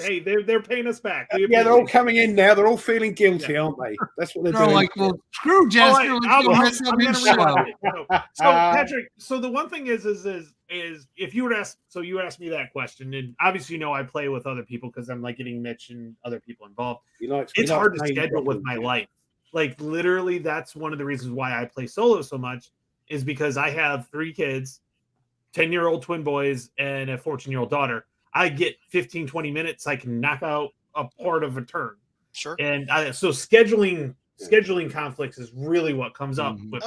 S4: they're paying us back. We
S2: Yeah, they're all
S4: appreciate
S2: coming in now. They're all feeling guilty, aren't they? That's what they're
S1: They're all
S2: doing.
S1: like, well, screw
S4: it.
S1: Jester. Let's go mess up
S4: I'm
S1: his
S4: gonna wrap
S1: show.
S4: it. So Patrick, so the one thing is if you would ask, so you asked me that question, and obviously I play with other people because I'm like getting Mitch and other people involved. It's hard to schedule with my life. Like literally, that's one of the reasons why I play solo so much is because I have 3 kids, 10-year-old twin boys, and a 14-year-old daughter. I get 15, 20 minutes. I can knock out a part of a turn.
S3: Sure.
S4: And so scheduling conflicts is really what comes up with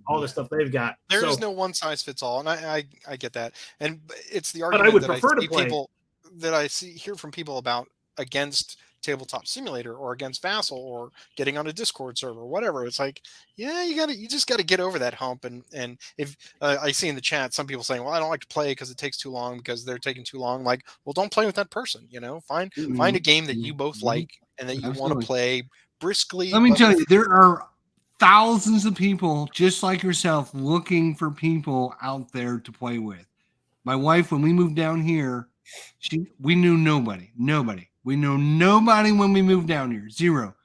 S4: all the stuff they've got.
S3: There is no one size fits all, and I get that. And it's the
S4: But
S3: argument
S4: I would
S3: that
S4: prefer
S3: I
S4: to
S3: see
S4: play.
S3: people that I hear from people about against Tabletop Simulator or against Vassal or getting on a Discord server or whatever. It's like, yeah, you just got to get over that hump. And if I see in the chat some people saying, well, I don't like to play because it takes too long because they're taking too long. Like, well, don't play with that person. Find a game that you both like and that you want to play briskly.
S1: Let me tell you, there are thousands of people just like yourself looking for people out there to play with. My wife, when we moved down here, we knew nobody. We know nobody when we moved down here. 0.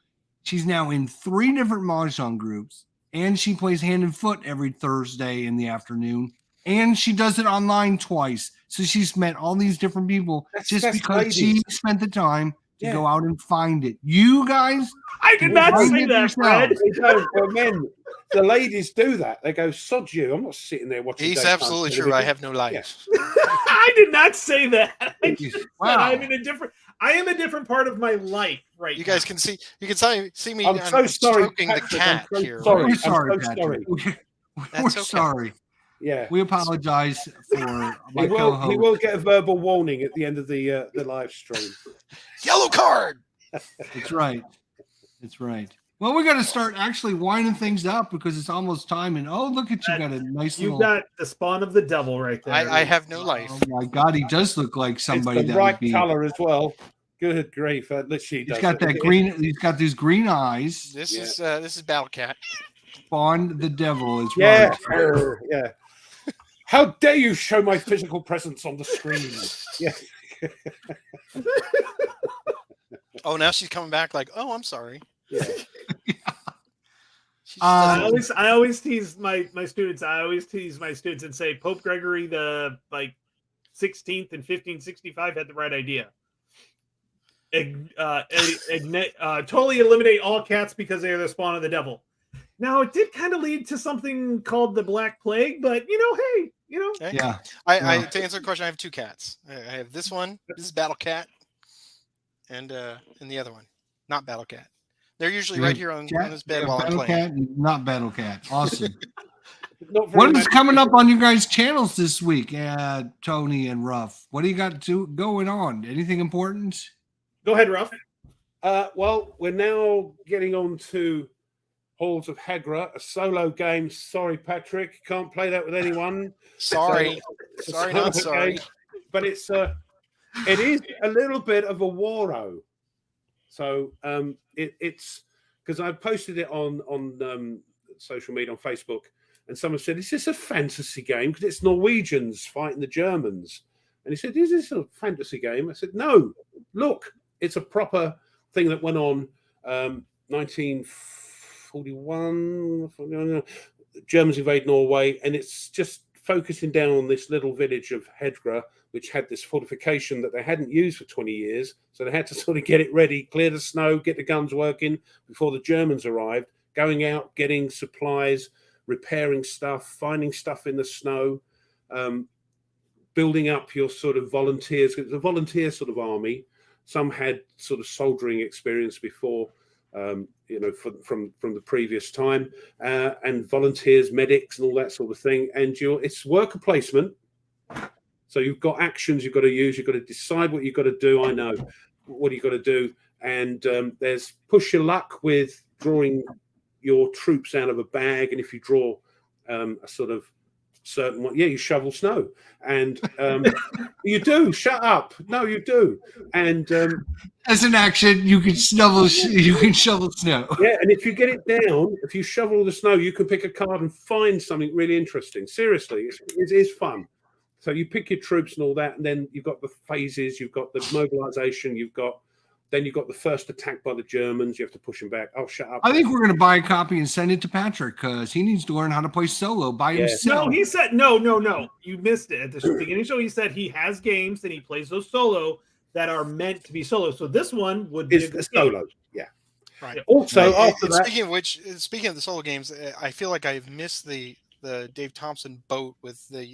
S1: She's now in 3 different Mahjong groups, and she plays Hand and Foot every Thursday in the afternoon, and she does it online twice. So she's met all these different people just because she spent the time to go out and find it. You guys,
S4: I did not say that, Fred.
S2: They don't. Well, men, the ladies do that. They go, sod you. I'm not sitting there watching.
S3: He's absolutely true. I have no life.
S2: Yeah.
S4: I did not say that. I just said
S1: Wow.
S4: I am a different part of my life right
S3: You
S4: now.
S3: guys can see me.
S2: I'm so sorry,
S3: stroking the
S2: Patrick,
S3: cat
S2: I'm so
S3: here.
S2: sorry.
S1: We're
S2: I'm
S1: sorry,
S2: so
S1: Patrick.
S2: sorry.
S1: We're sorry.
S2: Yeah.
S1: We apologize for my
S2: He
S1: co-host.
S2: will get a verbal warning at the end of the live stream.
S3: Yellow card.
S1: That's right. That's right. Well, we got to start actually winding things up because it's almost time. And look at you, got a nice
S4: You
S1: little.
S4: got the spawn of the devil right there.
S3: I have no life.
S1: Oh my God, he does look like somebody
S2: It's the
S1: that
S2: right
S1: would be.
S2: color as well. Good grief! Literally,
S1: He's got that green. He's got these green eyes.
S3: This is Battle Cat.
S1: Spawn the devil is
S2: Yeah,
S1: right.
S2: yeah. How dare you show my physical presence on the screen? Yeah.
S3: Oh, now she's coming back like, oh, I'm sorry.
S2: Yeah.
S4: I always tease my students. I always tease my students and say Pope Gregory the 16th in 1565 had the right idea. Totally eliminate all cats because they are the spawn of the devil. Now it did kind of lead to something called the Black Plague, but hey,
S3: Okay.
S1: Yeah.
S3: I to answer the question, I have 2 cats. I have this one. This is Battle Cat, and the other one, not Battle Cat. They're usually right here on this bed while I'm
S1: Battle
S3: playing.
S1: Cat, not Battle Cat. Awesome.
S2: Not very
S1: What is
S2: many-
S1: coming up on you guys' channels this week, Tony and Ruff? What do you got going on? Anything important?
S4: Go ahead, Ruff.
S2: Well, we're now getting on to Halls of Hagra, a solo game. Sorry, Patrick, can't play that with anyone.
S3: Sorry,
S2: It's a
S3: sorry,
S2: solo
S3: not sorry.
S2: game, but it is a little bit of a waro. So it's because I posted it on social media on Facebook, and someone said, "Is this a fantasy game? Because it's Norwegians fighting the Germans." And he said, "Is this a fantasy game?" I said, "No. Look, it's a proper thing that went on 1941. Germans invade Norway, and it's just focusing down on this little village of Hedgra, which had this fortification that they hadn't used for 20 years. So they had to sort of get it ready, clear the snow, get the guns working before the Germans arrived, going out, getting supplies, repairing stuff, finding stuff in the snow, building up your sort of volunteers. It's a volunteer sort of army. Some had sort of soldiering experience before, from the previous time, and volunteers, medics, and all that sort of thing. And it's worker placement. So you've got actions you've got to use. You've got to decide what you've got to do. I know what you've got to do. And there's push your luck with drawing your troops out of a bag. And if you draw a sort of certain one. Yeah, you shovel snow, and you do. Shut up! No, you do. And
S1: as an action, you can shovel snow.
S2: yeah, and if you get it down, if you shovel the snow, you can pick a card and find something really interesting. Seriously, it is fun. So you pick your troops and all that, and then you've got the phases, you've got the mobilization, you've got the first attack by the Germans. You have to push them back. Oh, shut up!
S1: I think we're going to buy a copy and send it to Patrick because he needs to learn how to play solo by himself.
S4: No, he said no. You missed it at the beginning of the show. He said he has games and he plays those solo that are meant to be solo. So this one would be
S2: a solo. Yeah.
S3: Right.
S2: Also, after that,
S3: speaking of the solo games, I feel like I've missed the Dave Thompson boat with the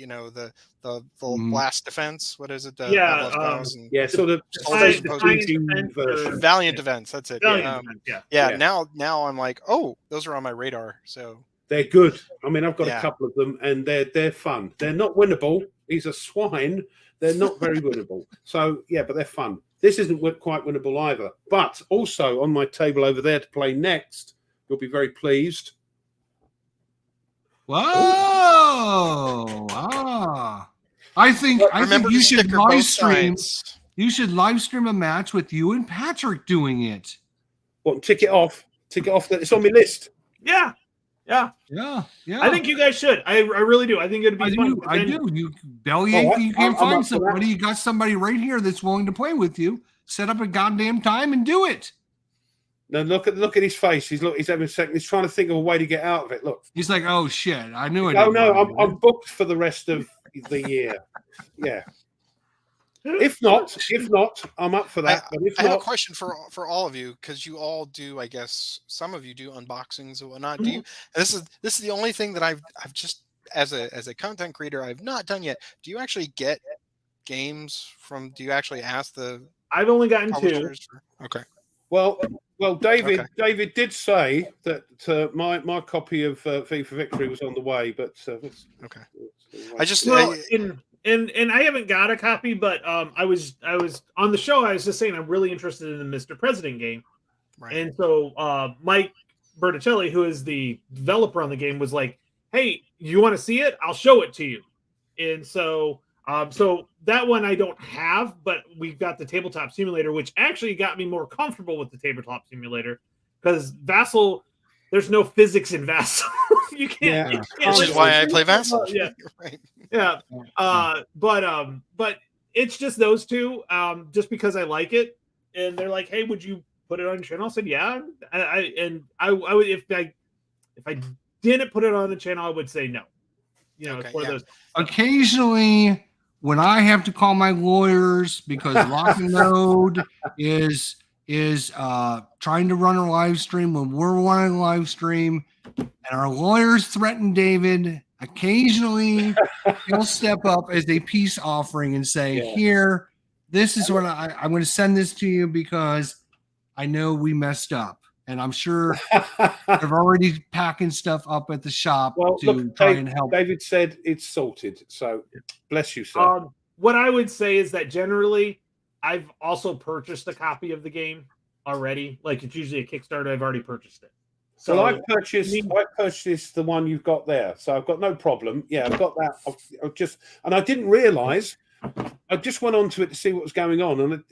S3: blast defense. What is it?
S2: Sort of
S3: Valiant Defense. That's it.
S4: Valiant Defense,
S3: yeah. Now I'm like, oh, those are on my radar. So
S2: they're good. I mean, I've got a couple of them, and they're fun. They're not winnable. He's a swine. They're not very winnable. So yeah, but they're fun. This isn't quite winnable either. But also on my table over there to play next, you'll be very pleased.
S1: Whoa! I think you should live stream. You should live stream a match with you and Patrick doing it.
S2: What? Tick it off. That it's on my list.
S4: Yeah.
S1: I
S4: think you guys should. I really do. I think it'd be fun.
S1: I do. You bellyache. You can't find somebody. You got somebody right here that's willing to play with you. Set up a goddamn time and do it.
S2: Now look at his face. He's having a second. He's trying to think of a way to get out of it. Look.
S1: He's like, oh shit, I knew it.
S2: No, I'm booked for the rest of the year. Yeah. If not, I'm up for that.
S3: I have a question for all of you, because you all do. I guess some of you do unboxings and whatnot. Do you? This is the only thing that I've just as a content creator I've not done yet. Do you actually get games from? Do you actually ask the?
S4: I've only gotten 2.
S3: Okay.
S2: Well, David did say that my copy of V for Victory was on the way, but
S3: okay. I just
S4: and I haven't got a copy, but I was on the show. I was just saying I'm really interested in the Mr. President game,
S3: right.
S4: And so Mike Berticelli, who is the developer on the game, was like, "Hey, you want to see it? I'll show it to you." And so that one I don't have, but we've got the Tabletop Simulator, which actually got me more comfortable with the Tabletop Simulator because Vassal, there's no physics in Vassal. You can't.
S3: Which is why I play Vassal.
S4: Yeah,
S3: right.
S4: Yeah. But it's just those two. Just because I like it, and they're like, "Hey, would you put it on your channel?" I said, "Yeah." I would if I didn't put it on the channel, I would say no. It's one of those.
S1: Occasionally, when I have to call my lawyers because Lock and Load is trying to run a live stream when we're running a live stream, and our lawyers threaten David, occasionally he'll step up as a peace offering and say, "Here, this is what I'm going to send this to you because I know we messed up." And I'm sure they're already packing stuff up at the shop try and help.
S2: David said it's sorted. So bless you, sir.
S4: What I would say is that generally I've also purchased a copy of the game already. Like it's usually a Kickstarter. I've already purchased it. So
S2: I purchased the one you've got there. So I've got no problem. Yeah, I've got that. I didn't realize. I just went onto it to see what was going on. And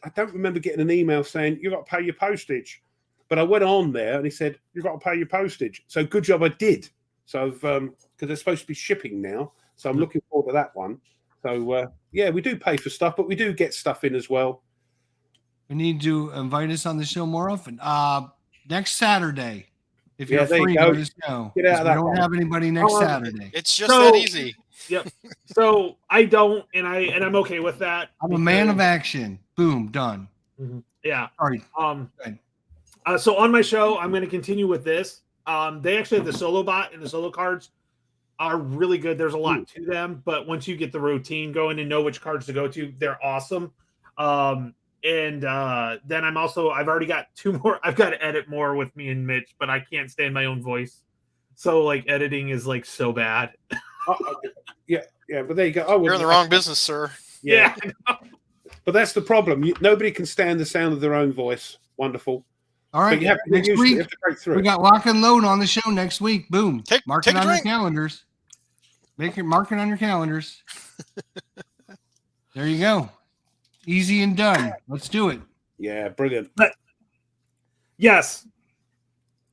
S2: I don't remember getting an email saying you've got to pay your postage. But I went on there and he said, "You've got to pay your postage." So good job I did. So because they're supposed to be shipping now. So I'm looking forward to that one. So we do pay for stuff, but we do get stuff in as well.
S1: We need to invite us on the show more often. Next Saturday, if you're free, let us know.
S2: Get out of that.
S1: We don't have anybody next Saturday.
S3: It's just that easy.
S4: Yep. So I don't, and I'm okay with that.
S1: I'm a man of action. Boom, done.
S4: Mm-hmm. Yeah.
S1: Sorry.
S4: So on my show, I'm going to continue with this. They actually have the solo bot and the solo cards are really good. There's a lot to them, but once you get the routine going and know which cards to go to, they're awesome. Then I've already got 2 more. I've got to edit more with me and Mitch, but I can't stand my own voice. So like editing is like so bad.
S2: Yeah. But there you go. Oh,
S3: you're in the wrong business, sir.
S2: Yeah. But that's the problem. Nobody can stand the sound of their own voice. Wonderful.
S1: All right. Next week, we got Lock and Load on the show next week. Boom. Mark it on your calendars. Mark it on your calendars. There you go. Easy and done. Let's do it.
S2: Yeah, brilliant.
S4: Yes.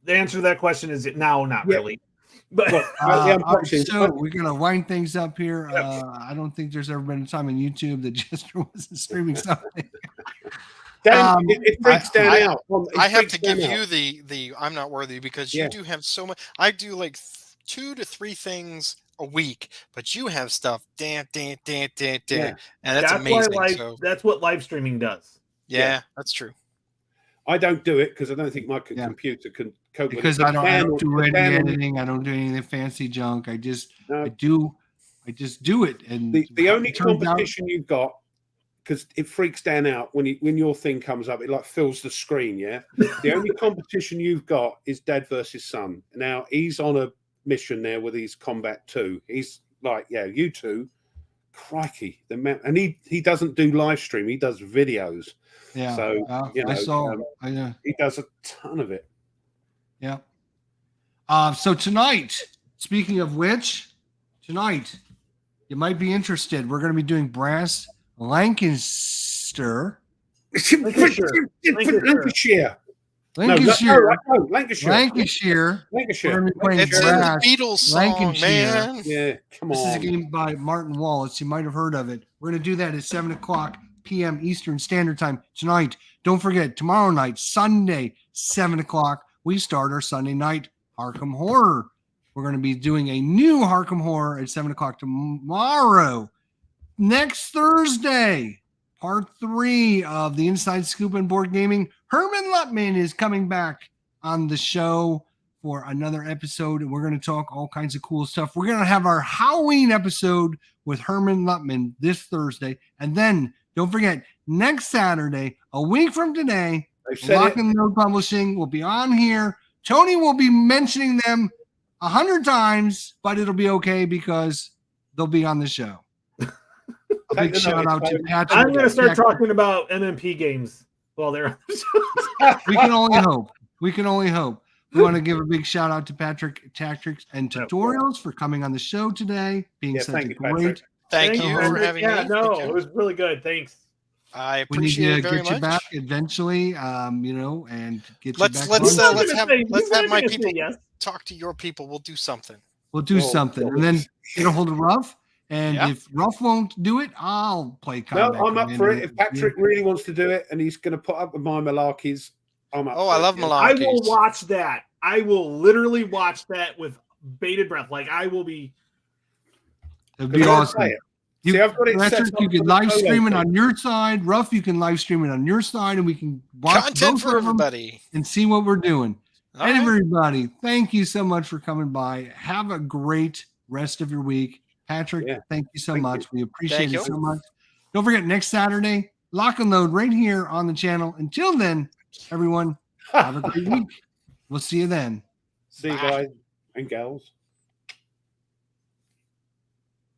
S4: The answer to that question is no, not really. But
S1: so we're gonna wind things up here. I don't think there's ever been a time on YouTube that Jester wasn't streaming something.
S2: Dan, it freaks Dan out.
S3: I have to give you the I'm not worthy because you do have so much. I do like 2 to 3 things a week, but you have stuff, and that's amazing.
S4: That's what live streaming does.
S3: Yeah, that's true.
S2: I don't do it because I don't think my computer can cope with it.
S1: Because I don't do any editing. I don't do any of the fancy junk. I just do it. And
S2: the only competition you've got, because it freaks Dan out when your thing comes up, it like fills the screen. Yeah. The only competition you've got is Dad versus Son. Now he's on a mission there with his Combat 2. He's like, you two, crikey, and he doesn't do live stream. He does videos.
S1: Yeah.
S2: So
S1: I saw.
S2: He does a ton of it.
S1: Yeah. So tonight, speaking of which, tonight you might be interested. We're going to be doing brass Lancashire.
S2: Lancashire.
S1: Lancashire.
S2: No, Lancashire.
S1: We're going to be playing
S3: it's
S1: brass.
S3: a Beatles song, man.
S2: Yeah, come on.
S1: This is a game by Martin Wallace. You might have heard of it. We're going to do that at 7:00 p.m. Eastern Standard Time tonight. Don't forget, tomorrow night, Sunday, 7:00, we start our Sunday night Arkham Horror. We're going to be doing a new Arkham Horror at 7:00 tomorrow. Next Thursday, part 3 of the Inside Scoop and Board Gaming. Herman Lutman is coming back on the show for another episode, and we're going to talk all kinds of cool stuff. We're going to have our Halloween episode with Herman Lutman this Thursday, and then don't forget, next Saturday, a week from today, Lock and Load Publishing will be on here. Tony will be mentioning them 100 times, but it'll be okay because they'll be on the show. A big shout out to Patrick.
S4: I'm going to start talking about MMP games while they're on the show.
S1: We can only hope. We can only hope. We want to give a big shout out to Patrick Tactics and Tutorials for coming on the show today, being such a great.
S3: Thank you for having me.
S4: It was really good. Thanks.
S3: I appreciate it very much.
S1: We need to get you back eventually, and get you back.
S3: Let's have my people talk to your people. We'll do something.
S1: We'll do something, and then get a hold of Ruff. And if Ruff won't do it, I'll play combat.
S2: No, I'm up for it. If Patrick really wants to do it and he's going to put up with my malarkeys, I'm up.
S3: I love malarkeys.
S4: I will watch that. I will literally watch that with bated breath. Like I will be.
S1: It'd be awesome.
S2: See, I've got it
S1: Patrick, you can live stream it on your side. Ruff, you can live stream it on your side, and we can watch
S3: content
S1: both
S3: for
S1: of them
S3: everybody
S1: and see what we're doing.
S3: All right.
S1: Everybody, thank you so much for coming by. Have a great rest of your week. Patrick, thank you so much. We appreciate it so much. Don't forget, next Saturday, Lock and Load right here on the channel. Until then, everyone, have a great week. We'll see you then.
S2: See you guys and gals.